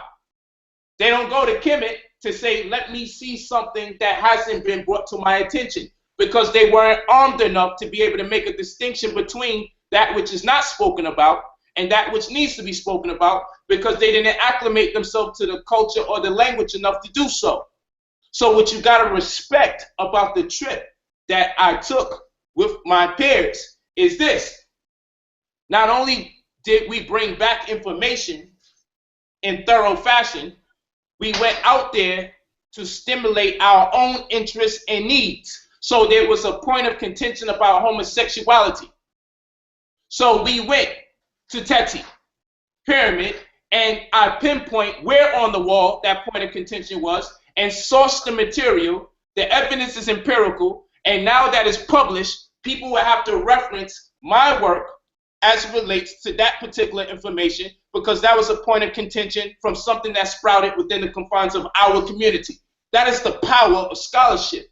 They don't go to Kemet to say, let me see something that hasn't been brought to my attention, because they weren't armed enough to be able to make a distinction between that which is not spoken about and that which needs to be spoken about, because they didn't acclimate themselves to the culture or the language enough to do so. So what you got to respect about the trip that I took with my peers is this. Not only did we bring back information in thorough fashion, we went out there to stimulate our own interests and needs. So there was a point of contention about homosexuality. So we went to Seti pyramid, and I pinpoint where on the wall that point of contention was and sourced the material. The evidence is empirical, and now that it's published, people will have to reference my work as it relates to that particular information, because that was a point of contention from something that sprouted within the confines of our community. That is the power of scholarship.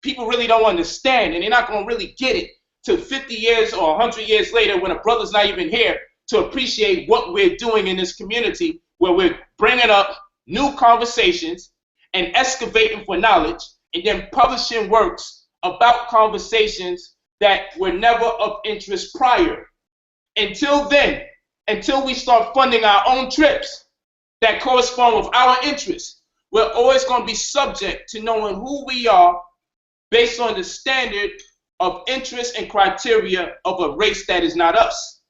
People really don't understand, and they're not going to really get it till 50 years or 100 years later when a brother's not even here to appreciate what we're doing in this community, where we're bringing up new conversations and excavating for knowledge and then publishing works about conversations that were never of interest prior. Until then, until we start funding our own trips that correspond with our interests, we're always going to be subject to knowing who we are based on the standard of interest and criteria of a race that is not us.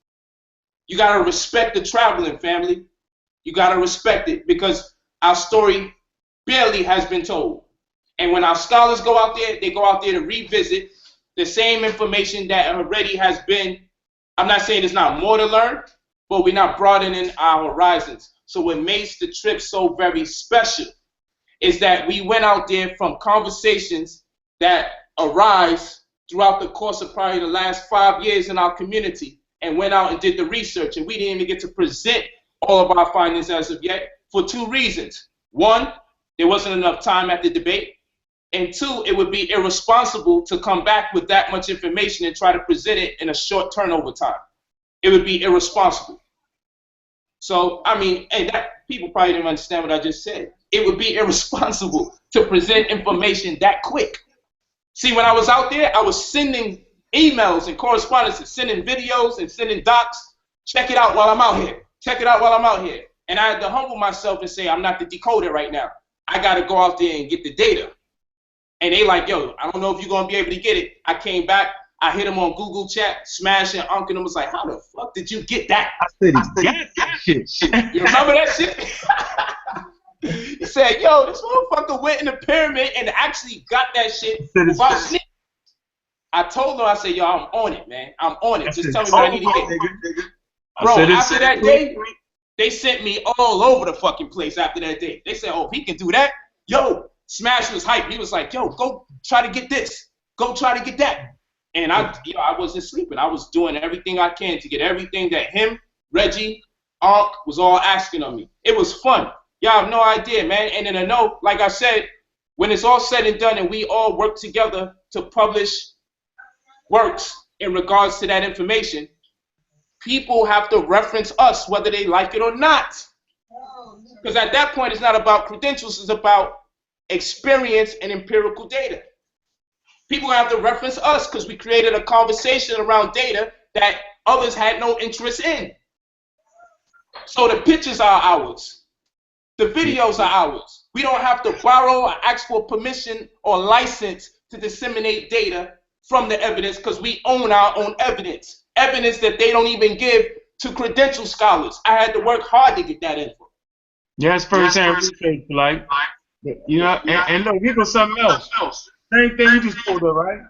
You got to respect the traveling, family. You got to respect it, because our story barely has been told. And when our scholars go out there, they go out there to revisit the same information that already has been. I'm not saying there's not more to learn, but we're not broadening our horizons. So what makes the trip so very special is that we went out there from conversations that arise throughout the course of probably the last 5 years in our community, and went out and did the research, and we didn't even get to present all of our findings as of yet for two reasons. One, there wasn't enough time at the debate, and two, it would be irresponsible to come back with that much information and try to present it in a short turnover time. It would be irresponsible. So, I mean, and that people probably didn't understand what I just said. It would be irresponsible to present information that quick. See, when I was out there, I was sending emails and correspondences, sending videos and sending docs. Check it out while I'm out here. Check it out while I'm out here. And I had to humble myself and say, I'm not the decoder right now. I got to go out there and get the data. And they like, yo, I don't know if you're going to be able to get it. I came back. I hit them on Google Chat, Smash, and Uncle, and was like, how the fuck did you get that? I said, get that shit. You remember that shit? He said, yo, this motherfucker went in the pyramid and actually got that shit without sneaking. I told him, I said, yo, I'm on it, man. I'm on it. Just tell me what I need to get. Bro, after that day, they sent me all over the fucking place after that day. They said, oh, he can do that? Yo, Smash was hyped. He was like, yo, go try to get this. Go try to get that. And I wasn't sleeping. I was doing everything I can to get everything that him, Reggie, Ankh was all asking of me. It was fun. Y'all have no idea, man. And then I know, like I said, when it's all said and done and we all work together to publish works in regards to that information, people have to reference us whether they like it or not. Because at that point, it's not about credentials, it's about experience and empirical data. People have to reference us because we created a conversation around data that others had no interest in. So the pictures are ours. The videos are ours. We don't have to borrow or ask for permission or license to disseminate data from the evidence, because we own our own evidence. Evidence that they don't even give to credential scholars. I had to work hard to get that info. Yeah, it's first-hand research, like, you know, and look, here goes something else. Same thing you just pulled up, right?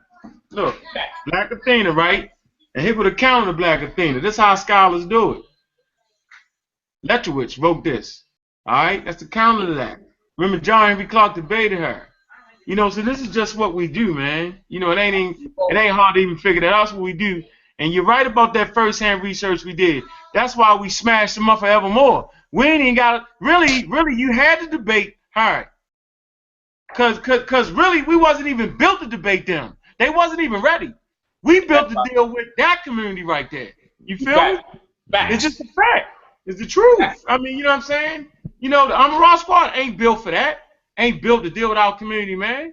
Look, Black Athena, right? And here go the counter to Black Athena. This is how scholars do it. Letchowitz wrote this. All right, that's the counter to that. Remember, John Henry Clark debated her. You know, so this is just what we do, man. You know, it ain't hard to even figure that out. That's what we do. And you're right about that first-hand research we did. That's why we smashed them up forevermore. We ain't even got really, you had to debate hard. Cause really, we wasn't even built to debate them. They wasn't even ready. We built to deal with that community right there. You feel me? It's just a fact. It's the truth. I mean, you know what I'm saying? You know, the Amaral Squad ain't built for that. Ain't built to deal with our community, man.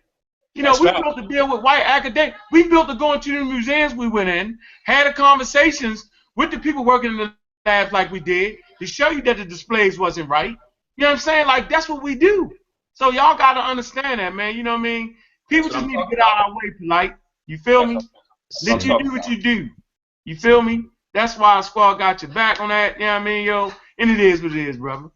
You know, we built to deal with white academics. We built to go into the museums we went in, had the conversations with the people working in the labs like we did to show you that the displays wasn't right. You know what I'm saying? Like, that's what we do. So y'all got to understand that, man. You know what I mean? People just need to get out of our way, Polight. You feel me? Let you do what you do. You feel me? That's why our squad got your back on that. You know what I mean, yo? And it is what it is, brother.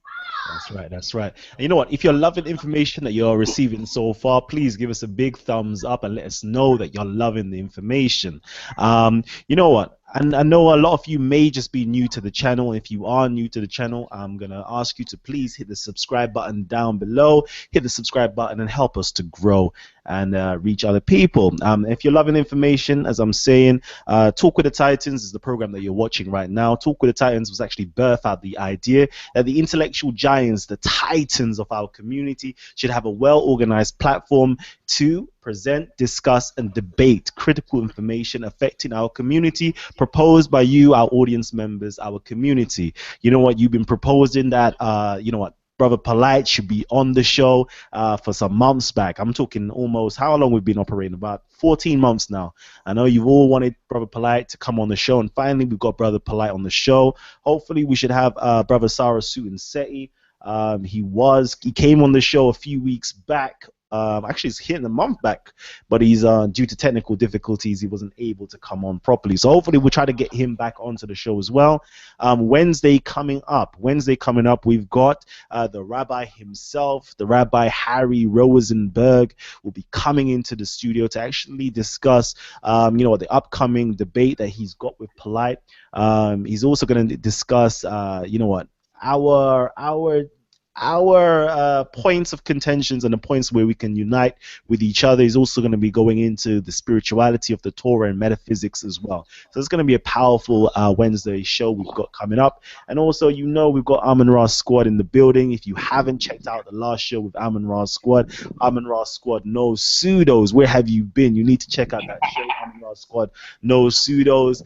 That's right. That's right. And you know what? If you're loving information that you're receiving so far, please give us a big thumbs up and let us know that you're loving the information. You know what? And I know a lot of you may just be new to the channel. If you are new to the channel, I'm going to ask you to please hit the subscribe button down below. Hit the subscribe button and help us to grow and reach other people. If you're loving information, as I'm saying, Talk with the Titans is the program that you're watching right now. Talk with the Titans was actually birthed out the idea that the intellectual giants, the titans of our community, should have a well-organized platform to present, discuss, and debate critical information affecting our community, proposed by you, our audience members, our community. You know what? You've been proposing that, you know what? Brother Polight should be on the show for some months back. I'm talking almost how long we've been operating, about 14 months now. I know you've all wanted Brother Polight to come on the show, and finally we've got Brother Polight on the show. Hopefully we should have Brother Sara, Suten, Seti. He came on the show a few weeks back. Actually, it's hitting a month back, but he's due to technical difficulties, he wasn't able to come on properly. So hopefully we'll try to get him back onto the show as well. Wednesday coming up, we've got the Rabbi himself, the Rabbi Harry Rozenberg, will be coming into the studio to actually discuss, you know, the upcoming debate that he's got with Polight. He's also going to discuss, you know what, our points of contentions and the points where we can unite with each other. He's also going to be going into the spirituality of the Torah and metaphysics as well. So it's going to be a powerful Wednesday show we've got coming up. And also, you know, we've got Amun Ra Squad in the building. If you haven't checked out the last show with Amun Ra Squad, No Pseudos, where have you been? You need to check out that show, Amun Ra Squad, No Pseudos.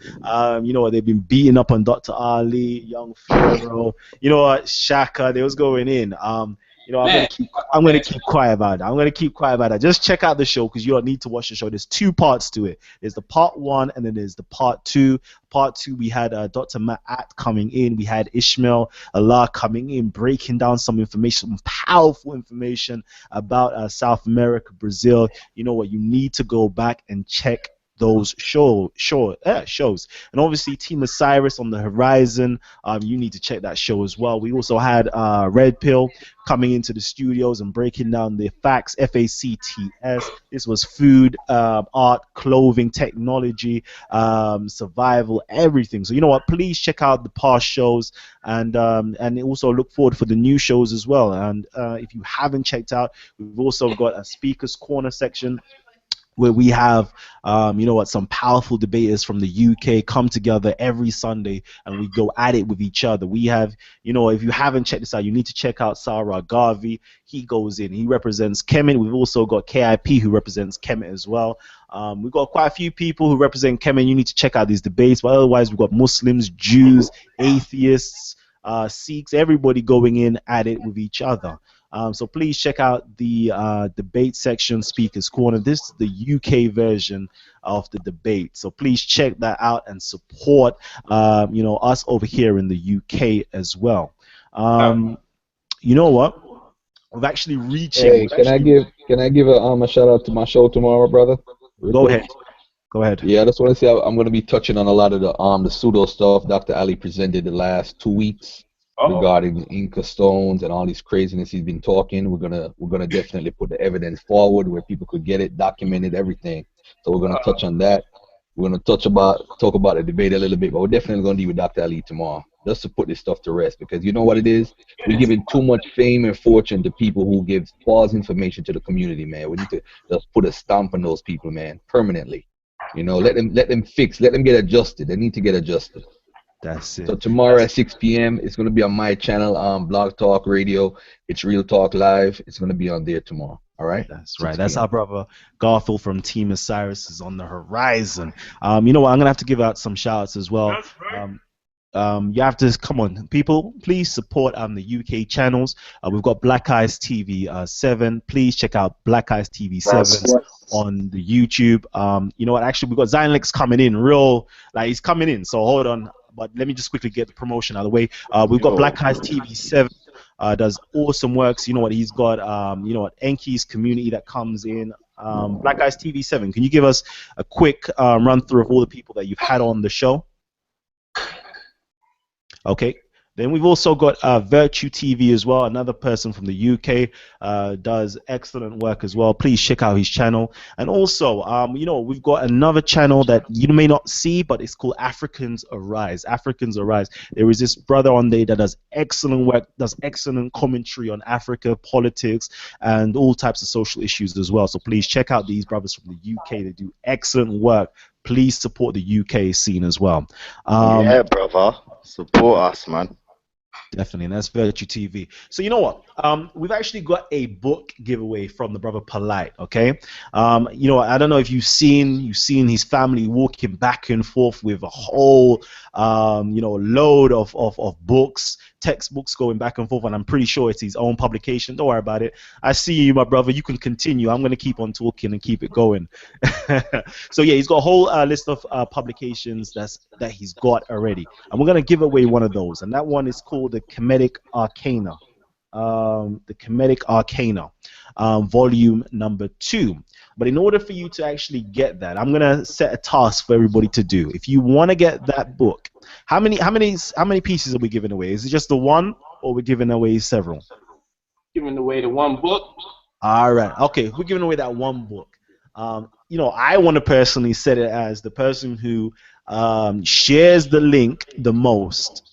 You know what, they've been beating up on Dr. Ali, Young Pharaoh, you know what, Shaka, they was going in. You know, I'm gonna keep quiet about that. Just check out the show because you don't need to watch the show. There's two parts to it. There's the part 1 and then there's the part 2. Part 2, we had Dr. Ma'at coming in. We had Ishmael Allah coming in, breaking down some information, some powerful information about South America, Brazil. You know what? You need to go back and check those shows. And obviously Team Osiris on the horizon. You need to check that show as well. We also had Red Pill coming into the studios and breaking down the facts, FACTS. This was food, art, clothing, technology, survival, everything. So you know what, please check out the past shows and also look forward for the new shows as well. And if you haven't checked out, we've also got a Speaker's Corner section where we have, you know what, some powerful debaters from the UK come together every Sunday and we go at it with each other. We have, you know, if you haven't checked this out, you need to check out Sara Garvey. He goes in, he represents Kemet. We've also got KIP who represents Kemet as well. We've got quite a few people who represent Kemet. You need to check out these debates, but otherwise we've got Muslims, Jews, atheists, Sikhs, everybody going in at it with each other. So please check out the debate section, Speaker's Corner. This is the UK version of the debate. So please check that out and support, you know, us over here in the UK as well. You know what? We've actually reached. Hey, can I give a shout out to my show tomorrow, brother? Go ahead. Yeah, I just want to say I'm going to be touching on a lot of the pseudo stuff Dr. Ali presented the last 2 weeks. Regarding the Inca stones and all this craziness he's been talking. We're gonna definitely put the evidence forward where people could get it, documented, everything. So we're gonna touch on that. We're gonna talk about the debate a little bit, but we're definitely gonna deal with Dr. Ali tomorrow, just to put this stuff to rest. Because you know what it is? We're giving too much fame and fortune to people who give false information to the community, man. We need to just put a stamp on those people, man, permanently. You know, let them get adjusted. They need to get adjusted. That's it. So tomorrow at 6 p.m. it's going to be on my channel, Blog Talk Radio. It's Real Talk Live. It's going to be on there tomorrow. All right. That's right. That's our brother Garfield from Team Osiris is on the horizon. You know what? I'm gonna have to give out some shout-outs as well. That's right. You have to come on, people. Please support the UK channels. We've got Black Eyes TV 7. Please check out Black Eyes TV 7 on the YouTube. You know what? Actually, we've got Lexx coming in. He's coming in. So hold on. But let me just quickly get the promotion out of the way. We've got Black Eyes TV 7. Does awesome works. You know what? He's got you know what? Enki's community that comes in. Black Eyes TV 7. Can you give us a quick run through of all the people that you've had on the show? Okay. Then we've also got Virtue TV as well. Another person from the UK does excellent work as well. Please check out his channel. And also, you know, we've got another channel that you may not see, but it's called Africans Arise. Africans Arise. There is this brother on there that does excellent work, does excellent commentary on Africa, politics, and all types of social issues as well. So please check out these brothers from the UK. They do excellent work. Please support the UK scene as well. Yeah, brother. Support us, man. Definitely, and that's Virtue TV. So you know what? We've actually got a book giveaway from the brother Polight. Okay, you know, I don't know if you've seen his family walking back and forth with a whole you know, load of books, textbooks going back and forth, and I'm pretty sure it's his own publication. Don't worry about it. I see you, my brother. You can continue. I'm going to keep on talking and keep it going. So yeah, he's got a whole list of publications that he's got already, and we're going to give away one of those, and that one is called the Kemetic Arcana. The Kemetic Arcana, volume number 2. But in order for you to actually get that, I'm gonna set a task for everybody to do. If you want to get that book, how many pieces are we giving away? Is it just the one, or we're giving away several? Giving away the one book. All right. Okay, we're giving away that one book. You know, I want to personally set it as the person who shares the link the most.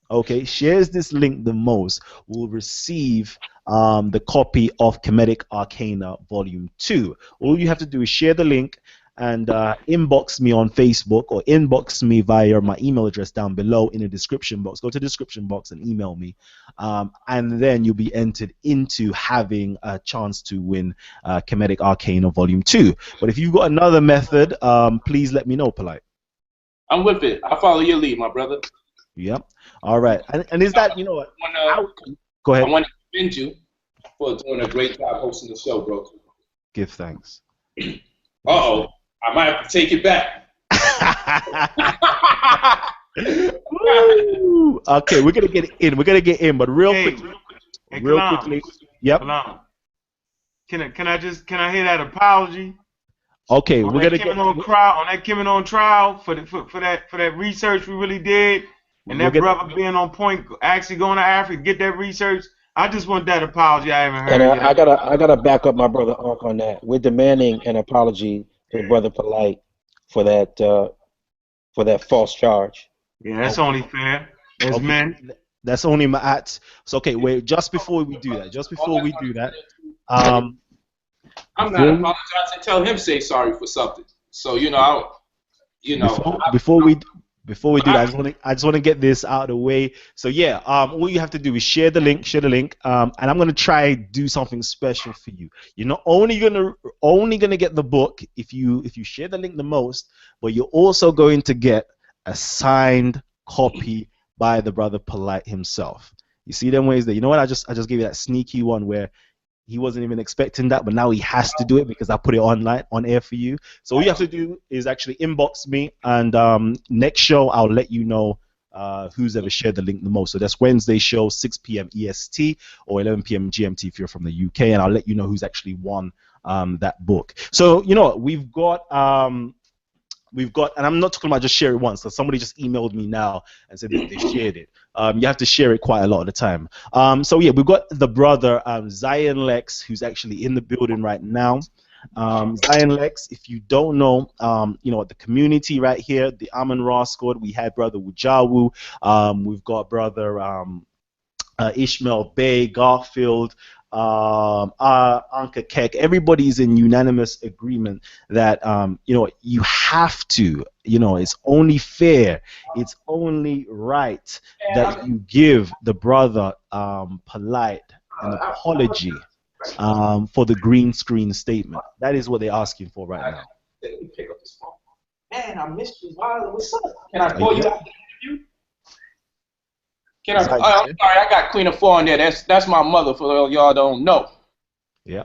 Okay, shares this link the most will receive the copy of Kemetic Arcana Volume 2. All you have to do is share the link and inbox me on Facebook, or inbox me via my email address down below in the description box. Go to the description box and email me, and then you'll be entered into having a chance to win Kemetic Arcana Volume 2. But if you've got another method, please let me know, Polight. I'm with it. I'll follow your lead, my brother. Yep. All right. And is that, you know what? Go ahead. I want to commend you for doing a great job hosting the show, bro. Give thanks. Uh-oh. I might have to take it back. Woo! Okay, we're going to get in. We're going to get in, but real quickly. Quickly. Yep. Kalam. Can I hear that apology? Okay, we're going to get on that Kemetic on trial for that research we really did. And that brother being on point, actually going to Africa, get that research. I just want that apology. I haven't heard. And I gotta back up my brother Unc on that. We're demanding an apology to brother Polight for that false charge. Yeah, that's only fair. As men. That's only my act. So okay, wait. Just before we do that, I'm not apologizing. Tell him say sorry for something. So Before we do that, I just want to get this out of the way. So yeah, all you have to do is share the link, and I'm gonna try do something special for you. You're not only gonna get the book if you share the link the most, but you're also going to get a signed copy by the brother Polight himself. You see them ways that, you know what? I just gave you that sneaky one where he wasn't even expecting that, but now he has to do it because I put it on air for you. So all you have to do is actually inbox me, and next show I'll let you know who's ever shared the link the most. So that's Wednesday show, 6 p.m. EST or 11 p.m. GMT if you're from the UK, and I'll let you know who's actually won that book. So you know what? We've got, and I'm not talking about just share it once. So somebody just emailed me now and said that they shared it. You have to share it quite a lot of the time. So yeah, we've got the brother Zion Lexx, who's actually in the building right now. Zion Lexx, if you don't know, you know, the community right here, the Amun Ra squad, we had brother Wujawu, we've got brother Ishmael Bay, Garfield, Anka Keck. Everybody's in unanimous agreement that you know, you have to, you know, it's only fair, it's only right that you give the brother Polight an apology for the green screen statement. That is what they're asking for right now. Let me pick up this phone. Man, I missed you. What's up? Can I call you after the interview? I'm sorry, I got Queen of 4 on there. That's my mother, for y'all don't know. Yeah.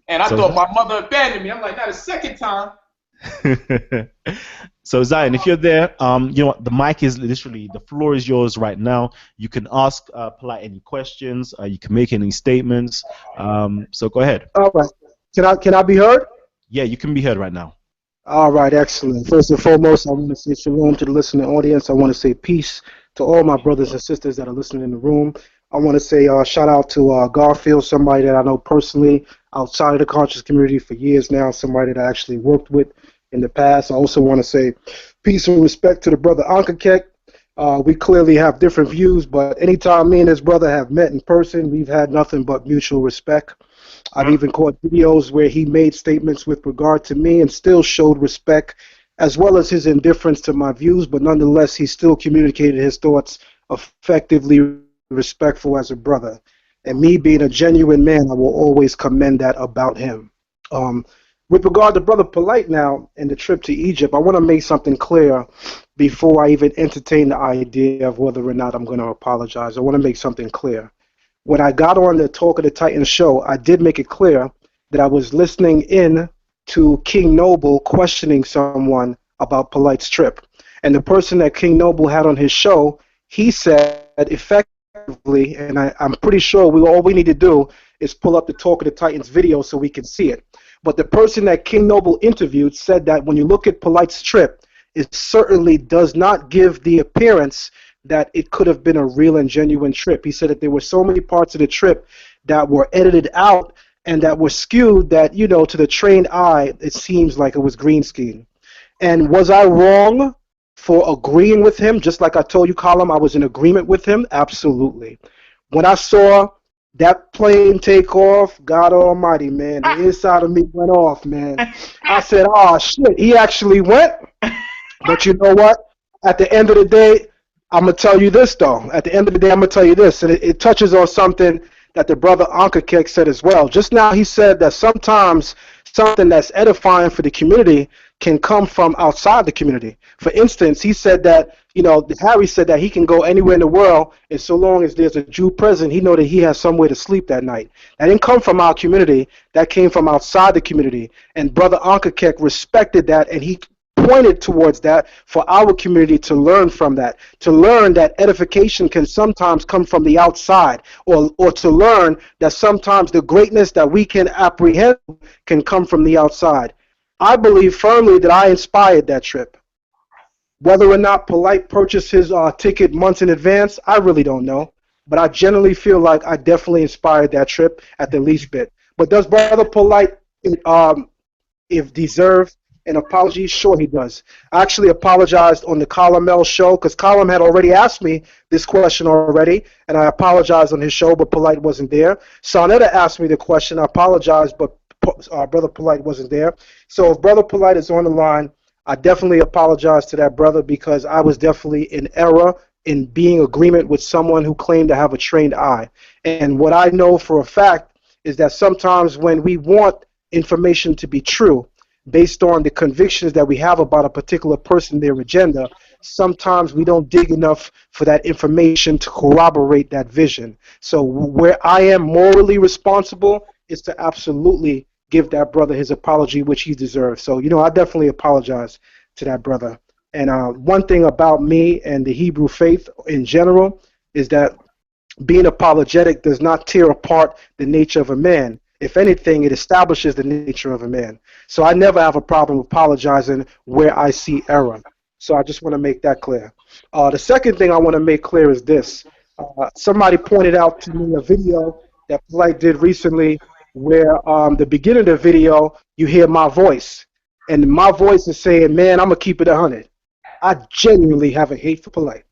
And I thought my mother abandoned me. I'm like, not a second time. So Zion, if you're there, you know what, the mic is literally, the floor is yours right now. You can ask Polight any questions. You can make any statements. So go ahead. All right. Can I be heard? Yeah, you can be heard right now. All right, excellent. First and foremost, I want to say shalom to the listening audience. I want to say peace to all my brothers and sisters that are listening in the room. I want to say shout out to Garfield, somebody that I know personally outside of the conscious community for years now, somebody that I actually worked with in the past. I also want to say peace and respect to the brother Ankakek. We clearly have different views, but anytime me and his brother have met in person, we've had nothing but mutual respect. I've even caught videos where he made statements with regard to me and still showed respect, as well as his indifference to my views, but nonetheless, he still communicated his thoughts effectively, respectful as a brother. And me being a genuine man, I will always commend that about him. With regard to Brother Polight now and the trip to Egypt, I want to make something clear before I even entertain the idea of whether or not I'm going to apologize. I want to make something clear. When I got on the Talk of the Titans show, I did make it clear that I was listening in to King Noble questioning someone about Polight's trip. And the person that King Noble had on his show, he said effectively, and I'm pretty sure all we need to do is pull up the Talk of the Titans video so we can see it. But the person that King Noble interviewed said that when you look at Polight's trip, it certainly does not give the appearance that it could have been a real and genuine trip. He said that there were so many parts of the trip that were edited out and that were skewed that, you know, to the trained eye, it seems like it was green screen. And was I wrong for agreeing with him? Just like I told you, Kalam, I was in agreement with him? Absolutely. When I saw that plane take off, God almighty, man, the inside of me went off, man. I said, oh, shit, he actually went? But you know what? At the end of the day, I'm going to tell you this, though. At the end of the day, I'm going to tell you this, and it touches on something that the brother Ankakek said as well. Just now he said that sometimes something that's edifying for the community can come from outside the community. For instance, he said that, you know, Harry said that he can go anywhere in the world, and so long as there's a Jew present, he know that he has somewhere to sleep that night. That didn't come from our community. That came from outside the community. And brother Ankakek respected that, and he pointed towards that for our community to learn from that, to learn that edification can sometimes come from the outside, or to learn that sometimes the greatness that we can apprehend can come from the outside. I believe firmly that I inspired that trip. Whether or not Polight purchased his ticket months in advance, I really don't know. But I generally feel like I definitely inspired that trip at the least bit. But does Brother Polight if deserve an apology? Sure he does. I actually apologized on the Kalam show because Kalam had already asked me this question already, and I apologized on his show, but Polight wasn't there. Sarnetta asked me the question. I apologized, but Brother Polight wasn't there. So if Brother Polight is on the line, I definitely apologize to that brother because I was definitely in error in being in agreement with someone who claimed to have a trained eye. And what I know for a fact is that sometimes when we want information to be true, based on the convictions that we have about a particular person, their agenda, sometimes we don't dig enough for that information to corroborate that vision. So where I am morally responsible is to absolutely give that brother his apology, which he deserves. So, you know, I definitely apologize to that brother. And one thing about me and the Hebrew faith in general is that being apologetic does not tear apart the nature of a man. If anything, it establishes the nature of a man. So I never have a problem apologizing where I see error. So I just want to make that clear. The second thing I want to make clear is this. Somebody pointed out to me a video that Polight did recently where the beginning of the video, you hear my voice. And my voice is saying, man, I'm going to keep it 100. I genuinely have a hate for Polight.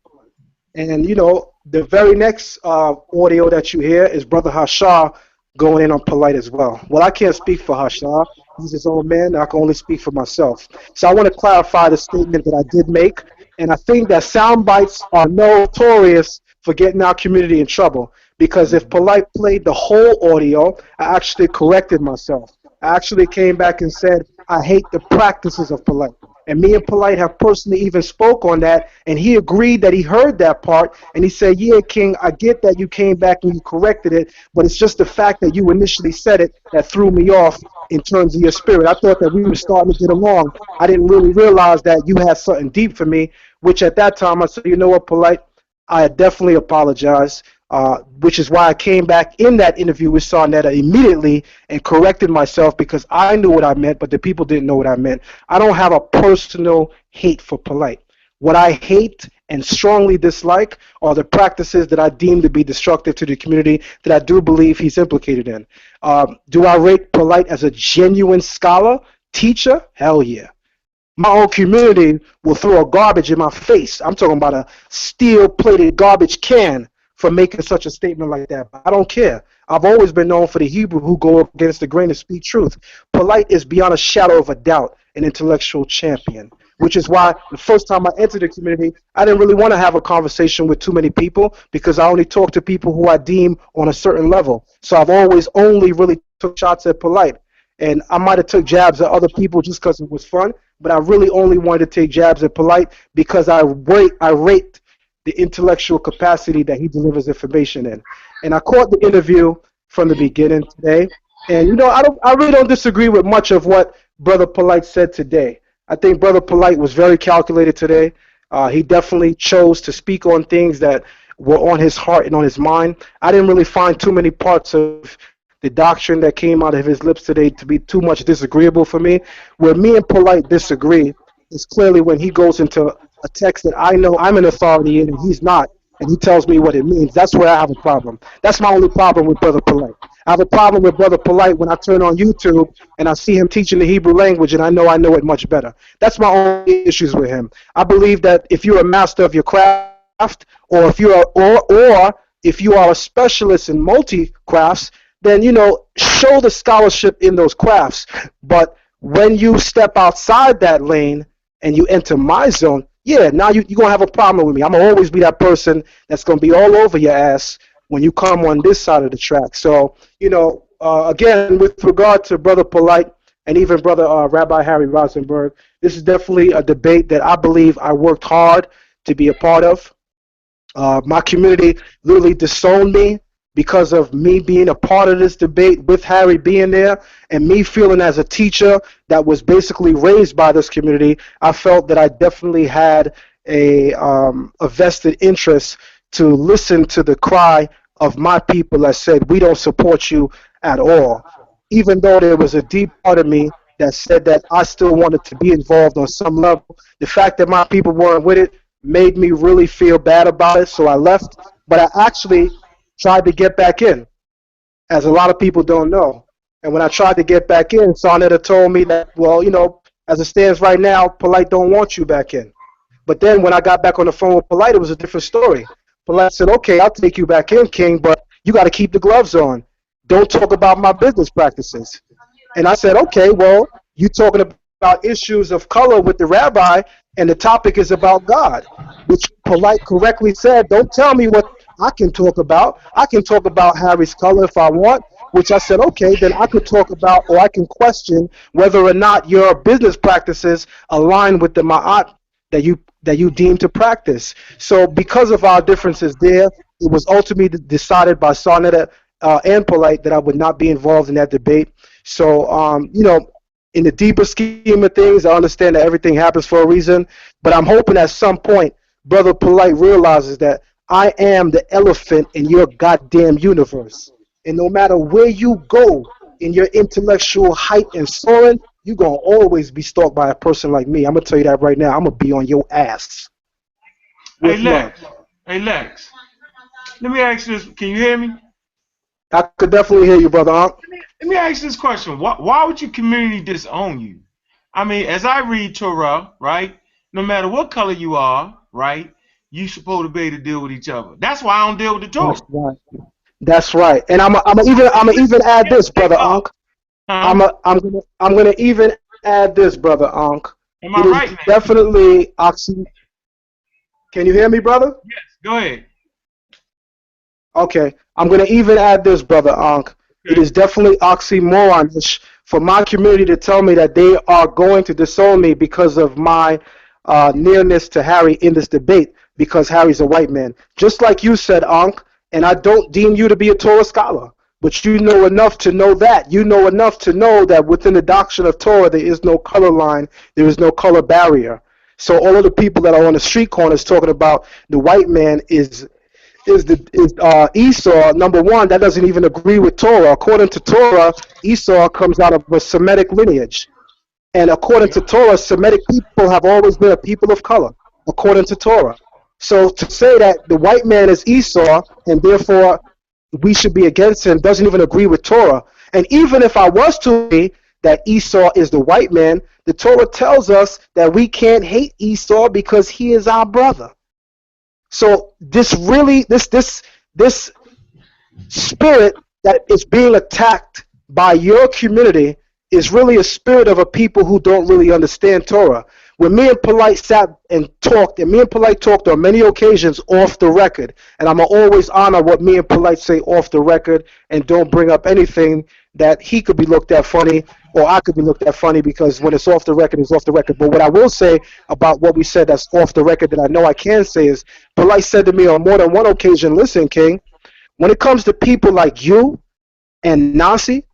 And, you know, the very next audio that you hear is Brother Hashar going in on Polight as well. Well, I can't speak for Hashar. He's his own man. I can only speak for myself. So I want to clarify the statement that I did make. And I think that sound bites are notorious for getting our community in trouble. Because if Polight played the whole audio, I actually corrected myself. I actually came back and said, I hate the practices of Polight. And me and Polight have personally even spoke on that, and he agreed that he heard that part, and he said, yeah, King, I get that you came back and you corrected it, but it's just the fact that you initially said it that threw me off in terms of your spirit. I thought that we were starting to get along. I didn't really realize that you had something deep for me, which at that time I said, you know what, Polight, I definitely apologize. Which is why I came back in that interview with Sarnetta immediately and corrected myself because I knew what I meant, but the people didn't know what I meant. I don't have a personal hate for Polight. What I hate and strongly dislike are the practices that I deem to be destructive to the community that I do believe he's implicated in. Do I rate Polight as a genuine scholar, teacher? Hell yeah. My own community will throw a garbage in my face. I'm talking about a steel-plated garbage can for making such a statement like that. But I don't care. I've always been known for the Hebrew who go against the grain and speak truth. Polight is beyond a shadow of a doubt an intellectual champion, which is why the first time I entered the community, I didn't really want to have a conversation with too many people because I only talk to people who I deem on a certain level. So I've always only really took shots at Polight. And I might have took jabs at other people just because it was fun, but I really only wanted to take jabs at Polight because I rate the intellectual capacity that he delivers information in. And I caught the interview from the beginning today, and you know I really don't disagree with much of what Brother Polight said today. I think Brother Polight was very calculated today. He definitely chose to speak on things that were on his heart and on his mind. I didn't really find too many parts of the doctrine that came out of his lips today to be too much disagreeable for me. Where me and Polight disagree is clearly when he goes into a text that I know I'm an authority in and he's not, and he tells me what it means. That's where I have a problem. That's my only problem with Brother Polight. I have a problem with Brother Polight when I turn on YouTube and I see him teaching the Hebrew language and I know it much better. That's my only issues with him. I believe that if you're a master of your craft, or if you are a specialist in multi-crafts, then, you know, show the scholarship in those crafts. But when you step outside that lane and you enter my zone, yeah, now you're going to have a problem with me. I'm going to always be that person that's going to be all over your ass when you come on this side of the track. So, you know, again, with regard to Brother Polight and even Brother Rabbi Harry Rozenberg, this is definitely a debate that I believe I worked hard to be a part of. My community literally disowned me because of me being a part of this debate with Harry being there and me feeling as a teacher that was basically raised by this community. I felt that I definitely had a vested interest to listen to the cry of my people that said, we don't support you at all. Even though there was a deep part of me that said that I still wanted to be involved on some level, the fact that my people weren't with it made me really feel bad about it, so I left. But I actually tried to get back in, as a lot of people don't know. And when I tried to get back in, Sonetta told me that, well, you know, as it stands right now, Polight don't want you back in. But then when I got back on the phone with Polight, it was a different story. Polight said, okay, I'll take you back in, King, but you got to keep the gloves on. Don't talk about my business practices. And I said, okay, well, you talking about issues of color with the rabbi, and the topic is about God, which Polight correctly said, don't tell me what I can talk about. I can talk about Harry's color if I want, which I said, okay, then I could talk about, or I can question whether or not your business practices align with the ma'at that you deem to practice. So because of our differences there, it was ultimately decided by Sonetta and Polight that I would not be involved in that debate. So, you know, in the deeper scheme of things, I understand that everything happens for a reason, but I'm hoping at some point Brother Polight realizes that I am the elephant in your goddamn universe. And no matter where you go in your intellectual height and soaring, you're going to always be stalked by a person like me. I'm going to tell you that right now. I'm going to be on your ass. Hey, Lexx. Let me ask you this. Can you hear me? I could definitely hear you, brother. Let me ask you this question. Why would your community disown you? I mean, as I read Torah, right, no matter what color you are, right, you supposed to be able to deal with each other. That's why I don't deal with the Torah. That's right. That's right. And I'm gonna even add this, brother Ankh. I'm gonna even add this, brother Ankh. Am I right, man? Definitely oxy. Can you hear me, brother? Yes. Go ahead. Okay. I'm gonna even add this, brother Ankh. Okay. It is definitely oxymoronish for my community to tell me that they are going to disown me because of my nearness to Harry in this debate, because Harry's a white man. Just like you said, Ankh, and I don't deem you to be a Torah scholar, but you know enough to know that. You know enough to know that within the doctrine of Torah there is no color line, there is no color barrier. So all of the people that are on the street corners talking about the white man is Esau, number one, that doesn't even agree with Torah. According to Torah, Esau comes out of a Semitic lineage. And according to Torah, Semitic people have always been a people of color, according to Torah. So to say that the white man is Esau and therefore we should be against him doesn't even agree with Torah. And even if I was to say that Esau is the white man, the Torah tells us that we can't hate Esau because he is our brother. So this really, this spirit that is being attacked by your community is really a spirit of a people who don't really understand Torah. When me and Polight sat and talked, and me and Polight talked on many occasions off the record, and I'm going to always honor what me and Polight say off the record and don't bring up anything that he could be looked at funny or I could be looked at funny, because when it's off the record, it's off the record. But what I will say about what we said that's off the record that I know I can say is, Polight said to me on more than one occasion, listen, King, when it comes to people like you and Nasi,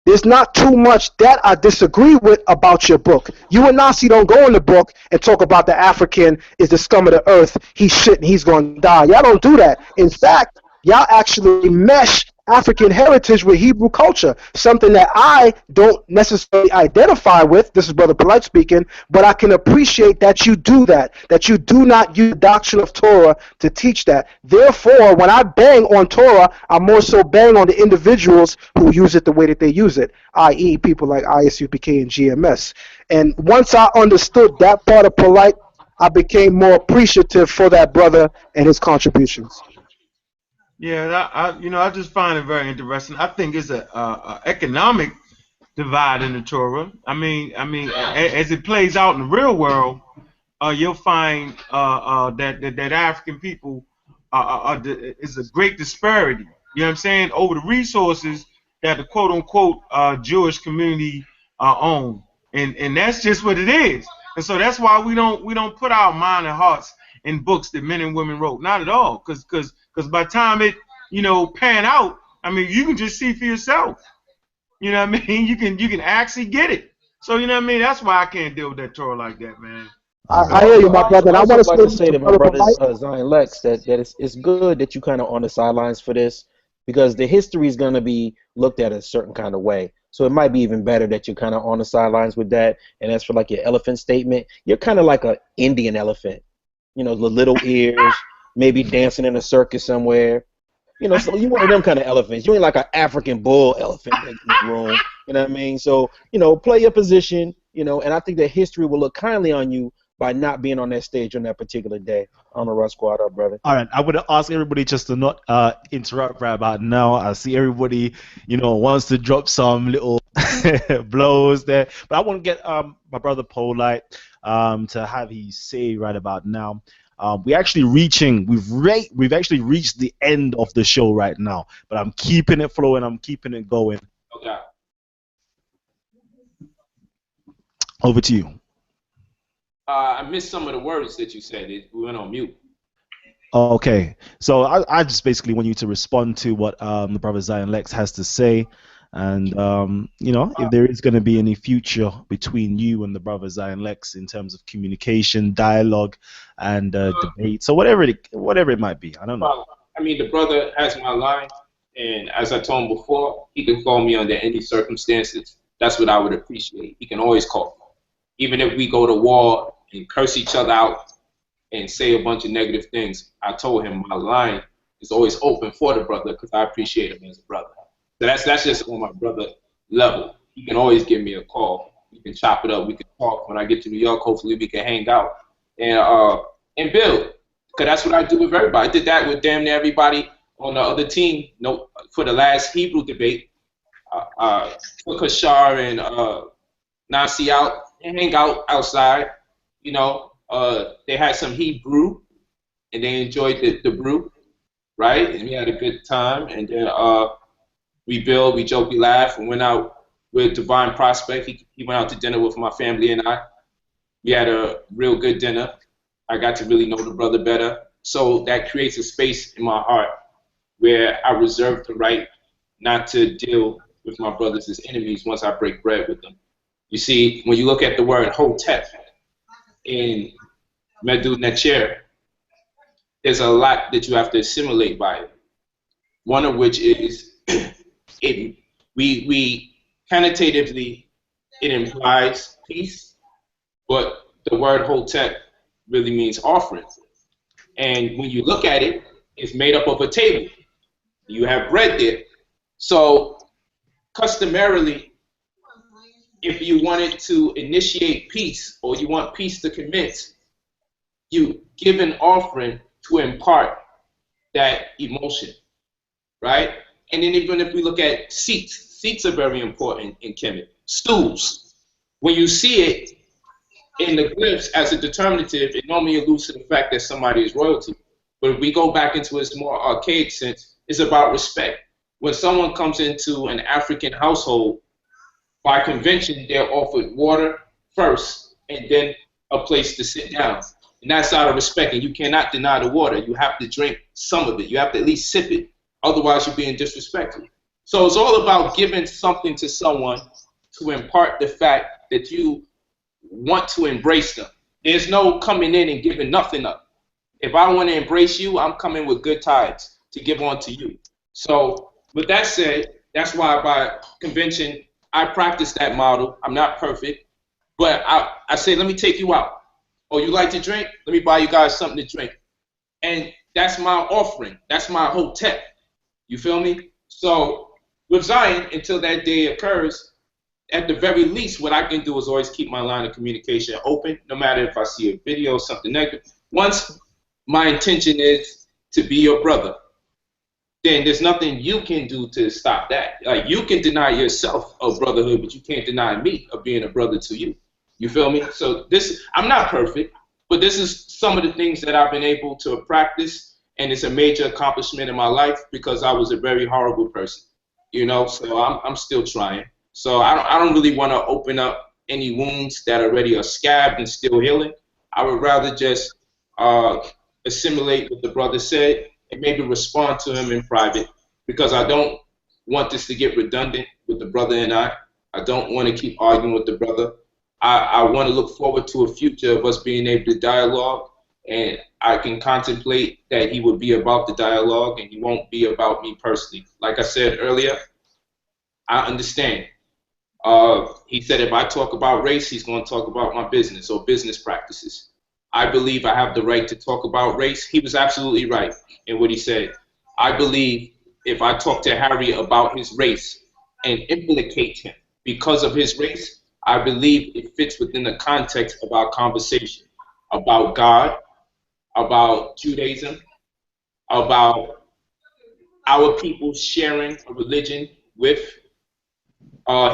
there's not too much that I disagree with about your book. You and Nasi don't go in the book and talk about the African is the scum of the earth, he's shit and he's going to die. Y'all don't do that. In fact, y'all actually mesh African heritage with Hebrew culture, something that I don't necessarily identify with. This is Brother Polight speaking, but I can appreciate that you do that you do not use the doctrine of Torah to teach that. Therefore, when I bang on Torah, I more so bang on the individuals who use it the way that they use it, i.e. people like ISUPK and GMS. And once I understood that part of Polight, I became more appreciative for that brother and his contributions. Yeah, I just find it very interesting. I think it's a economic divide in the Torah. I mean, as it plays out in the real world, you'll find that African people is a great disparity. You know what I'm saying, over the resources that the quote unquote Jewish community own, and that's just what it is. And so that's why we don't put our mind and hearts in books that men and women wrote. Not at all, because by the time it pan out, I mean, you can just see for yourself. You know what I mean? You can actually get it. So you know what I mean? That's why I can't deal with that Torah like that, man. I hear you, my brother. And I want to say to my brother Zion Lexx that it's good that you kind of on the sidelines for this, because the history is going to be looked at a certain kind of way. So it might be even better that you're kind of on the sidelines with that. And as for like your elephant statement, you're kind of like an Indian elephant. The little ears, maybe dancing in a circus somewhere. So you one of them kind of elephants. You ain't like an African bull elephant in the room. You know what I mean? So, play your position, and I think that history will look kindly on you by not being on that stage on that particular day. I'm gonna run squad up, brother. All right, I would ask everybody just to not interrupt right about now. I see everybody, wants to drop some little blows there, but I want to get my brother Polight to have his say right about now. We've actually reached the end of the show right now, but I'm keeping it flowing. I'm keeping it going. Okay. Over to you. I missed some of the words that you said. We went on mute. Okay, so I just basically want you to respond to what the brother Zion Lexx has to say, and if there is going to be any future between you and the brother Zion Lexx in terms of communication, dialogue, and debate, so whatever it might be, I don't know. I mean, the brother has my line, and as I told him before, he can call me under any circumstances. That's what I would appreciate. He can always call me, even if we go to war and curse each other out and say a bunch of negative things. I told him my line is always open for the brother because I appreciate him as a brother. So that's just on my brother level. He can always give me a call. We can chop it up. We can talk. When I get to New York, hopefully we can hang out and build. Because that's what I do with everybody. I did that with damn near everybody on the other team. For the last Hebrew debate, took Ashar and Nasi out and hang out outside. They had some Hebrew, and they enjoyed the brew, right? And we had a good time. And then we build, we joke, we laugh, and went out with Divine Prospect. He went out to dinner with my family and I. We had a real good dinner. I got to really know the brother better. So that creates a space in my heart where I reserve the right not to deal with my brothers as enemies once I break bread with them. You see, when you look at the word Hotep in Medu Necher, there's a lot that you have to assimilate by it. One of which is we connotatively, it implies peace, but the word Hotep really means offering. And when you look at it, it's made up of a table. You have bread there. So customarily, if you wanted to initiate peace or you want peace to commence, you give an offering to impart that emotion, right? And then even if we look at seats are very important in Kemet. Stools, when you see it in the glyphs as a determinative, it normally alludes to the fact that somebody is royalty. But if we go back into its more archaic sense, it's about respect. When someone comes into an African household, by convention, they're offered water first and then a place to sit down. And that's out of respect, and you cannot deny the water. You have to drink some of it. You have to at least sip it. Otherwise, you're being disrespectful. So it's all about giving something to someone to impart the fact that you want to embrace them. There's no coming in and giving nothing up. If I want to embrace you, I'm coming with good tides to give on to you. So with that said, that's why by convention, I practice that model. I'm not perfect, but I say, let me take you out. Oh, you like to drink? Let me buy you guys something to drink. And that's my offering. That's my hotep. You feel me? So with Zion, until that day occurs, at the very least, what I can do is always keep my line of communication open, no matter if I see a video or something negative. Once my intention is to be your brother, then there's nothing you can do to stop that. Like, you can deny yourself of brotherhood, but you can't deny me of being a brother to you. You feel me? So this, I'm not perfect, but this is some of the things that I've been able to practice, and it's a major accomplishment in my life because I was a very horrible person, you know. So I'm still trying. So I don't really want to open up any wounds that already are scabbed and still healing. I would rather just assimilate what the brother said and maybe respond to him in private, because I don't want this to get redundant with the brother and I. I don't want to keep arguing with the brother. I want to look forward to a future of us being able to dialogue, and I can contemplate that he would be about the dialogue and he won't be about me personally. Like I said earlier, I understand. He said if I talk about race, he's going to talk about my business or business practices. I believe I have the right to talk about race. He was absolutely right in what he said. I believe if I talk to Harry about his race and implicate him because of his race, I believe it fits within the context of our conversation about God, about Judaism, about our people sharing a religion with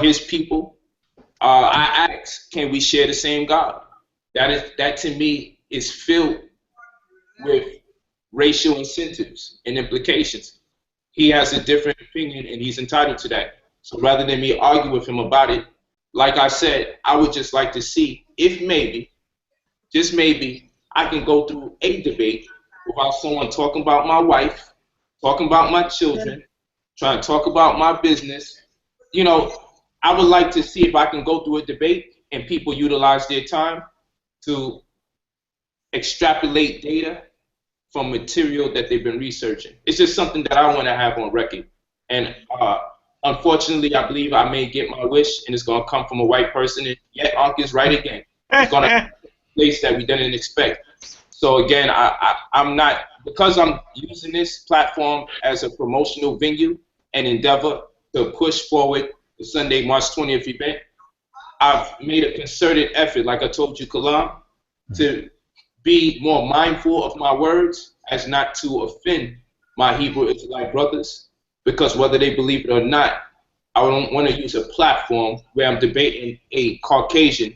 his people. I ask, can we share the same God? That to me is filled with racial incentives and implications. He has a different opinion and he's entitled to that. So rather than me argue with him about it, like I said, I would just like to see if maybe, just maybe, I can go through a debate without someone talking about my wife, talking about my children, trying to talk about my business. You know, I would like to see if I can go through a debate and people utilize their time to extrapolate data from material that they've been researching. It's just something that I want to have on record. And unfortunately, I believe I may get my wish, and it's going to come from a white person. And yet, Ankh is right again. It's going to have a place that we didn't expect. So again, I'm not, because I'm using this platform as a promotional venue and endeavor to push forward the Sunday, March 20th event, I've made a concerted effort, like I told you, Kalam, to be more mindful of my words as not to offend my Hebrew Israelite brothers, because whether they believe it or not, I don't want to use a platform where I'm debating a Caucasian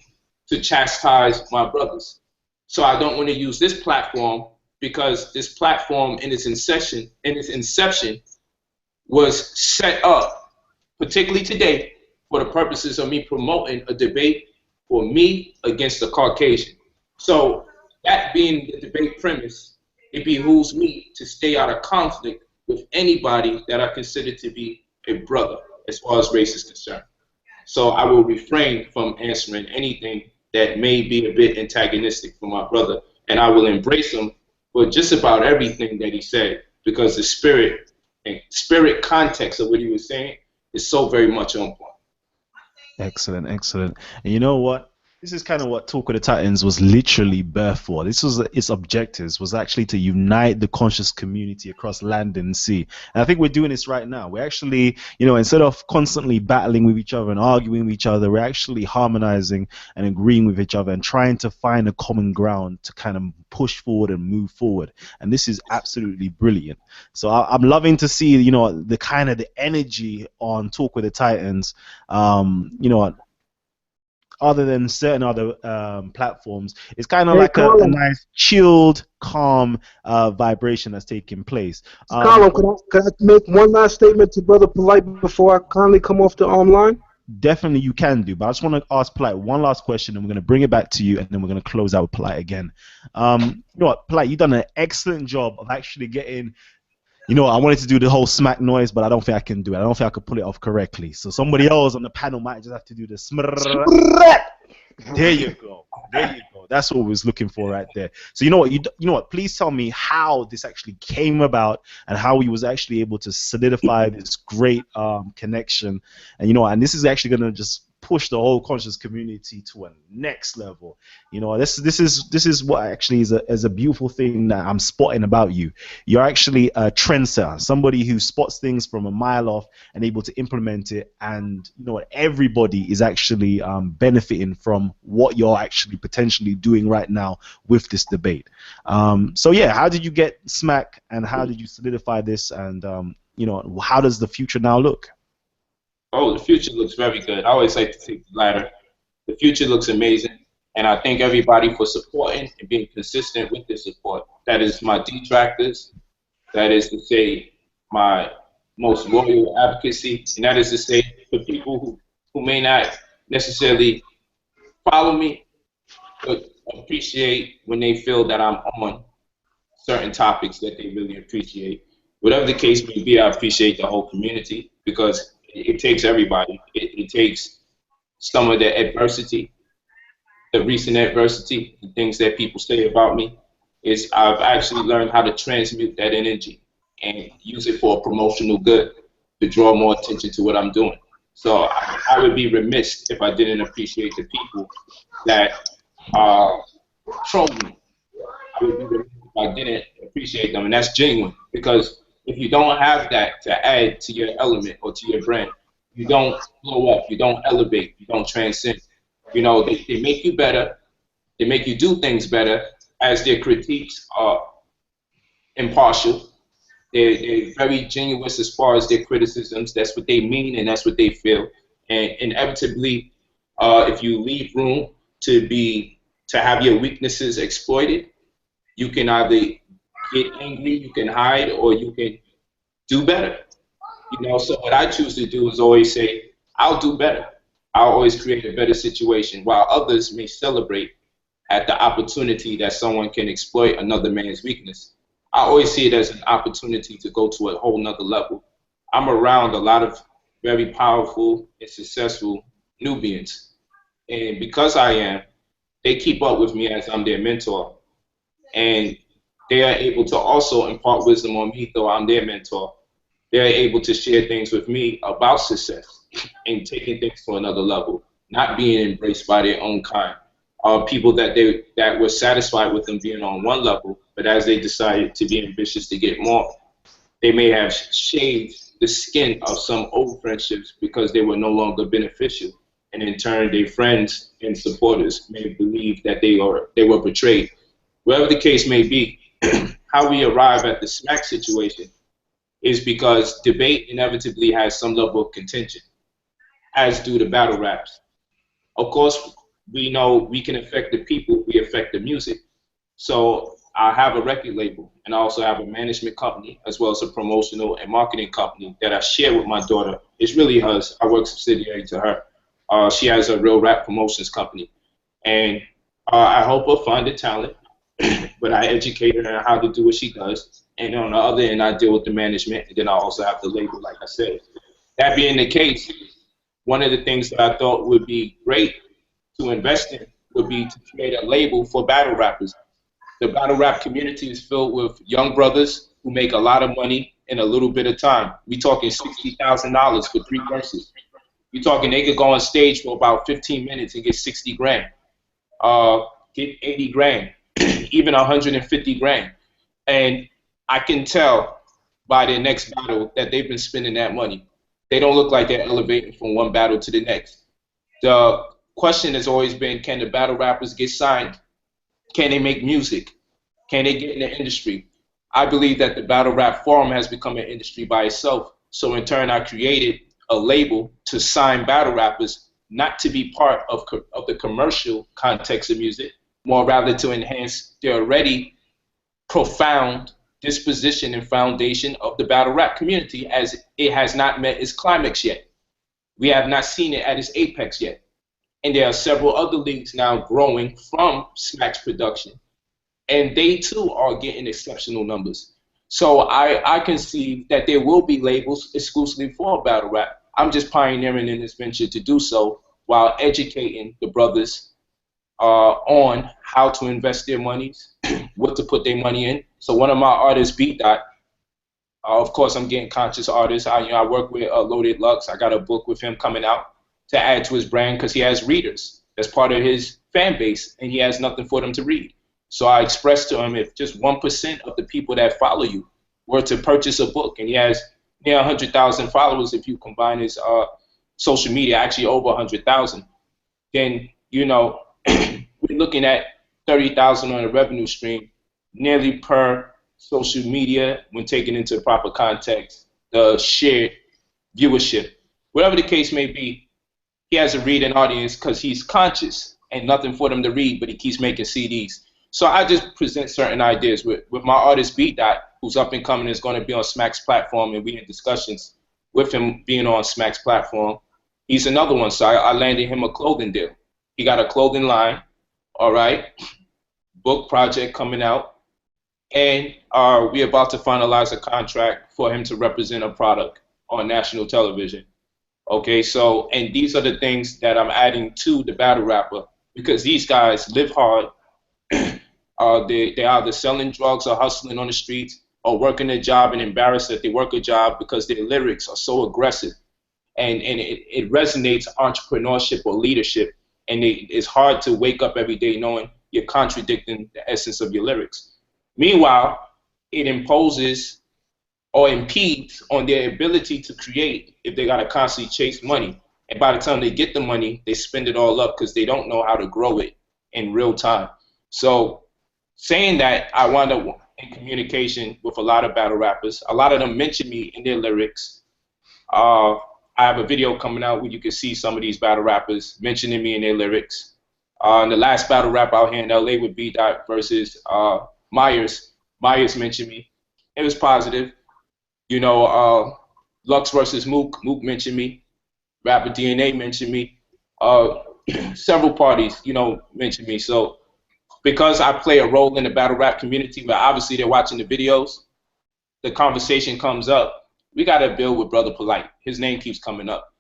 to chastise my brothers. So I don't want to use this platform, because this platform in its inception was set up, particularly today, for the purposes of me promoting a debate for me against the Caucasian. So that being the debate premise, it behooves me to stay out of conflict with anybody that I consider to be a brother as far as race is concerned. So I will refrain from answering anything that may be a bit antagonistic for my brother, and I will embrace him for just about everything that he said, because the spirit and spirit context of what he was saying is so very much on point. Excellent, excellent. And you know what? This is kind of what Talk with the Titans was literally birthed for. This was its objectives, was actually to unite the conscious community across land and sea. And I think we're doing this right now. We're actually, instead of constantly battling with each other and arguing with each other, we're actually harmonizing and agreeing with each other and trying to find a common ground to kind of push forward and move forward. And this is absolutely brilliant. So I'm loving to see, the kind of the energy on Talk with the Titans, other than certain other platforms. It's kind of like a nice, chilled, calm vibration that's taking place. Kalam, can I make one last statement to Brother Polight before I kindly come off the line? Definitely you can do, but I just want to ask Polight one last question, and we're going to bring it back to you, and then we're going to close out with Polight again. You know what, Polight, you've done an excellent job of actually getting... I wanted to do the whole smack noise, but I don't think I can do it. I don't think I could pull it off correctly. So somebody else on the panel might just have to do the smrrrr. There you go. There you go. That's what we was looking for right there. So you know what? Please tell me how this actually came about and how he was actually able to solidify this great connection. And and this is actually going to just push the whole conscious community to a next level. This is what actually is a beautiful thing that I'm spotting about you. You're actually a trendsetter, somebody who spots things from a mile off and able to implement it, and everybody is actually benefiting from what you're actually potentially doing right now with this debate. So yeah, how did you get smack, and how did you solidify this, and how does the future now look? Oh, the future looks very good. I always like to take the latter. The future looks amazing, and I thank everybody for supporting and being consistent with the support. That is my detractors. That is to say, my most loyal advocacy, and that is to say, for people who may not necessarily follow me, but appreciate when they feel that I'm on certain topics that they really appreciate. Whatever the case may be, I appreciate the whole community, because it takes everybody. It takes some of the adversity, the recent adversity, the things that people say about me. I've actually learned how to transmute that energy and use it for a promotional good to draw more attention to what I'm doing. So I would be remiss if I didn't appreciate the people that troll me. I would be remiss if I didn't appreciate them, and that's genuine, because if you don't have that to add to your element or to your brand, you don't blow up, you don't elevate, you don't transcend. They make you better, they make you do things better, as their critiques are impartial. They're very genuine as far as their criticisms. That's what they mean and that's what they feel. And inevitably, if you leave room to have your weaknesses exploited, you can either get angry, you can hide, or you can do better. So what I choose to do is always say, I'll do better. I'll always create a better situation, while others may celebrate at the opportunity that someone can exploit another man's weakness. I always see it as an opportunity to go to a whole nother level. I'm around a lot of very powerful and successful Nubians. And because I am, they keep up with me as I'm their mentor. And they are able to also impart wisdom on me, though I'm their mentor. They're able to share things with me about success and taking things to another level, not being embraced by their own kind. People that were satisfied with them being on one level, but as they decided to be ambitious to get more, they may have shaved the skin of some old friendships because they were no longer beneficial. And in turn, their friends and supporters may believe that they were betrayed. Whatever the case may be, how we arrive at the smack situation is because debate inevitably has some level of contention, as do the battle raps. Of course, we know we can affect the people, we affect the music. So I have a record label, and I also have a management company, as well as a promotional and marketing company that I share with my daughter. It's really hers. I work subsidiary to her. She has a real rap promotions company. And I help her find the talent, but I educate her on how to do what she does. And on the other end, I deal with the management, and then I also have the label, like I said. That being the case, one of the things that I thought would be great to invest in would be to create a label for battle rappers. The battle rap community is filled with young brothers who make a lot of money in a little bit of time. We talking $60,000 for 3 verses. We talking they could go on stage for about 15 minutes and get 60 grand. get 80 grand, even 150 grand. And I can tell by their next battle that they've been spending that money. They don't look like they're elevating from one battle to the next. The question has always been, can the battle rappers get signed? Can they make music? Can they get in the industry? I believe that the battle rap forum has become an industry by itself. So in turn, I created a label to sign battle rappers, not to be part of the commercial context of music, more rather to enhance their already profound disposition and foundation of the battle rap community, as it has not met its climax yet. We have not seen it at its apex yet. And there are several other leagues now growing from Smack's production. And they too are getting exceptional numbers. So I conceive that there will be labels exclusively for battle rap. I'm just pioneering in this venture to do so while educating the brothers on how to invest their monies, what to put their money in. So one of my artists, B Dot, of course I'm getting conscious artists. I work with Loaded Lux. I got a book with him coming out to add to his brand because he has readers. That's part of his fan base, and he has nothing for them to read. So I expressed to him, if just 1% of the people that follow you were to purchase a book, and he has near 100,000 followers if you combine his social media, actually over 100,000, then, you know, we're looking at 30,000 on a revenue stream, nearly per social media when taken into proper context, the shared viewership. Whatever the case may be, he has a reading audience because he's conscious and nothing for them to read, but he keeps making CDs. So I just present certain ideas with my artist B Dot, who's up and coming, is going to be on Smack's platform, and we in discussions with him being on Smack's platform. He's another one, so I landed him a clothing deal. He got a clothing line, all right, book project coming out, and we're about to finalize a contract for him to represent a product on national television. Okay, so, and these are the things that I'm adding to the battle rapper, because these guys live hard. They either selling drugs or hustling on the streets or working a job and embarrassed that they work a job because their lyrics are so aggressive, and it resonates entrepreneurship or leadership, and it's hard to wake up every day knowing you're contradicting the essence of your lyrics. Meanwhile, it imposes or impedes on their ability to create if they got to constantly chase money. And by the time they get the money, they spend it all up because they don't know how to grow it in real time. So saying that, I wound up in communication with a lot of battle rappers. A lot of them mention me in their lyrics. I have a video coming out where you can see some of these battle rappers mentioning me in their lyrics. In the last battle rap out here in LA with B Dot versus Myers mentioned me. It was positive. You know, Lux versus Mook mentioned me. Rapper DNA mentioned me. Several parties, you know, mentioned me. So because I play a role in the battle rap community, but obviously they're watching the videos, the conversation comes up. We got to build with Brother Polight. His name keeps coming up.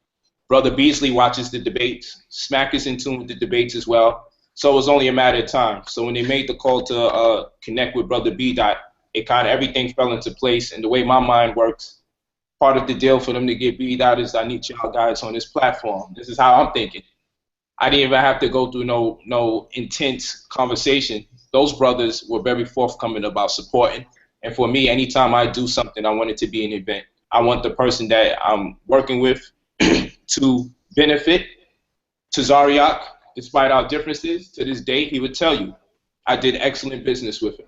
Brother Beasley watches the debates. Smack is in tune with the debates as well. So it was only a matter of time. So when they made the call to connect with Brother B Dot, it kind of everything fell into place. And the way my mind works, part of the deal for them to get B Dot is I need y'all guys on this platform. This is how I'm thinking. I didn't even have to go through no intense conversation. Those brothers were very forthcoming about supporting. And for me, anytime I do something, I want it to be an event. I want the person that I'm working with to benefit. Tazaryach, despite our differences, to this day, he would tell you, I did excellent business with him.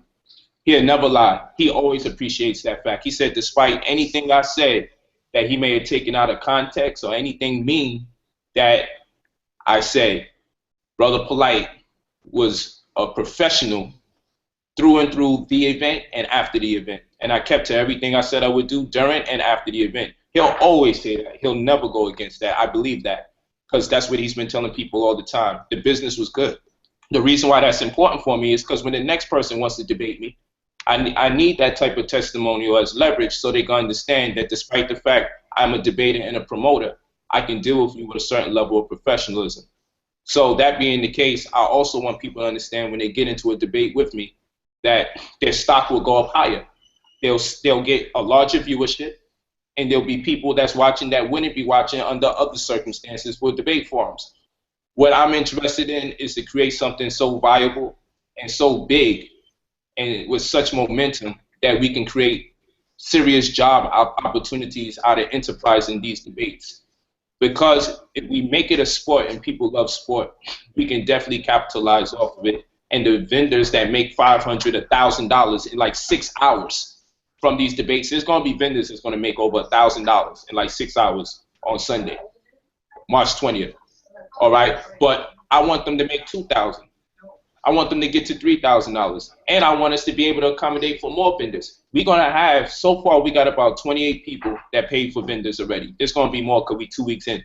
He'll never lie. He always appreciates that fact. He said, despite anything I said that he may have taken out of context or anything mean that I say, Brother Polight was a professional through and through the event and after the event. And I kept to everything I said I would do during and after the event. He'll always say that. He'll never go against that. I believe that because that's what he's been telling people all the time. The business was good. The reason why that's important for me is because when the next person wants to debate me, I need that type of testimonial as leverage so they can understand that despite the fact I'm a debater and a promoter, I can deal with you with a certain level of professionalism. So that being the case, I also want people to understand when they get into a debate with me that their stock will go up higher. They'll get a larger viewership, and there'll be people that's watching that wouldn't be watching under other circumstances for debate forums. What I'm interested in is to create something so viable and so big and with such momentum that we can create serious job opportunities out of enterprise in these debates. Because if we make it a sport and people love sport, we can definitely capitalize off of it. And the vendors that make $500, $1,000 in like 6 hours from these debates, there's going to be vendors that's going to make over $1,000 in like 6 hours on Sunday, March 20th. All right, but I want them to make $2,000. I want them to get to $3,000, and I want us to be able to accommodate for more vendors. We're gonna have, so far we got about 28 people that paid for vendors already. There's gonna be more because we 2 weeks in,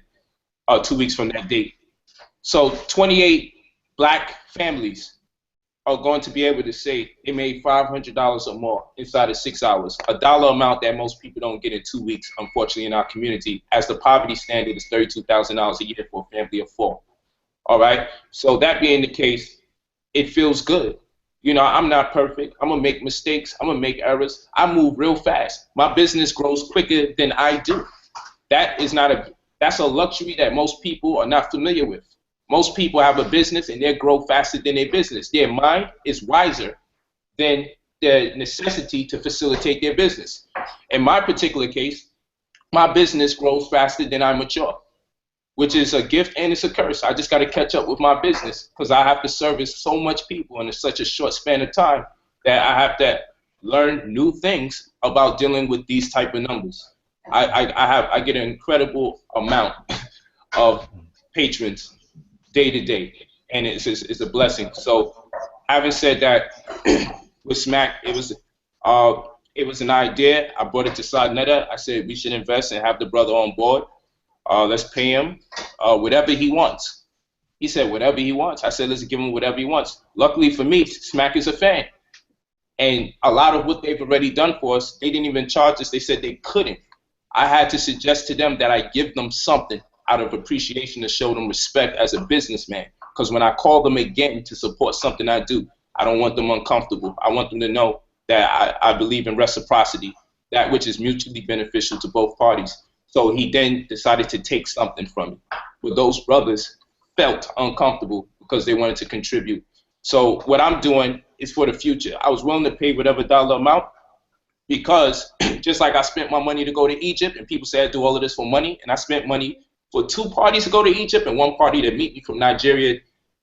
2 weeks from that date. So 28 black families are going to be able to say they made $500 or more inside of 6 hours, a dollar amount that most people don't get in 2 weeks, unfortunately, in our community, as the poverty standard is $32,000 a year for a family of 4. All right, so that being the case, it feels good. You know, I'm not perfect. I'm gonna make mistakes. I'm gonna make errors. I move real fast. My business grows quicker than I do. That's a luxury that most people are not familiar with. Most people have a business and they grow faster than their business. Their mind is wiser than the necessity to facilitate their business. In my particular case, my business grows faster than I mature, which is a gift and it's a curse. I just got to catch up with my business because I have to service so much people in such a short span of time that I have to learn new things about dealing with these type of numbers. I get an incredible amount of patrons day to day, and it's a blessing. So having said that, with Smack, it was an idea. I brought it to Sadnetta. I said we should invest and have the brother on board. Let's pay him whatever he wants. He said whatever he wants. I said let's give him whatever he wants. Luckily for me, Smack is a fan. And a lot of what they've already done for us, they didn't even charge us. They said they couldn't. I had to suggest to them that I give them something out of appreciation to show them respect as a businessman. Because when I call them again to support something I do, I don't want them uncomfortable. I want them to know that I believe in reciprocity, that which is mutually beneficial to both parties. So he then decided to take something from me. But those brothers felt uncomfortable because they wanted to contribute. So what I'm doing is for the future. I was willing to pay whatever dollar amount because just like I spent my money to go to Egypt and people say I do all of this for money, and I spent money for 2 parties to go to Egypt and 1 party to meet me from Nigeria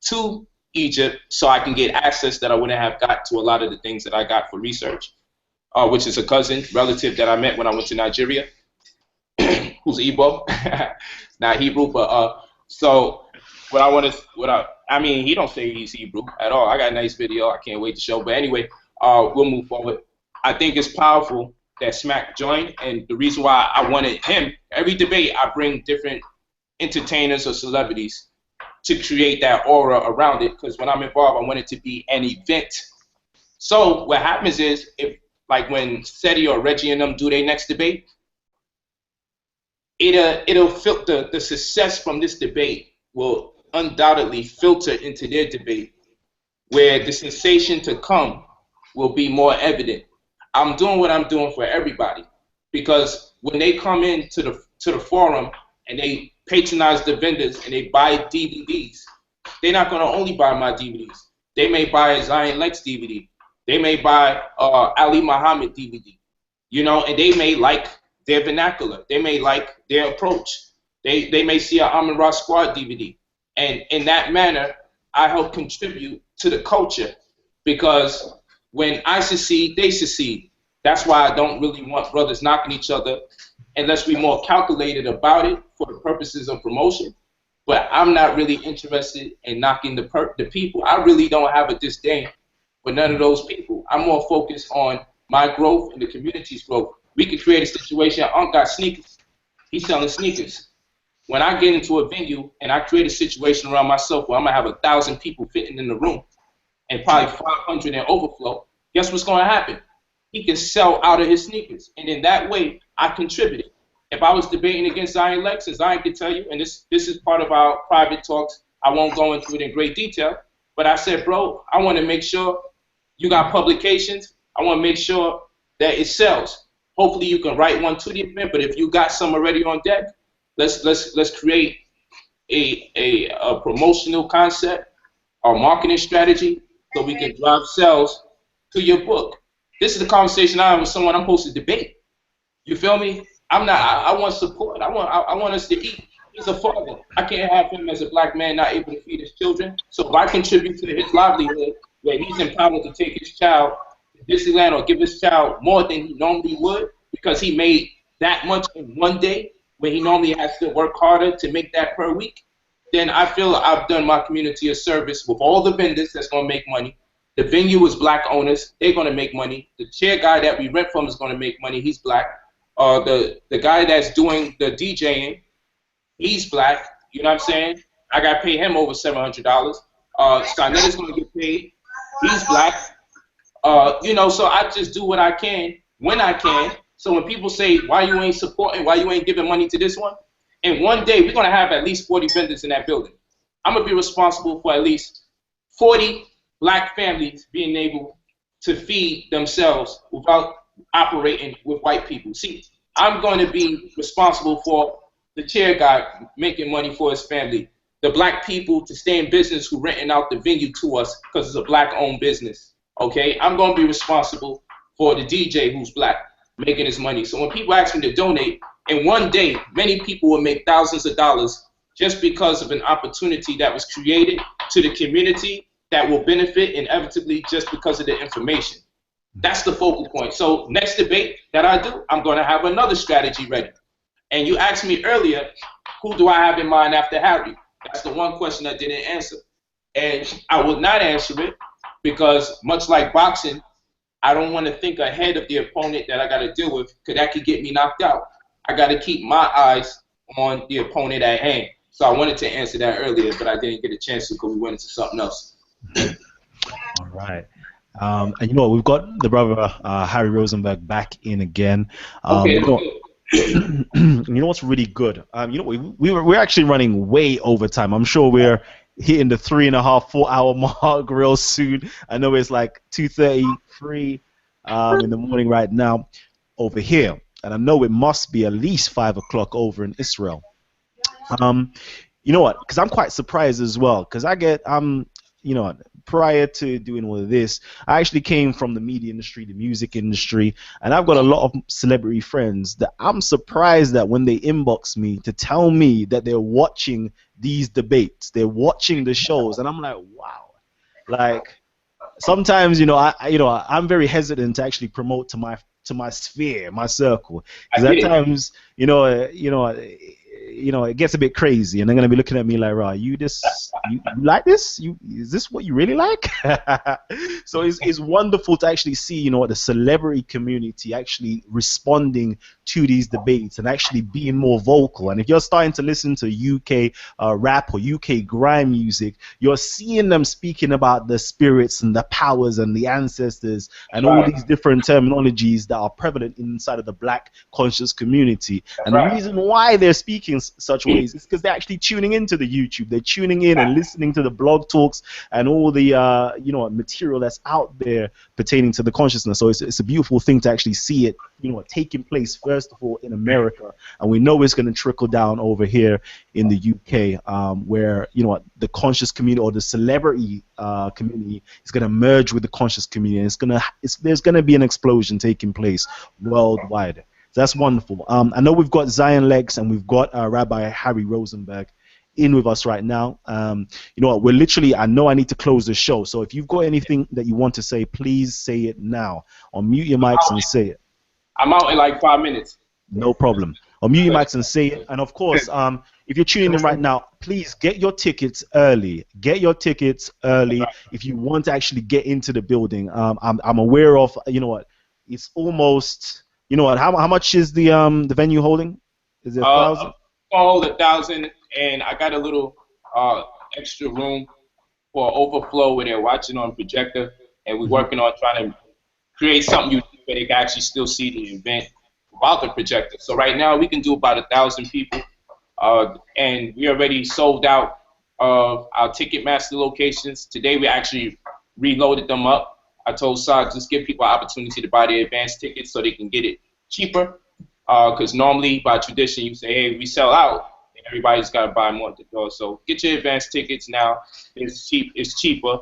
to Egypt so I can get access that I wouldn't have got to a lot of the things that I got for research, which is a cousin, relative that I met when I went to Nigeria, who's Igbo, not Hebrew, but so I mean, he don't say he's Hebrew at all. I got a nice video. I can't wait to show. But anyway, we'll move forward. I think it's powerful that Smack joined, and the reason why I wanted him, every debate I bring different entertainers or celebrities to create that aura around it, because when I'm involved, I want it to be an event. So what happens is, if like when Seti or Reggie and them do their next debate, it'll filter the success from this debate will undoubtedly filter into their debate, where the sensation to come will be more evident. I'm doing what I'm doing for everybody, because when they come into the forum and they patronize the vendors and they buy DVDs, they're not going to only buy my DVDs. They may buy a Zion Lexx DVD. They may buy Ali Muhammad DVD, you know, and they may like their vernacular. They may like their approach. They may see an Amin Ra Squad DVD. And in that manner, I help contribute to the culture, because when I succeed, they succeed. That's why I don't really want brothers knocking each other unless we're more calculated about it for the purposes of promotion. But I'm not really interested in knocking the people. I really don't have a disdain for none of those people. I'm more focused on my growth and the community's growth. We could create a situation. Unc got sneakers. He's selling sneakers. When I get into a venue and I create a situation around myself where I'm gonna have 1,000 people fitting in the room and probably 500 in overflow, guess what's gonna happen? He can sell out of his sneakers. And in that way, I contributed. If I was debating against Zion Lexx, as Zion can tell you, and this is part of our private talks, I won't go into it in great detail, but I said, bro, I wanna make sure you got publications. I wanna make sure that it sells. Hopefully you can write one to the event, but if you got some already on deck, let's create a promotional concept or marketing strategy so we can drive sales to your book. This is the conversation I have with someone I'm supposed to debate. You feel me? I'm not. I want support. I want us to eat. He's a father. I can't have him as a black man not able to feed his children. So if I contribute to his livelihood, where he's empowered to take his child to Disneyland or give his child more than he normally would because he made that much in one day, when he normally has to work harder to make that per week, then I feel I've done my community a service with all the vendors that's going to make money. The venue is black owners. They're going to make money. The chair guy that we rent from is going to make money. He's black. The guy that's doing the DJing, he's black. You know what I'm saying? I got to pay him over $700. Sanetta's going to get paid. He's black. You know, so I just do what I can when I can. So when people say, why you ain't supporting, why you ain't giving money to this one? In one day, we're going to have at least 40 vendors in that building. I'm going to be responsible for at least 40 black families being able to feed themselves without operating with white people. See, I'm going to be responsible for the chair guy making money for his family, the black people to stay in business who renting out the venue to us because it's a black-owned business. Okay, I'm going to be responsible for the DJ who's black, making his money. So when people ask me to donate, in one day, many people will make thousands of dollars just because of an opportunity that was created to the community that will benefit inevitably just because of the information. That's the focal point. So next debate that I do, I'm going to have another strategy ready. And you asked me earlier, who do I have in mind after Harry? That's the one question I didn't answer. And I will not answer it because much like boxing, I don't want to think ahead of the opponent that I got to deal with because that could get me knocked out. I got to keep my eyes on the opponent at hand. So I wanted to answer that earlier, but I didn't get a chance to because we went into something else. All right. And you know what? We've got the brother Harry Rozenberg back in again. Okay. You know what's really good? You know, we're actually running way over time. I'm sure we're hitting the 3.5, 4 hour mark real soon. I know it's like 2:33 in the morning right now over here, and I know it must be at least 5 o'clock over in Israel. You know what? Because I'm quite surprised as well. Because I get you know, prior to doing all of this, I actually came from the media industry, the music industry, and I've got a lot of celebrity friends that I'm surprised that when they inbox me to tell me that they're watching these debates, they're watching the shows, and I'm like, wow. Like, sometimes, you know, I'm very hesitant to actually promote to my sphere, my circle, because at times, you know, it gets a bit crazy, and they're gonna be looking at me like, "Right, you like this? Is this what you really like?" So it's wonderful to actually see, you know, the celebrity community actually responding to these debates and actually being more vocal. And if you're starting to listen to UK rap or UK grime music, you're seeing them speaking about the spirits and the powers and the ancestors and all these different terminologies that are prevalent inside of the black conscious community. And the reason why they're speaking such ways is because they're actually tuning into the YouTube. They're tuning in and listening to the blog talks and all the you know, material that's out there pertaining to the consciousness. So it's a beautiful thing to actually see it, you know, taking place first of all in America, and we know it's going to trickle down over here in the UK, where, you know, the conscious community or the celebrity community is going to merge with the conscious community, and there's going to be an explosion taking place worldwide. So that's wonderful. I know we've got Zion Lexx and we've got Rabbi Harry Rozenberg in with us right now. You know what? We're literally, I know I need to close the show. So if you've got anything that you want to say, please say it now. Or mute your mics and say it. I'm out in like 5 minutes. No problem. Or mute your mics and say it. And of course, if you're tuning in right now, please get your tickets early. Get your tickets early if you want to actually get into the building. I'm aware of, you know what? It's almost. You know what? How much is the venue holding? Is it 1,000? Hold 1,000, and I got a little extra room for overflow where they're watching on projector, and we're working on trying to create something unique where they can actually still see the event without the projector. So right now we can do about 1,000 people, and we already sold out of our Ticketmaster locations. Today we actually reloaded them up. I told Sara just give people an opportunity to buy their advance tickets so they can get it cheaper. Because normally, by tradition, you say, hey, we sell out. They everybody's got to buy more at the door. So get your advance tickets now. It's cheap. It's cheaper.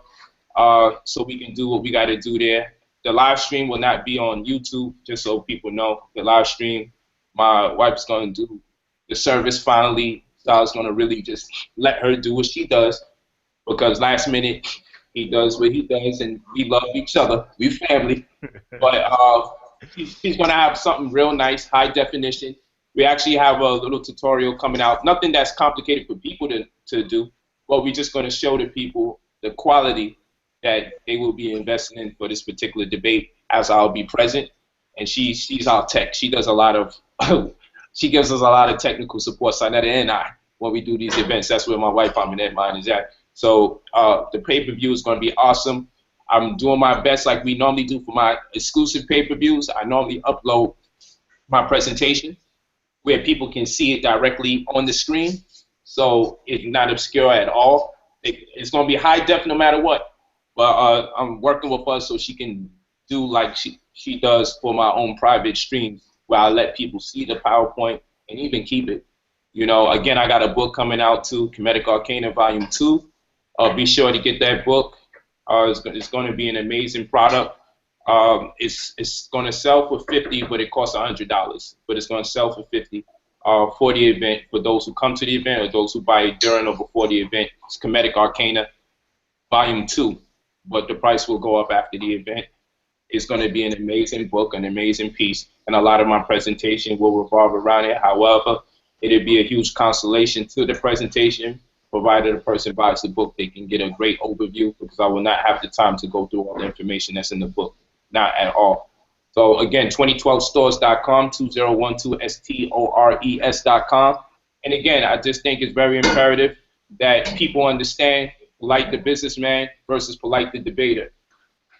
So we can do what we got to do there. The live stream will not be on YouTube, just so people know. The live stream, my wife's going to do the service finally. Sara's going to really just let her do what she does, because last minute he does what he does, and we love each other. We family. But she's going to have something real nice, high definition. We actually have a little tutorial coming out. Nothing that's complicated for people to do, but we're just going to show the people the quality that they will be investing in for this particular debate, as I'll be present. And she's our tech. She does a lot of, she gives us a lot of technical support. Sanetta and I, when we do these events, that's where my wife, mine is at. So the pay-per-view is going to be awesome. I'm doing my best like we normally do for my exclusive pay-per-views. I normally upload my presentation where people can see it directly on the screen. So it's not obscure at all. It's going to be high def no matter what. But I'm working with her so she can do like she does for my own private streams, where I let people see the PowerPoint and even keep it. You know, again, I got a book coming out too, Kemetic Arcana Volume 2. Be sure to get that book. It's going to be an amazing product. It's going to sell for $50, but it costs $100. But it's going to sell for $50 for the event, for those who come to the event or those who buy it during or before the event. It's Kemetic Arcana Volume 2. But the price will go up after the event. It's going to be an amazing book, an amazing piece, and a lot of my presentation will revolve around it. However, it'll be a huge consolation to the presentation, provided a person buys the book, they can get a great overview, because I will not have the time to go through all the information that's in the book, not at all. So again, 2012stores.com, 2012stores.com. And again, I just think it's very imperative that people understand Polight the businessman versus Polight the debater.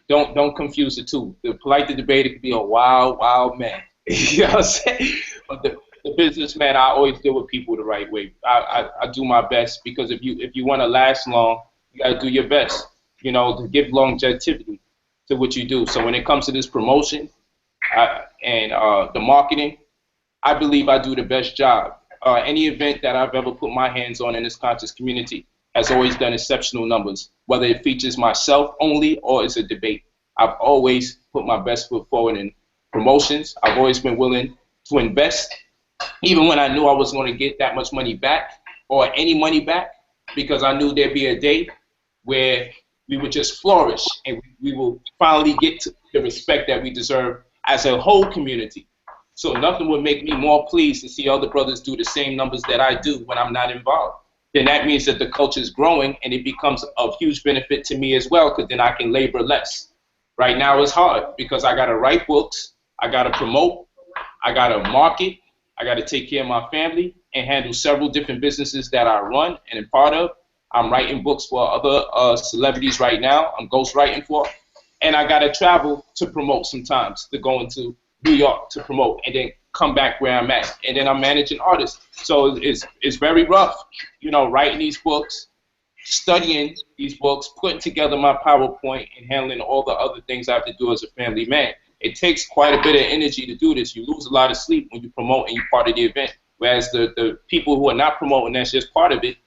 Don't confuse the two. The Polight the debater could be a wild, wild man. You know what I'm saying? But the businessman, I always deal with people the right way. I do my best, because if you want to last long, you got to do your best, you know, to give longevity to what you do. So when it comes to this promotion and the marketing, I believe I do the best job. Any event that I've ever put my hands on in this conscious community has always done exceptional numbers, whether it features myself only or it's a debate. I've always put my best foot forward in promotions. I've always been willing to invest, even when I knew I was going to get that much money back or any money back, because I knew there'd be a day where we would just flourish and we will finally get to the respect that we deserve as a whole community. So nothing would make me more pleased to see other brothers do the same numbers that I do when I'm not involved. Then that means that the culture is growing, and it becomes of huge benefit to me as well, because then I can labor less. Right now it's hard, because I got to write books, I got to promote, I got to market, I got to take care of my family and handle several different businesses that I run and am part of. I'm writing books for other celebrities right now. I'm ghostwriting for. And I got to travel to promote sometimes, to go into New York to promote, and then come back where I'm at. And then I'm managing artists. So it's very rough, you know, writing these books, studying these books, putting together my PowerPoint, and handling all the other things I have to do as a family man. It takes quite a bit of energy to do this. You lose a lot of sleep when you promote and you're part of the event. Whereas the people who are not promoting, that's just part of it,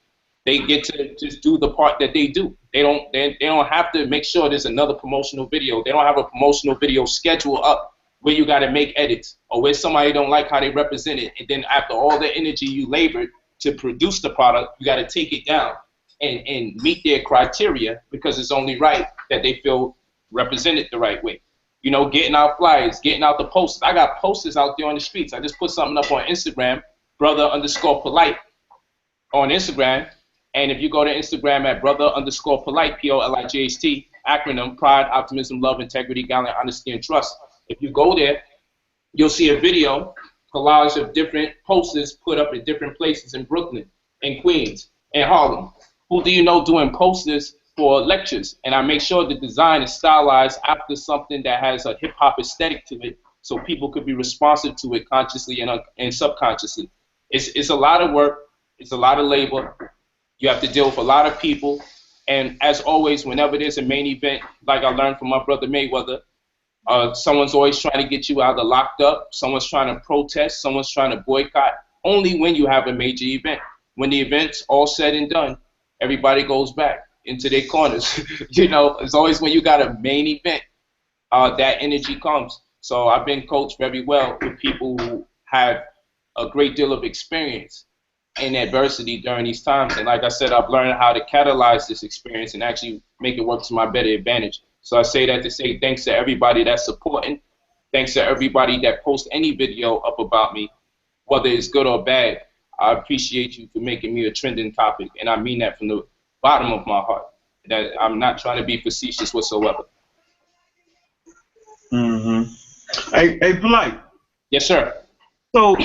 they get to just do the part that they do. They don't have to make sure there's another promotional video. They don't have a promotional video schedule up where you got to make edits, or where somebody don't like how they represent it, and then after all the energy you labored to produce the product, you got to take it down and meet their criteria, because it's only right that they feel represented the right way. You know, getting out flyers, getting out the posters. I got posters out there on the streets. I just put something up on Instagram, brother_Polight on Instagram. And if you go to Instagram at brother_Polight, Polight, acronym, pride, optimism, love, integrity, gallant, honesty, and trust. If you go there, you'll see a video collage of different posters put up in different places in Brooklyn, in Queens, and Harlem. Who do you know doing posters for lectures? And I make sure the design is stylized after something that has a hip-hop aesthetic to it, so people could be responsive to it consciously and subconsciously. It's a lot of work. It's a lot of labor. You have to deal with a lot of people. And as always, whenever there's a main event, like I learned from my brother Mayweather, someone's always trying to get you either locked up, someone's trying to protest, someone's trying to boycott, only when you have a major event. when the event's all said and done, everybody goes back into their corners. You know, it's always when you got a main event, that energy comes. So I've been coached very well with people who have a great deal of experience in adversity during these times. And like I said, I've learned how to catalyze this experience and actually make it work to my better advantage. So I say that to say thanks to everybody that's supporting. Thanks to everybody that posts any video up about me, whether it's good or bad. I appreciate you for making me a trending topic. And I mean that from the bottom of my heart. That I'm not trying to be facetious whatsoever. Mm-hmm. Hey, Polight. Yes, sir. So,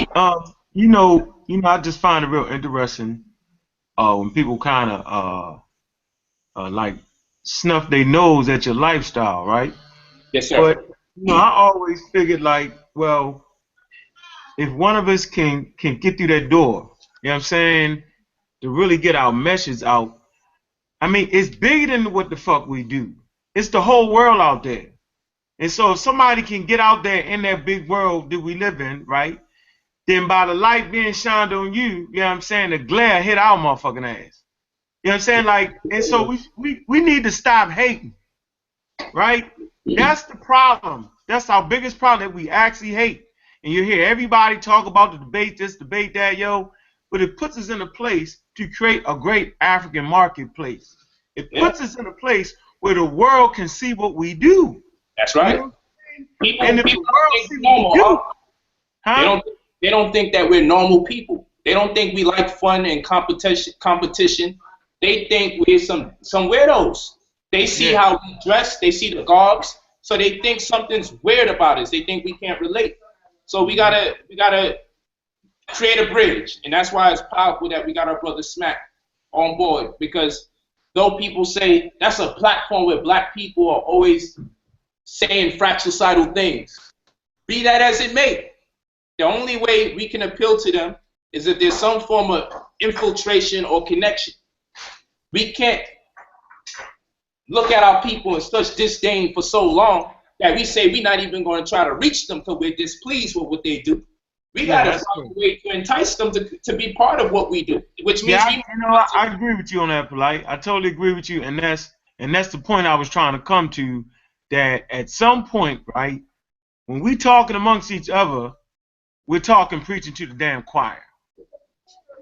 you know, I just find it real interesting when people kind of like snuff their nose at your lifestyle, right? Yes, sir. But you know, I always figured like, well, if one of us can get through that door, you know what I'm saying, to really get our message out. I mean, it's bigger than what the fuck we do. It's the whole world out there. And so if somebody can get out there in that big world that we live in, right, then by the light being shined on you, you know what I'm saying, the glare hit our motherfucking ass. You know what I'm saying? Like, and so we need to stop hating, right? That's the problem. That's our biggest problem, that we actually hate. And you hear everybody talk about the debate this, debate that, yo, but it puts us in a place to create a great African marketplace. It puts us in a place where the world can see what we do. That's right. You know, and if the world sees what we do, they don't think that we're normal people. They don't think we like fun and competition. They think we're some weirdos. They see how we dress, they see the garbs, so they think something's weird about us. They think we can't relate. So we gotta create a bridge, and that's why it's powerful that we got our brother Smack on board, because though people say that's a platform where black people are always saying fratricidal things, be that as it may, the only way we can appeal to them is if there's some form of infiltration or connection. We can't look at our people in such disdain for so long that we say we're not even going to try to reach them because we're displeased with what they do. We got to find a way to entice them to be part of what we do, which means I agree with you on that, Polight. I totally agree with you, and that's the point I was trying to come to. That at some point, right, when we talking amongst each other, we're talking preaching to the damn choir.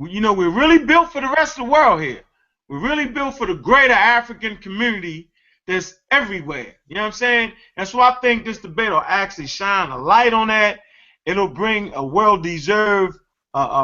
You know, we're really built for the rest of the world here. We're really built for the greater African community that's everywhere. You know what I'm saying? And so I think this debate will actually shine a light on that. It'll bring a well-deserved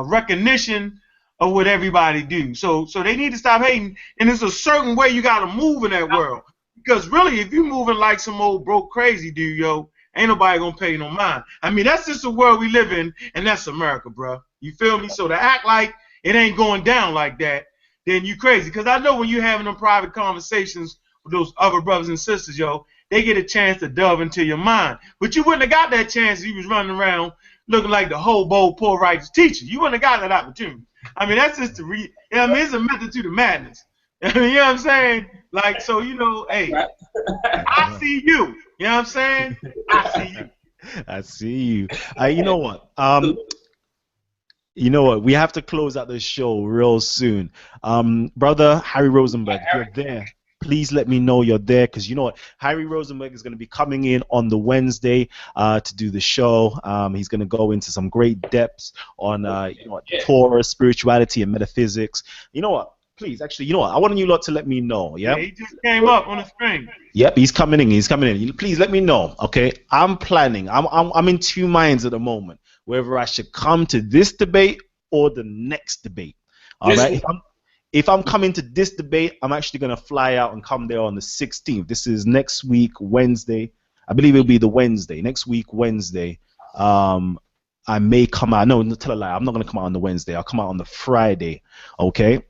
recognition of what everybody do. So they need to stop hating. And there's a certain way you got to move in that world. Because really, if you're moving like some old broke crazy dude, yo, ain't nobody going to pay no mind. I mean, that's just the world we live in, and that's America, bro. You feel me? So to act like it ain't going down like that, then you crazy. Because I know when you're having them private conversations with those other brothers and sisters, yo, they get a chance to delve into your mind. But you wouldn't have got that chance if you was running around looking like the hobo poor righteous teacher. You wouldn't have got that opportunity. I mean, that's just you know what I mean? It's a method to the madness. I mean, you know what I'm saying? Like, so, you know, hey, I see you. You know what I'm saying? I see you. I see you. You know what? You know what? We have to close out the show real soon. Brother Harry Rozenberg, if you're there, please let me know you're there, because you know what? Harry Rozenberg is going to be coming in on the Wednesday to do the show. He's going to go into some great depths on you know what, Torah, spirituality, and metaphysics. You know what? Please, actually, you know what? I want you lot to let me know. Yeah. He just came up on the screen. Yep, he's coming in. He's coming in. Please let me know. Okay, I'm planning. I'm in two minds at the moment whether I should come to this debate or the next debate. All right. If I'm coming to this debate, I'm actually gonna fly out and come there on the 16th. This is next week, Wednesday. I believe it'll be the Wednesday. Next week, Wednesday. I may come out. No, tell a lie. I'm not gonna come out on the Wednesday. I'll come out on the Friday. Okay.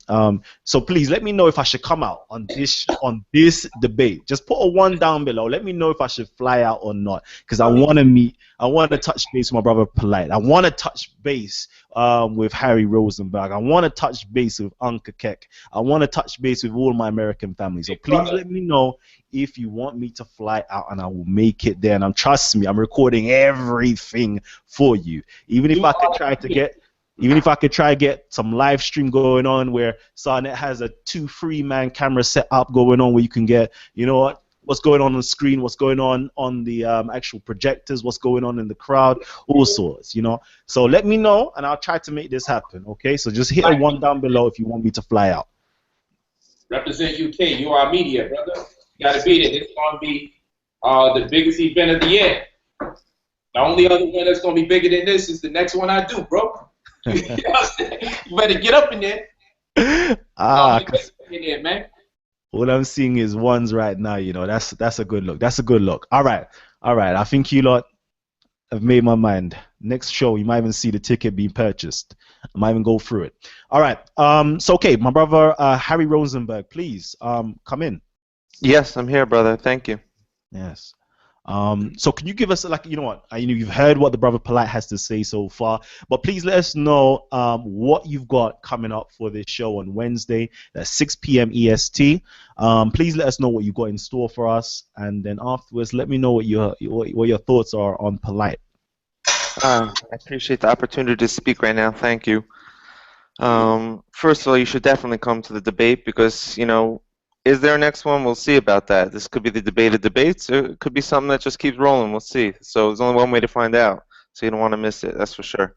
So please let me know if I should come out on this debate. Just put a 1 down below. Let me know if I should fly out or not, because I want to meet. I want to touch base with my brother Polight. I want to touch base with Harry Rozenberg. I want to touch base with Uncle Keck. I want to touch base with all my American family. So please let me know if you want me to fly out, and I will make it there. And trust me, I'm recording everything for you. Even if I could try to get Even if I could try to get some live stream going on where Sarnet has a 2-3-man camera set up going on where you can get, you know, what's going on the screen, what's going on the actual projectors, what's going on in the crowd, all sorts, you know. So let me know, and I'll try to make this happen, okay? So just hit a 1 down below if you want me to fly out. Represent UK. You are media, brother. You got to be there. This is going to be the biggest event of the year. The only other one that's going to be bigger than this is the next one I do, bro. You know what I'm saying? You better get up in there. In there, man. All I'm seeing is ones right now, you know. That's a good look. That's a good look. All right. I think you lot have made my mind. Next show, you might even see the ticket being purchased. I might even go through it. All right. So okay, my brother Harry Rozenberg, please come in. Yes, I'm here, brother. Thank you. Yes. So can you give us, like, you know what, you've heard what the brother Polight has to say so far, but please let us know what you've got coming up for this show on Wednesday at 6 p.m. EST. Please let us know what you've got in store for us, and then afterwards let me know what your thoughts are on Polight. I appreciate the opportunity to speak right now. Thank you. First of all, you should definitely come to the debate because, you know, is there a next one? We'll see about that. This could be the debate of debates, or it could be something that just keeps rolling. We'll see. So there's only one way to find out. So you don't want to miss it. That's for sure.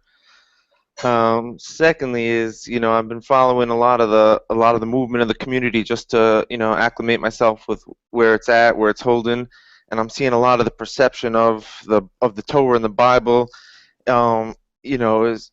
Secondly, is, you know, I've been following a lot of the movement of the community just to, you know, acclimate myself with where it's at, where it's holding, and I'm seeing a lot of the perception of the Torah and the Bible, you know, is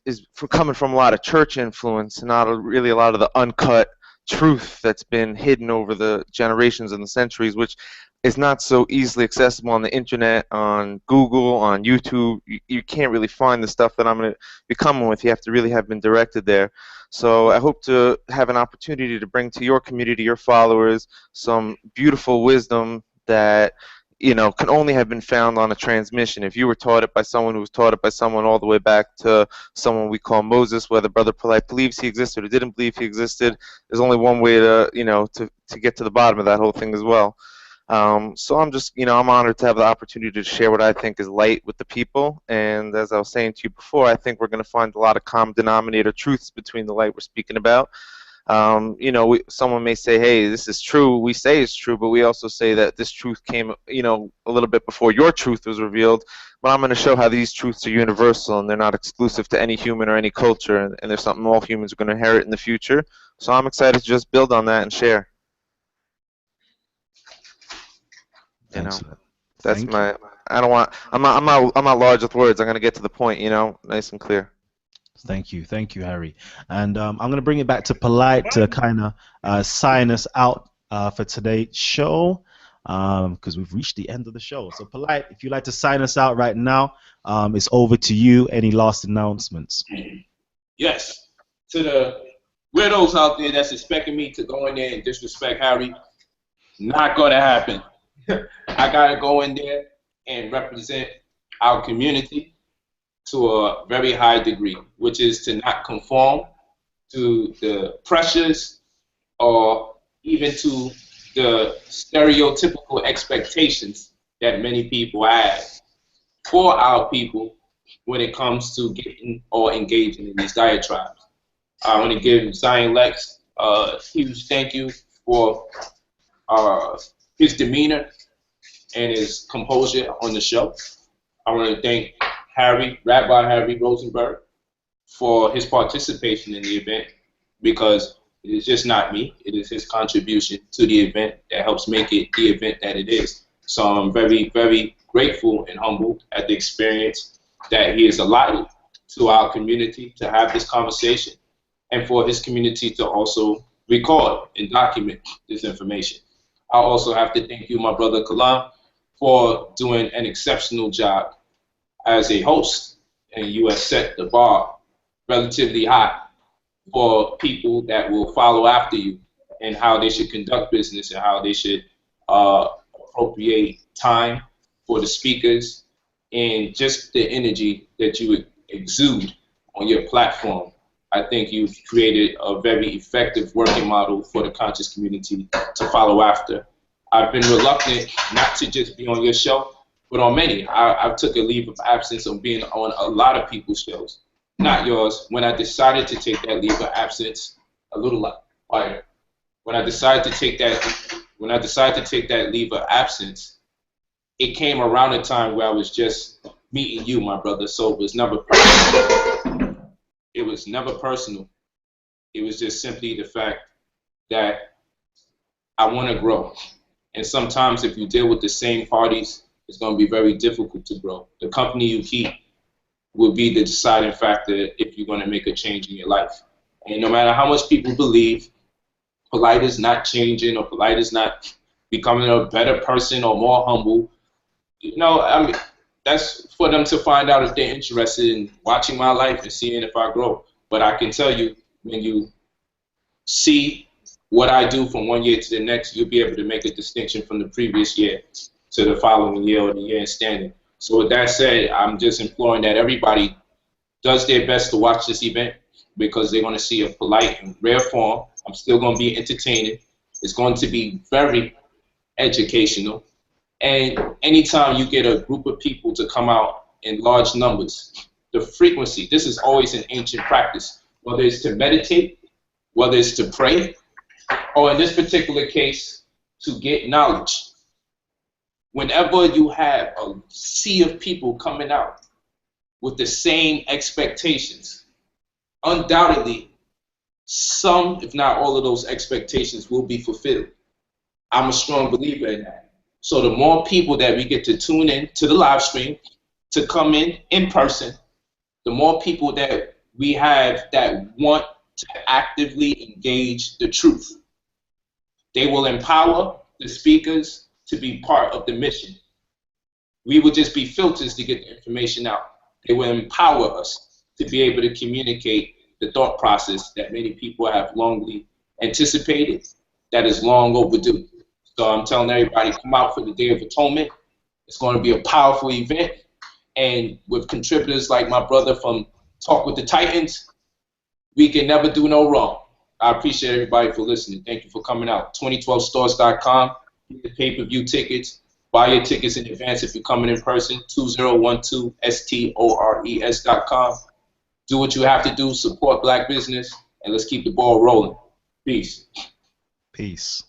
coming from a lot of church influence, and not really a lot of the uncut truth that's been hidden over the generations and the centuries, which is not so easily accessible on the internet, on Google, on YouTube. You can't really find the stuff that I'm going to be coming with. You have to really have been directed there. So I hope to have an opportunity to bring to your community, your followers, some beautiful wisdom that, you know, can only have been found on a transmission. If you were taught it by someone who was taught it by someone all the way back to someone we call Moses, whether Brother Polight believes he existed or didn't believe he existed, there's only one way to, you know, to get to the bottom of that whole thing as well. So I'm just, you know, I'm honored to have the opportunity to share what I think is light with the people. And as I was saying to you before, I think we're going to find a lot of common denominator truths between the light we're speaking about. You know, someone may say, hey, this is true. We say it's true, but we also say that this truth came, you know, a little bit before your truth was revealed. But I'm going to show how these truths are universal and they're not exclusive to any human or any culture, and there's something all humans are going to inherit in the future. So I'm excited to just build on that and share. You know, that's my. I don't want. I'm not large with words. I'm going to get to the point. You know, nice and clear. Thank you, Harry. And I'm going to bring it back to Polight to kind of sign us out for today's show, because we've reached the end of the show. So Polight, if you'd like to sign us out right now, it's over to you. Any last announcements? Yes. To the widows out there that's expecting me to go in there and disrespect Harry, not going to happen. I got to go in there and represent our community to a very high degree, which is to not conform to the pressures or even to the stereotypical expectations that many people have for our people when it comes to getting or engaging in these diatribes. I want to give Zion Lexx a huge thank you for his demeanor and his composure on the show. I want to thank Rabbi Harry Rozenberg, for his participation in the event, because it is just not me, it is his contribution to the event that helps make it the event that it is. So I'm very, very grateful and humbled at the experience that he has allotted to our community to have this conversation, and for his community to also record and document this information. I also have to thank you, my brother Kalam, for doing an exceptional job as a host, and you have set the bar relatively high for people that will follow after you and how they should conduct business and how they should appropriate time for the speakers and just the energy that you exude on your platform. I think you've created a very effective working model for the conscious community to follow after. I've been reluctant not to just be on your show, but on many. I've took a leave of absence of being on a lot of people's shows not yours, when I decided to take that leave of absence, a little lighter. When I decided to take that leave of absence, it came around a time where I was just meeting you, my brother. So it was never personal. It was never personal. It was just simply the fact that I want to grow. And sometimes if you deal with the same parties, it's going to be very difficult to grow. The company you keep will be the deciding factor if you're going to make a change in your life. And no matter how much people believe Polight is not changing or Polight is not becoming a better person or more humble, you know, I mean, that's for them to find out if they're interested in watching my life and seeing if I grow. But I can tell you, when you see what I do from one year to the next, you'll be able to make a distinction from the previous year to the following year or the year in standing. So with that said, I'm just imploring that everybody does their best to watch this event, because they're going to see a Polight in rare form. I'm still going to be entertaining. It's going to be very educational. And anytime you get a group of people to come out in large numbers, the frequency, this is always an ancient practice, whether it's to meditate, whether it's to pray, or in this particular case, to get knowledge. Whenever you have a sea of people coming out with the same expectations, undoubtedly, some, if not all of those expectations will be fulfilled. I'm a strong believer in that. So the more people that we get to tune in to the live stream, to come in person, the more people that we have that want to actively engage the truth. They will empower the speakers to be part of the mission. We will just be filters to get the information out. They will empower us to be able to communicate the thought process that many people have longly anticipated, that is long overdue. So I'm telling everybody, come out for the Day of Atonement. It's going to be a powerful event. And with contributors like my brother from Talk with the Titans, we can never do no wrong. I appreciate everybody for listening. Thank you for coming out. 2012stores.com. Get the pay-per-view tickets. Buy your tickets in advance if you're coming in person. 2012stores.com. Do what you have to do. Support black business. And let's keep the ball rolling. Peace. Peace.